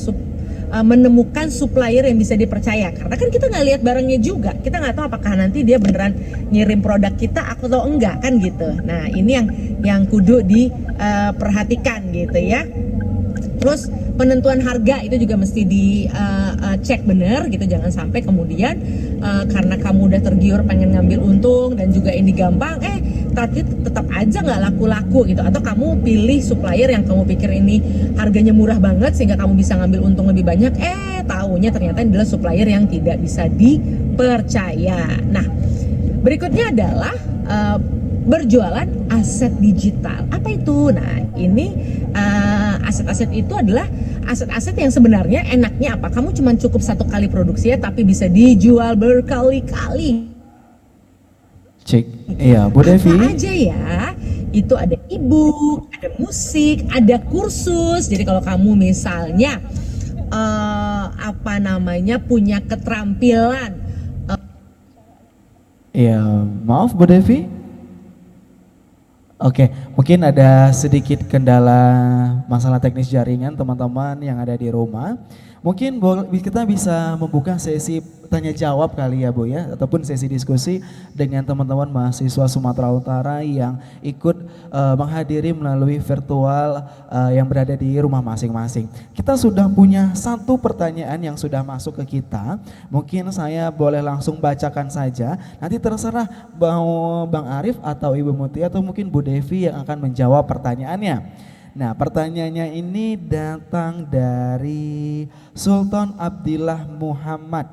Speaker 10: menemukan supplier yang bisa dipercaya. Karena kan kita nggak lihat barangnya juga, kita nggak tahu apakah nanti dia beneran ngirim produk kita atau enggak kan gitu. Nah, ini yang kudu diperhatikan gitu ya. Terus penentuan harga itu juga mesti dicek bener gitu, jangan sampai kemudian karena kamu udah tergiur pengen ngambil untung dan juga ini gampang, tapi tetap aja nggak laku-laku gitu. Atau kamu pilih supplier yang kamu pikir ini harganya murah banget sehingga kamu bisa ngambil untung lebih banyak, taunya ternyata ini adalah supplier yang tidak bisa dipercaya. Nah, berikutnya adalah berjualan aset digital. Apa itu? Nah, ini aset-aset itu adalah aset-aset yang sebenarnya enaknya apa? Kamu cuma cukup satu kali produksi ya, tapi bisa dijual berkali-kali.
Speaker 5: Cek, iya Bu Devi.
Speaker 10: Apa aja ya? Itu ada e-book, ada musik, ada kursus. Jadi kalau kamu misalnya punya keterampilan.
Speaker 5: Iya, maaf Bu Devi. Oke, mungkin ada sedikit kendala masalah teknis jaringan teman-teman yang ada di rumah. Mungkin kita bisa membuka sesi tanya jawab kali ya Bu ya, ataupun sesi diskusi dengan teman-teman mahasiswa Sumatera Utara yang ikut menghadiri melalui virtual yang berada di rumah masing-masing. Kita sudah punya satu pertanyaan yang sudah masuk ke kita, mungkin saya boleh langsung bacakan saja, nanti terserah mau Bang Arif atau Ibu Mutia atau mungkin Bu Devi yang akan menjawab pertanyaannya. Nah, pertanyaannya ini datang dari Sultan Abdillah Muhammad.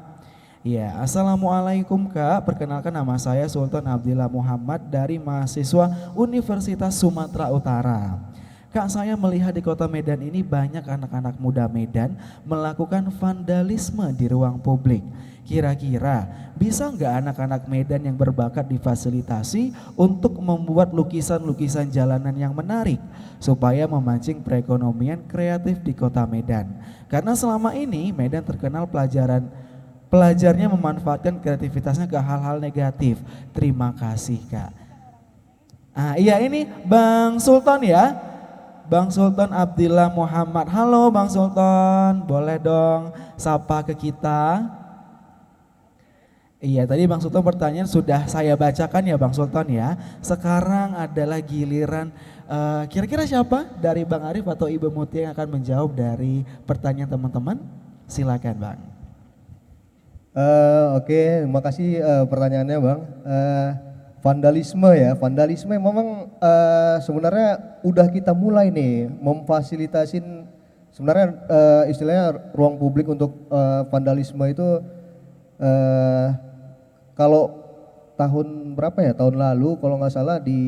Speaker 5: Ya, Assalamualaikum Kak, perkenalkan nama saya Sultan Abdillah Muhammad dari mahasiswa Universitas Sumatera Utara. Kak, saya melihat di kota Medan ini banyak anak-anak muda Medan melakukan vandalisme di ruang publik. Kira-kira bisa nggak anak-anak Medan yang berbakat difasilitasi untuk membuat lukisan-lukisan jalanan yang menarik supaya memancing perekonomian kreatif di kota Medan? Karena selama ini Medan terkenal pelajarnya memanfaatkan kreativitasnya ke hal-hal negatif. Terima kasih Kak. Iya ini Bang Sultan ya. Bang Sultan Abdillah Muhammad. Halo Bang Sultan, boleh dong sapa ke kita? Iya, tadi Bang Sultan pertanyaan sudah saya bacakan ya Bang Sultan ya. Sekarang adalah giliran kira-kira siapa dari Bang Arif atau Ibu Mutia yang akan menjawab dari pertanyaan teman-teman? Silakan Bang.
Speaker 2: Oke, makasih pertanyaannya Bang. Vandalisme ya, vandalisme memang sebenarnya udah kita mulai nih memfasilitasin sebenarnya istilahnya ruang publik untuk vandalisme itu kalau tahun berapa ya, tahun lalu kalau nggak salah di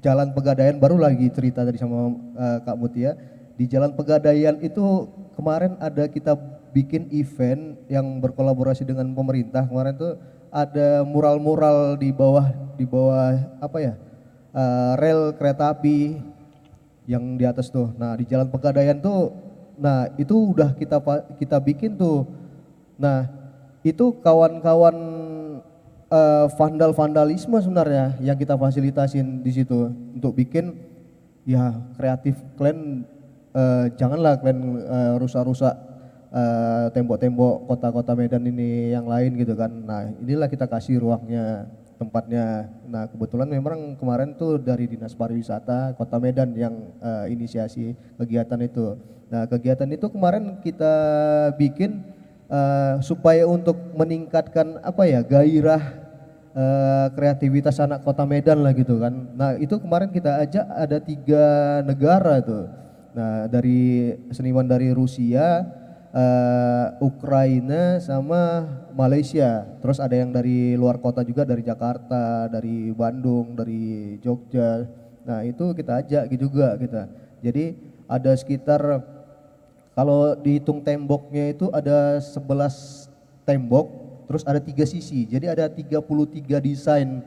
Speaker 2: Jalan Pegadaian, baru lagi cerita tadi sama Kak Mutia, di Jalan Pegadaian itu kemarin ada kita bikin event yang berkolaborasi dengan pemerintah. Kemarin tuh ada mural-mural di bawah apa ya, rel kereta api yang di atas tuh. Nah di Jalan Pegadaian tuh, nah itu udah kita bikin tuh. Nah itu kawan-kawan vandalisme sebenarnya yang kita fasilitasin di situ untuk bikin ya kreatif. Kalian janganlah kalian rusak-rusak tembok-tembok kota-kota Medan ini yang lain gitu kan. Nah inilah kita kasih ruangnya, tempatnya. Nah kebetulan memang kemarin tuh dari Dinas Pariwisata Kota Medan yang inisiasi kegiatan itu. Nah kegiatan itu kemarin kita bikin supaya untuk meningkatkan apa ya, gairah kreativitas anak kota Medan lah gitu kan. Nah itu kemarin kita ajak ada 3 negara tuh. Nah dari seniman dari Rusia, Ukraina sama Malaysia. Terus ada yang dari luar kota juga, dari Jakarta, dari Bandung, dari Jogja. Nah itu kita ajak gitu juga kita. Jadi ada sekitar, kalau dihitung temboknya itu ada 11 tembok, terus ada 3 sisi. Jadi ada 33 desain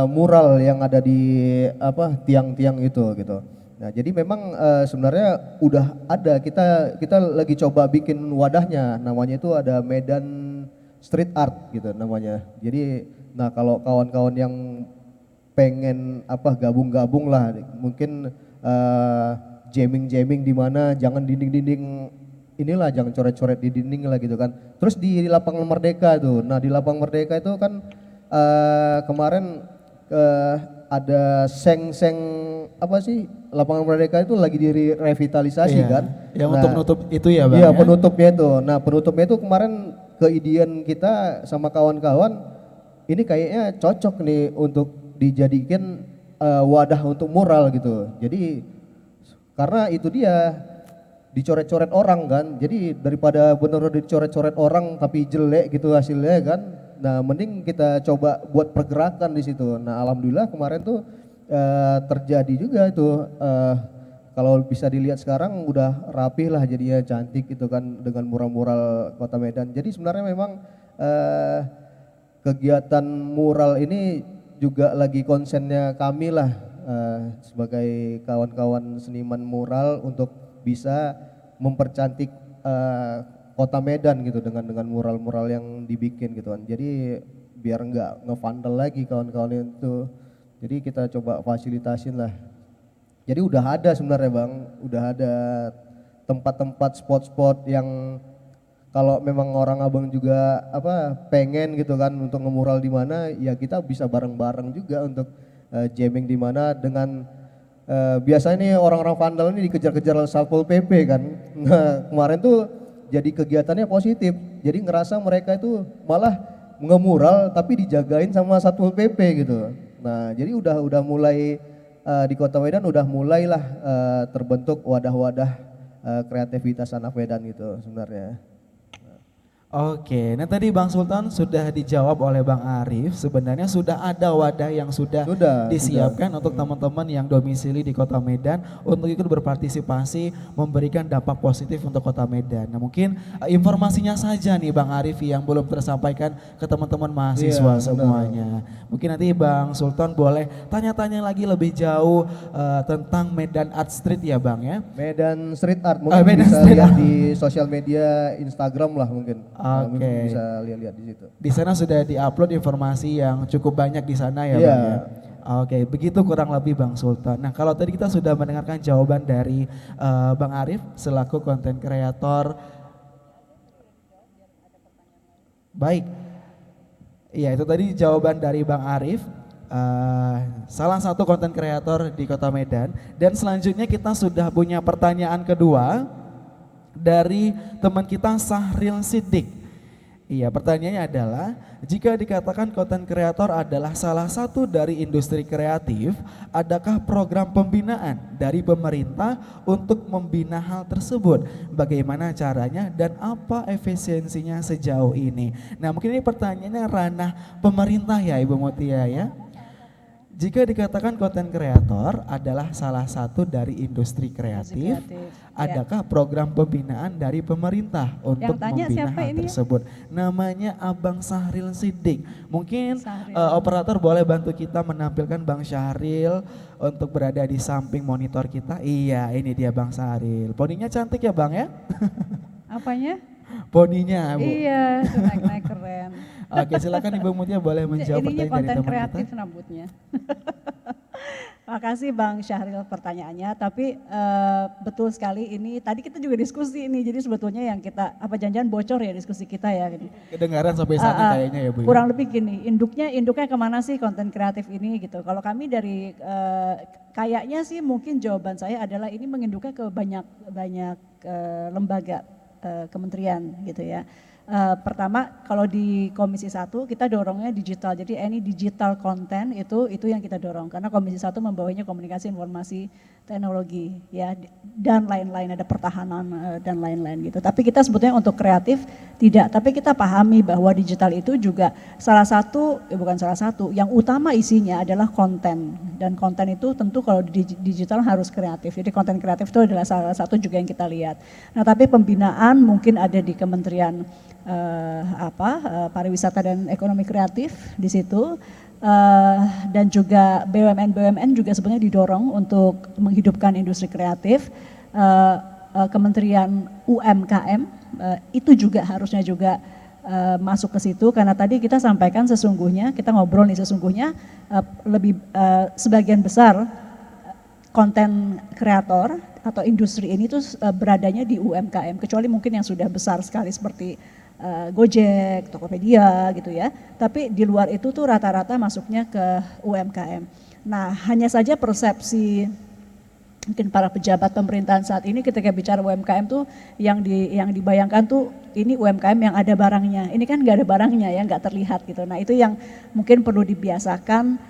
Speaker 2: mural yang ada di apa tiang-tiang itu gitu. Nah, jadi memang sebenarnya udah ada, kita lagi coba bikin wadahnya, namanya itu ada Medan Street Art gitu namanya. Jadi nah kalau kawan-kawan yang pengen apa gabung-gabung lah, mungkin jamming di mana, jangan dinding-dinding inilah, jangan coret-coret di dinding lah gitu kan. Terus di Lapangan Merdeka tuh, nah di Lapangan Merdeka itu kan kemarin ada seng-seng apa sih, Lapangan Merdeka itu lagi direvitalisasi kan.
Speaker 5: Yang untuk menutup itu ya Bang?
Speaker 2: Iya penutupnya itu, nah penutupnya itu kemarin keidean kita sama kawan-kawan, ini kayaknya cocok nih untuk dijadikan wadah untuk mural gitu. Jadi karena itu dia dicoret-coret orang kan, jadi daripada benar-benar dicoret-coret orang tapi jelek gitu hasilnya kan. Nah mending kita coba buat pergerakan di situ. Nah alhamdulillah kemarin tuh terjadi juga itu, kalau bisa dilihat sekarang udah rapih lah jadinya, cantik gitu kan dengan mural-mural kota Medan. Jadi sebenarnya memang kegiatan mural ini juga lagi konsennya kami lah sebagai kawan-kawan seniman mural untuk bisa mempercantik kota Medan gitu dengan mural-mural yang dibikin gitu kan. Jadi biar nggak ngevandal lagi kawan-kawan itu. Jadi kita coba fasilitasin lah. Jadi udah ada sebenarnya Bang, udah ada tempat-tempat spot-spot yang kalau memang orang abang juga pengen gitu kan untuk ngemural di mana, ya kita bisa bareng-bareng juga untuk jamming di mana dengan biasanya nih orang-orang vandal ini dikejar-kejar Satpol PP kan. Nah kemarin tuh jadi kegiatannya positif, jadi ngerasa mereka itu malah ngemural tapi dijagain sama Satpol PP gitu. Nah jadi udah mulai di Kota Medan udah mulailah terbentuk wadah-wadah kreativitas anak Medan gitu sebenarnya.
Speaker 5: Oke, nah tadi Bang Sultan sudah dijawab oleh Bang Arif, sebenarnya sudah ada wadah yang sudah disiapkan untuk teman-teman yang domisili di Kota Medan untuk ikut berpartisipasi memberikan dampak positif untuk Kota Medan. Nah mungkin informasinya saja nih Bang Arif yang belum tersampaikan ke teman-teman mahasiswa semuanya. Mungkin nanti Bang Sultan boleh tanya-tanya lagi lebih jauh tentang Medan Art Street ya Bang ya.
Speaker 2: Medan Street Art mungkin bisa lihat di sosial media Instagram lah mungkin.
Speaker 5: Oke.
Speaker 2: Bisa lihat di situ.
Speaker 5: Di sana sudah diupload informasi yang cukup banyak di sana ya Bang ya. Oke, begitu kurang lebih Bang Sultan. Nah kalau tadi kita sudah mendengarkan jawaban dari Bang Arif selaku konten kreator. Baik, iya itu tadi jawaban dari Bang Arif. Salah satu konten kreator di Kota Medan. Dan selanjutnya kita sudah punya pertanyaan kedua dari teman kita Sahril Siddiq. Iya, pertanyaannya adalah, jika dikatakan konten kreator adalah salah satu dari industri kreatif, adakah program pembinaan dari pemerintah untuk membina hal tersebut? Bagaimana caranya dan apa efisiensinya sejauh ini? Nah, mungkin ini pertanyaannya ranah pemerintah ya Ibu Mutia ya. Jika dikatakan konten kreator adalah salah satu dari industri kreatif, adakah program pembinaan dari pemerintah untuk membina hal tersebut? Namanya Abang Sahril Siddiq. Mungkin operator boleh bantu kita menampilkan Bang Syahril untuk berada di samping monitor kita. Iya, ini dia Bang Syahril. Poninya cantik ya Bang ya?
Speaker 6: Apanya?
Speaker 5: Poninya Bu.
Speaker 6: Iya, naik-naik keren.
Speaker 5: Oke, silakan Ibu Mutia boleh menjawab pertanyaan dari teman kita.
Speaker 6: Konten kreatif rambutnya. Makasih Bang Syahril pertanyaannya, tapi betul sekali ini tadi kita juga diskusi ini, jadi sebetulnya yang kita jangan-jangan bocor ya diskusi kita ya.
Speaker 5: Kedengaran sampai sana kayaknya ya Bu.
Speaker 6: Kurang lebih gini, induknya kemana sih konten kreatif ini gitu. Kalau kami dari kayaknya sih mungkin jawaban saya adalah ini menginduknya ke banyak lembaga kementerian gitu ya. Pertama kalau di Komisi 1 kita dorongnya digital, jadi any digital content itu yang kita dorong karena Komisi 1 membawanya komunikasi informasi teknologi ya dan lain-lain, ada pertahanan dan lain-lain gitu. Tapi kita sebetulnya untuk kreatif tidak, tapi kita pahami bahwa digital itu juga bukan salah satu, yang utama isinya adalah konten dan konten itu tentu kalau di digital harus kreatif. Jadi konten kreatif itu adalah salah satu juga yang kita lihat. Nah, tapi pembinaan mungkin ada di Kementerian pariwisata dan ekonomi kreatif di situ dan juga BUMN juga sebenarnya didorong untuk menghidupkan industri kreatif. Kementerian UMKM itu juga harusnya juga masuk ke situ karena tadi kita sampaikan sesungguhnya kita ngobrol nih sesungguhnya lebih sebagian besar konten kreator atau industri ini tuh beradanya di UMKM kecuali mungkin yang sudah besar sekali seperti Gojek, Tokopedia gitu ya. Tapi di luar itu tuh rata-rata masuknya ke UMKM. Nah, hanya saja persepsi mungkin para pejabat pemerintahan saat ini ketika bicara UMKM tuh yang dibayangkan tuh ini UMKM yang ada barangnya. Ini kan nggak ada barangnya ya, nggak terlihat gitu. Nah, itu yang mungkin perlu dibiasakan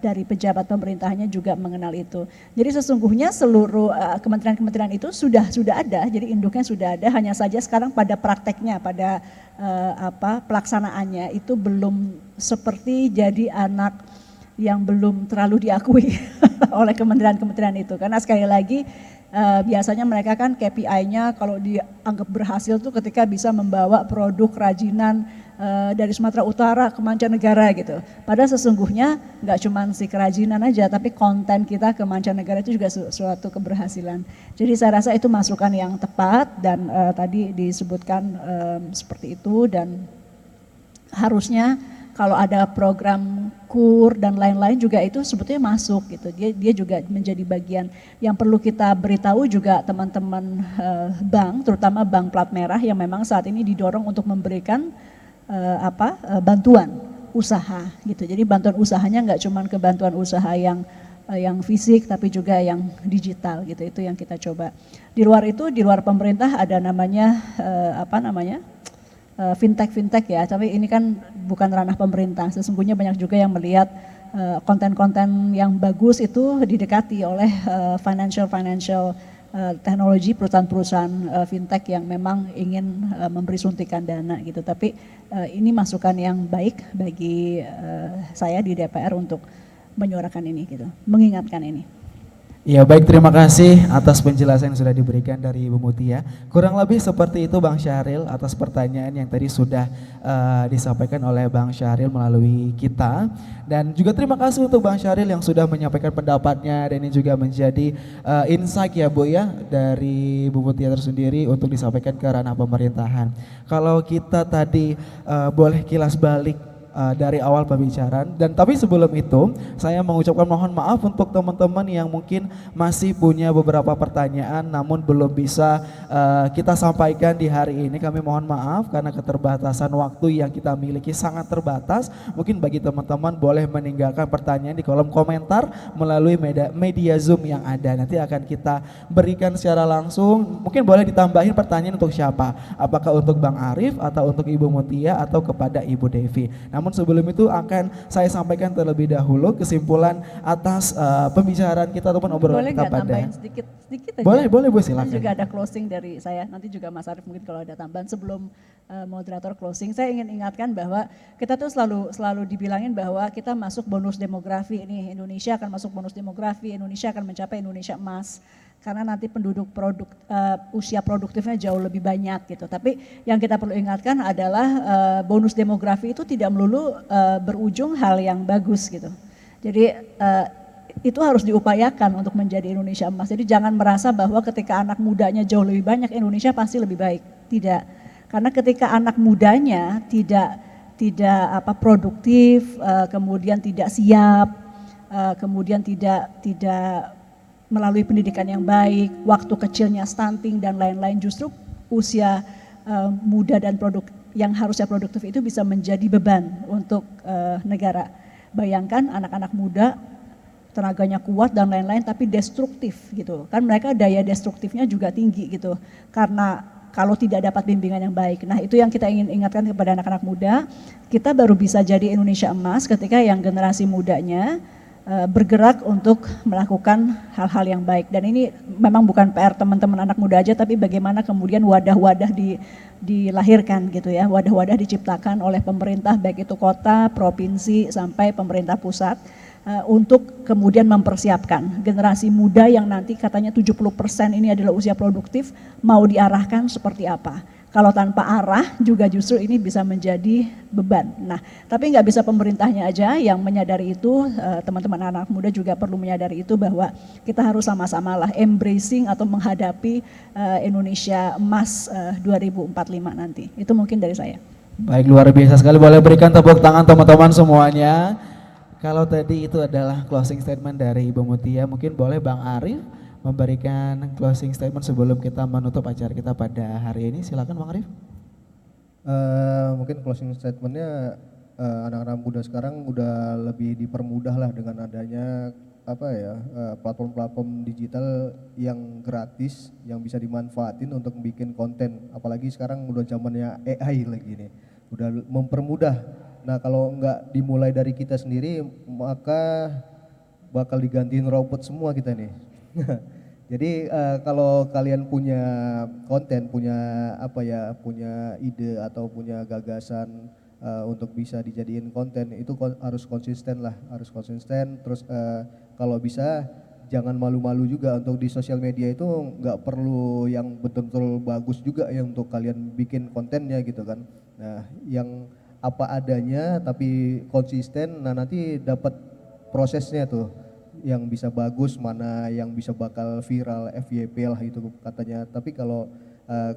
Speaker 6: dari pejabat pemerintahnya juga mengenal itu. Jadi sesungguhnya seluruh kementerian-kementerian itu sudah ada, jadi induknya sudah ada, hanya saja sekarang pada prakteknya, pada pelaksanaannya itu belum seperti jadi anak yang belum terlalu diakui oleh kementerian-kementerian itu. Karena sekali lagi biasanya mereka kan KPI-nya kalau dianggap berhasil tuh ketika bisa membawa produk kerajinan dari Sumatera Utara ke mancanegara gitu. Padahal sesungguhnya nggak cuma si kerajinan aja, tapi konten kita ke mancanegara itu juga suatu keberhasilan. Jadi saya rasa itu masukan yang tepat dan tadi disebutkan seperti itu dan harusnya kalau ada program KUR dan lain-lain juga itu sebetulnya masuk gitu. Dia juga menjadi bagian yang perlu kita beritahu juga teman-teman bank, terutama bank plat merah yang memang saat ini didorong untuk memberikan bantuan usaha gitu. Jadi bantuan usahanya nggak cuma ke bantuan usaha yang fisik tapi juga yang digital gitu. Itu yang kita coba. Di luar itu, di luar pemerintah ada namanya fintech ya, tapi ini kan bukan ranah pemerintah. Sesungguhnya banyak juga yang melihat konten-konten yang bagus itu didekati oleh financial teknologi, perusahaan-perusahaan fintech yang memang ingin memberi suntikan dana gitu. Tapi ini masukan yang baik bagi saya di DPR untuk menyuarakan ini gitu, mengingatkan ini.
Speaker 5: Ya baik, terima kasih atas penjelasan yang sudah diberikan dari Ibu Mutia. Kurang lebih seperti itu Bang Syahril atas pertanyaan yang tadi sudah disampaikan oleh Bang Syahril melalui kita. Dan juga terima kasih untuk Bang Syahril yang sudah menyampaikan pendapatnya, dan ini juga menjadi insight ya Bu ya dari Ibu Mutia tersendiri untuk disampaikan ke ranah pemerintahan. Kalau kita tadi boleh kilas balik dari awal pembicaraan, dan tapi sebelum itu saya mengucapkan mohon maaf untuk teman-teman yang mungkin masih punya beberapa pertanyaan namun belum bisa kita sampaikan di hari ini. Kami mohon maaf karena keterbatasan waktu yang kita miliki sangat terbatas. Mungkin bagi teman-teman boleh meninggalkan pertanyaan di kolom komentar melalui media Zoom yang ada. Nanti akan kita berikan secara langsung. Mungkin boleh ditambahin pertanyaan untuk siapa? Apakah untuk Bang Arif atau untuk Ibu Mutia atau kepada Ibu Devi? Namun sebelum itu akan saya sampaikan terlebih dahulu kesimpulan atas pembicaraan kita ataupun obrolan
Speaker 6: Boleh
Speaker 5: kita
Speaker 6: nggak
Speaker 5: pada.
Speaker 6: tambahin sedikit aja?
Speaker 5: Boleh Bu, silakan.
Speaker 6: Nanti juga ada closing dari saya, nanti juga Mas Arief mungkin kalau ada tambahan sebelum moderator closing. Saya ingin ingatkan bahwa kita tuh selalu dibilangin bahwa kita masuk bonus demografi ini, Indonesia akan masuk bonus demografi, Indonesia akan mencapai Indonesia emas. Karena nanti penduduk usia produktifnya jauh lebih banyak gitu. Tapi yang kita perlu ingatkan adalah bonus demografi itu tidak melulu berujung hal yang bagus gitu. Jadi itu harus diupayakan untuk menjadi Indonesia emas. Jadi jangan merasa bahwa ketika anak mudanya jauh lebih banyak, Indonesia pasti lebih baik. Tidak. Karena ketika anak mudanya tidak produktif, kemudian tidak siap, kemudian tidak melalui pendidikan yang baik, waktu kecilnya stunting dan lain-lain, justru usia muda dan yang harusnya produktif itu bisa menjadi beban untuk negara. Bayangkan anak-anak muda tenaganya kuat dan lain-lain tapi destruktif gitu. Kan mereka daya destruktifnya juga tinggi gitu. Karena kalau tidak dapat bimbingan yang baik. Nah, itu yang kita ingin ingatkan kepada anak-anak muda. Kita baru bisa jadi Indonesia emas ketika yang generasi mudanya bergerak untuk melakukan hal-hal yang baik. Dan ini memang bukan PR teman-teman anak muda aja, tapi bagaimana kemudian wadah-wadah dilahirkan gitu ya, wadah-wadah diciptakan oleh pemerintah, baik itu kota, provinsi, sampai pemerintah pusat, untuk kemudian mempersiapkan generasi muda yang nanti katanya 70% ini adalah usia produktif, mau diarahkan seperti apa. Kalau tanpa arah juga justru ini bisa menjadi beban. Nah, tapi nggak bisa pemerintahnya aja yang menyadari itu, teman-teman anak muda juga perlu menyadari itu bahwa kita harus sama-sama lah embracing atau menghadapi Indonesia emas 2045 nanti. Itu mungkin dari saya.
Speaker 5: Baik, luar biasa sekali. Boleh berikan tepuk tangan teman-teman semuanya. Kalau tadi itu adalah closing statement dari Ibu Mutia, mungkin boleh Bang Arif memberikan closing statement sebelum kita menutup acara kita pada hari ini. Silakan Bang Arif.
Speaker 2: Mungkin closing statementnya anak-anak muda sekarang udah lebih dipermudah lah dengan adanya platform-platform digital yang gratis yang bisa dimanfaatin untuk bikin konten. Apalagi sekarang udah zamannya AI lagi nih, udah mempermudah. Nah kalau nggak dimulai dari kita sendiri maka bakal digantiin robot semua kita nih. Jadi kalau kalian punya konten, punya ide atau punya gagasan untuk bisa dijadiin konten, itu harus konsisten lah, harus konsisten. Terus kalau bisa jangan malu-malu juga untuk di sosial media itu, nggak perlu yang betul-betul bagus juga ya untuk kalian bikin kontennya gitu kan. Nah yang apa adanya tapi konsisten, nah nanti dapat prosesnya tuh yang bisa bagus, mana yang bisa bakal viral, FYP lah itu katanya. Tapi kalau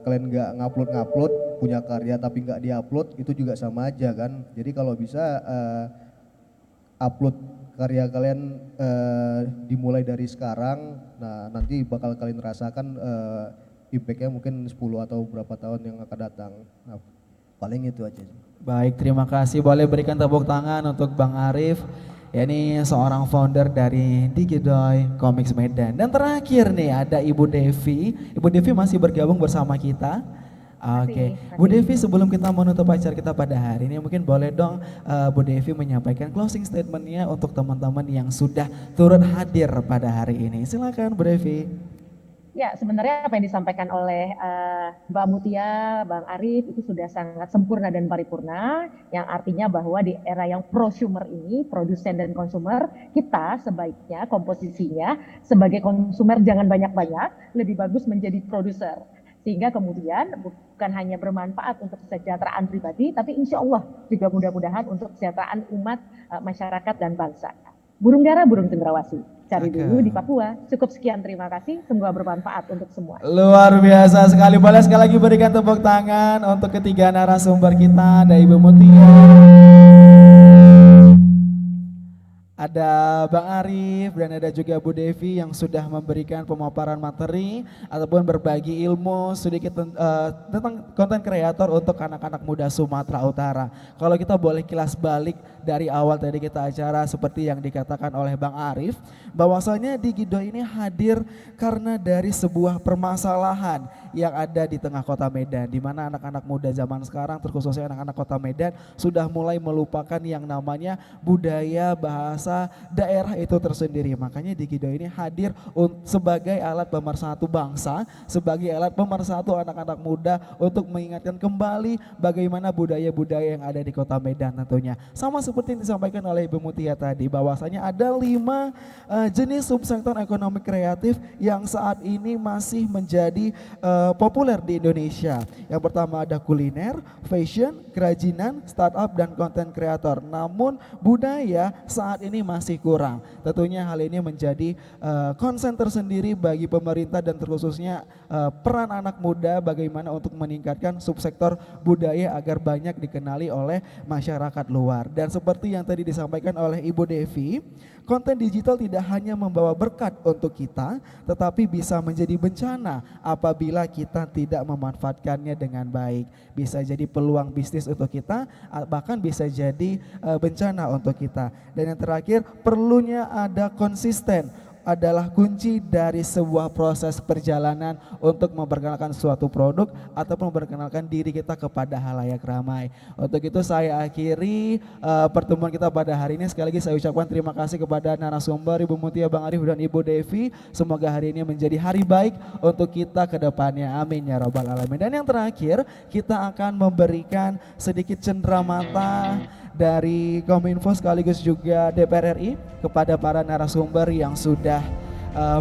Speaker 2: kalian nggak ngupload punya karya tapi nggak diupload itu juga sama aja kan. Jadi kalau bisa upload karya kalian dimulai dari sekarang, nah nanti bakal kalian rasakan impactnya mungkin 10 atau berapa tahun yang akan datang. Nah, paling itu aja.
Speaker 5: Baik, terima kasih. Boleh berikan tepuk tangan untuk Bang Arif. Ya, ini seorang founder dari Digidoy Comics Medan. Dan terakhir nih ada Ibu Devi. Ibu Devi masih bergabung bersama kita. Oke, Bu Devi, sebelum kita menutup acara kita pada hari ini, mungkin boleh dong Bu Devi menyampaikan closing statementnya untuk teman-teman yang sudah turut hadir pada hari ini. Silakan Bu Devi.
Speaker 9: Ya, sebenarnya apa yang disampaikan oleh Mbak Mutia, Bang Arif itu sudah sangat sempurna dan paripurna, yang artinya bahwa di era yang prosumer ini, produsen dan konsumer, kita sebaiknya komposisinya sebagai konsumer jangan banyak-banyak, lebih bagus menjadi produser. Sehingga kemudian bukan hanya bermanfaat untuk kesejahteraan pribadi, tapi insya Allah juga mudah-mudahan untuk kesejahteraan umat, masyarakat, dan bangsa. Burung dara, burung cendrawasih. Cari dulu di Papua. Cukup sekian, terima kasih. Semoga bermanfaat untuk semua.
Speaker 5: Luar biasa sekali. Boleh sekali lagi berikan tepuk tangan untuk ketiga narasumber kita. Ada Ibu Mutia, ada Bang Arif, dan ada juga Bu Devi yang sudah memberikan pemaparan materi ataupun berbagi ilmu sedikit tentang konten kreator untuk anak-anak muda Sumatera Utara. Kalau kita boleh kilas balik dari awal tadi kita acara seperti yang dikatakan oleh Bang Arif, bahwasanya Digidoy ini hadir karena dari sebuah permasalahan yang ada di tengah kota Medan, di mana anak-anak muda zaman sekarang, terkhususnya anak-anak kota Medan, sudah mulai melupakan yang namanya budaya, bahasa daerah itu tersendiri. Makanya Digidoy ini hadir sebagai alat pemersatu bangsa, sebagai alat pemersatu anak-anak muda untuk mengingatkan kembali bagaimana budaya-budaya yang ada di kota Medan tentunya. Sama seperti yang disampaikan oleh Ibu Mutia tadi, bahwasanya ada 5 jenis subsektor ekonomi kreatif yang saat ini masih menjadi populer di Indonesia. Yang pertama ada kuliner, fashion, kerajinan, startup, dan konten kreator. Namun budaya saat ini masih kurang. Tentunya hal ini menjadi concern tersendiri bagi pemerintah dan terkhususnya peran anak muda bagaimana untuk meningkatkan subsektor budaya agar banyak dikenali oleh masyarakat luar. Dan seperti yang tadi disampaikan oleh Ibu Devi, konten digital tidak hanya membawa berkat untuk kita, tetapi bisa menjadi bencana apabila kita tidak memanfaatkannya dengan baik. Bisa jadi peluang bisnis untuk kita, bahkan bisa jadi bencana untuk kita. Dan yang terakhir, perlunya ada konsisten adalah kunci dari sebuah proses perjalanan untuk memperkenalkan suatu produk ataupun memperkenalkan diri kita kepada halayak ramai. Untuk itu saya akhiri pertemuan kita pada hari ini. Sekali lagi saya ucapkan terima kasih kepada narasumber Ibu Mutia, Bang Arif, dan Ibu Devi. Semoga hari ini menjadi hari baik untuk kita ke depannya. Amin ya rabbal alamin. Dan yang terakhir, kita akan memberikan sedikit cenderamata dari Kominfo sekaligus juga DPR RI kepada para narasumber yang sudah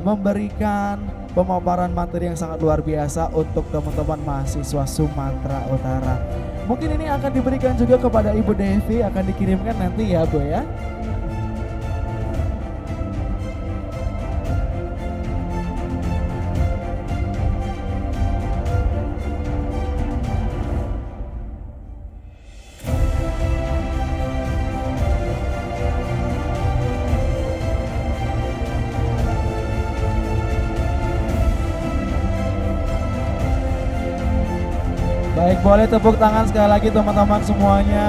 Speaker 5: memberikan pemaparan materi yang sangat luar biasa untuk teman-teman mahasiswa Sumatera Utara. Mungkin ini akan diberikan juga kepada Ibu Devi, akan dikirimkan nanti ya Bu ya. Baik, boleh tepuk tangan sekali lagi teman-teman semuanya.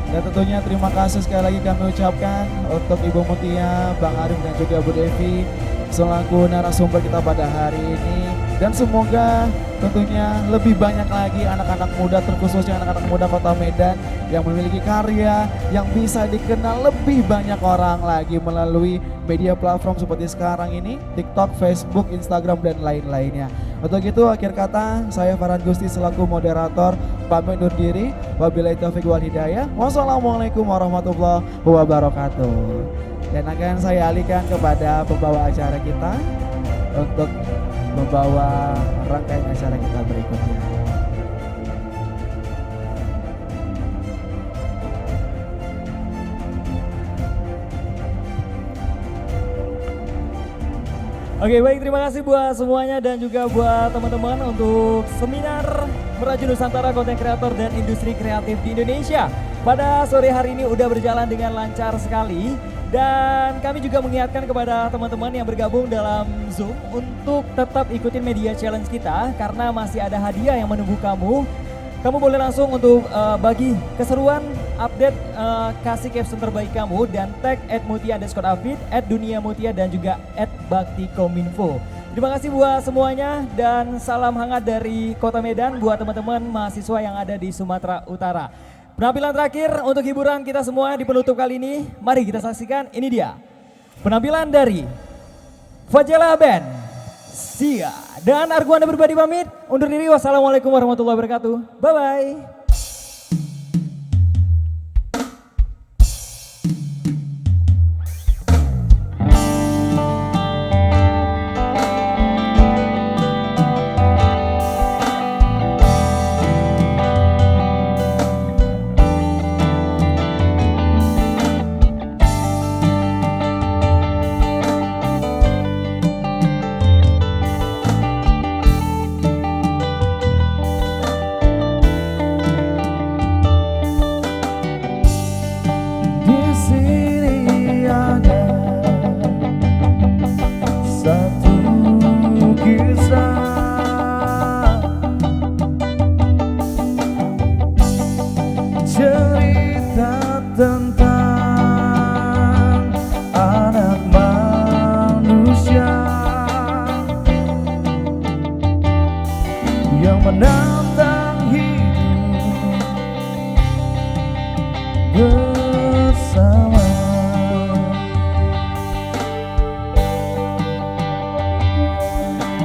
Speaker 5: Dan tentunya terima kasih sekali lagi kami ucapkan untuk Ibu Mutia, Bang Arif, dan juga Bu Devi selaku narasumber kita pada hari ini. Dan semoga tentunya lebih banyak lagi anak-anak muda, terkhususnya anak-anak muda Kota Medan yang memiliki karya yang bisa dikenal lebih banyak orang lagi melalui media platform seperti sekarang ini, TikTok, Facebook, Instagram, dan lain-lainnya. Untuk itu akhir kata saya Farhan Gusti selaku moderator pamit undur diri. Wabillahi taufiq wal hidayah. Wassalamualaikum warahmatullahi wabarakatuh. Dan akan saya alihkan kepada pembawa acara kita untuk membawa rangkaian acara kita berikutnya.
Speaker 1: Oke, baik, terima kasih buat semuanya dan juga buat teman-teman untuk seminar Meraju Nusantara Konten Kreator dan Industri Kreatif di Indonesia. Pada sore hari ini udah berjalan dengan lancar sekali dan kami juga mengingatkan kepada teman-teman yang bergabung dalam Zoom untuk tetap ikutin media challenge kita karena masih ada hadiah yang menunggu kamu. Kamu boleh langsung untuk bagi keseruan, update, kasih caption terbaik kamu dan tag @mutia_afid, @duniamutia dan juga @baktikominfo. Terima kasih buat semuanya dan salam hangat dari Kota Medan buat teman-teman mahasiswa yang ada di Sumatera Utara. Penampilan terakhir untuk hiburan kita semua di penutup kali ini, mari kita saksikan, ini dia. Penampilan dari Fajalah Band. Sia dan Arguanda berbadi pamit undur diri. Wassalamualaikum warahmatullahi wabarakatuh. Bye bye.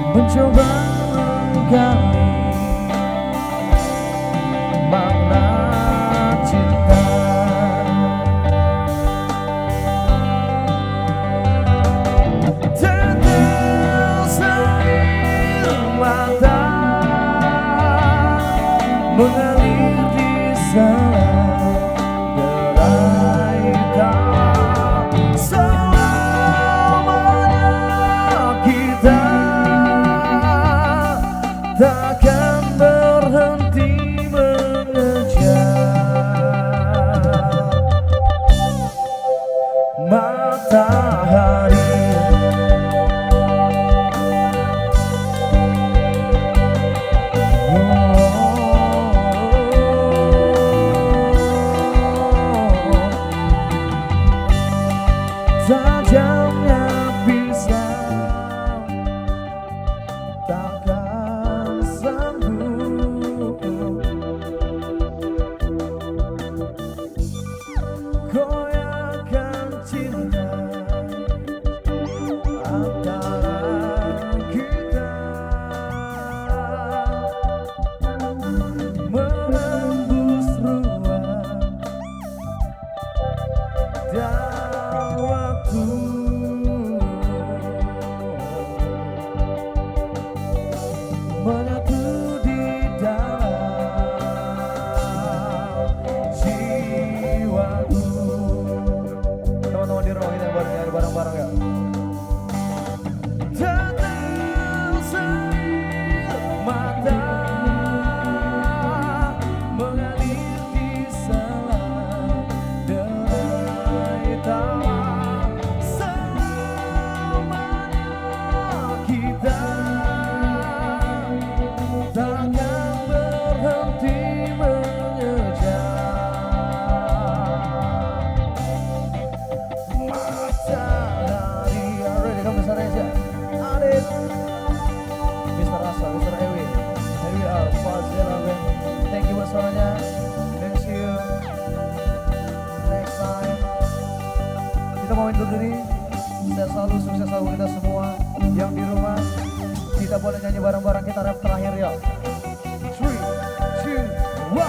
Speaker 11: Mencoba menggali makna cinta, tetes air mata mengalir di sana derai tawa. Selamanya kita takkan berhenti mengejar matahari. Tajamnya pisau takkan sanggup goyahkan cinta antara kita, menembus ruang dan waktu, menyatu di dalam jiwaku. Teman-teman di rumah kita nyanyi bareng-bareng ya. Tetes air mata mengalir di sana derai tawa. Selamanya kita takkan berhenti mengejar matahari. Ready, kamu besar aja. Adit, Mr. Asa, Mr. Ewi. Here we are, Fajalah Band. Thank you buat semuanya. And see you next time. Kita mau undur diri. Sehat selalu, sukses selalu kita semua. Yang di rumah, kita boleh nyanyi bareng-bareng, kita rap terakhir ya. 3, 2, 1.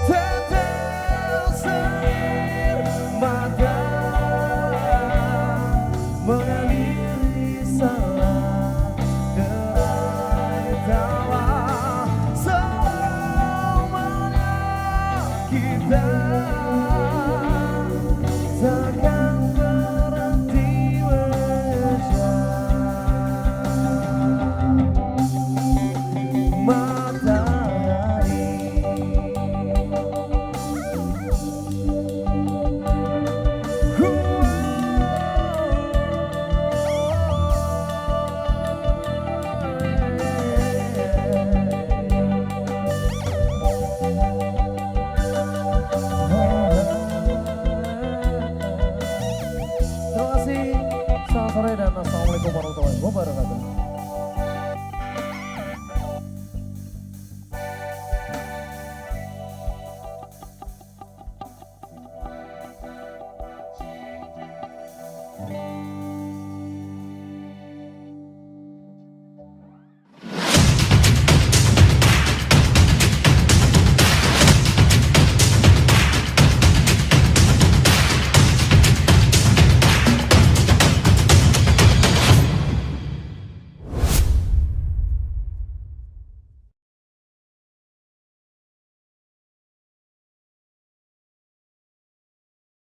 Speaker 11: Tetes air mata mengalir di sana derai tawa. Selamanya kita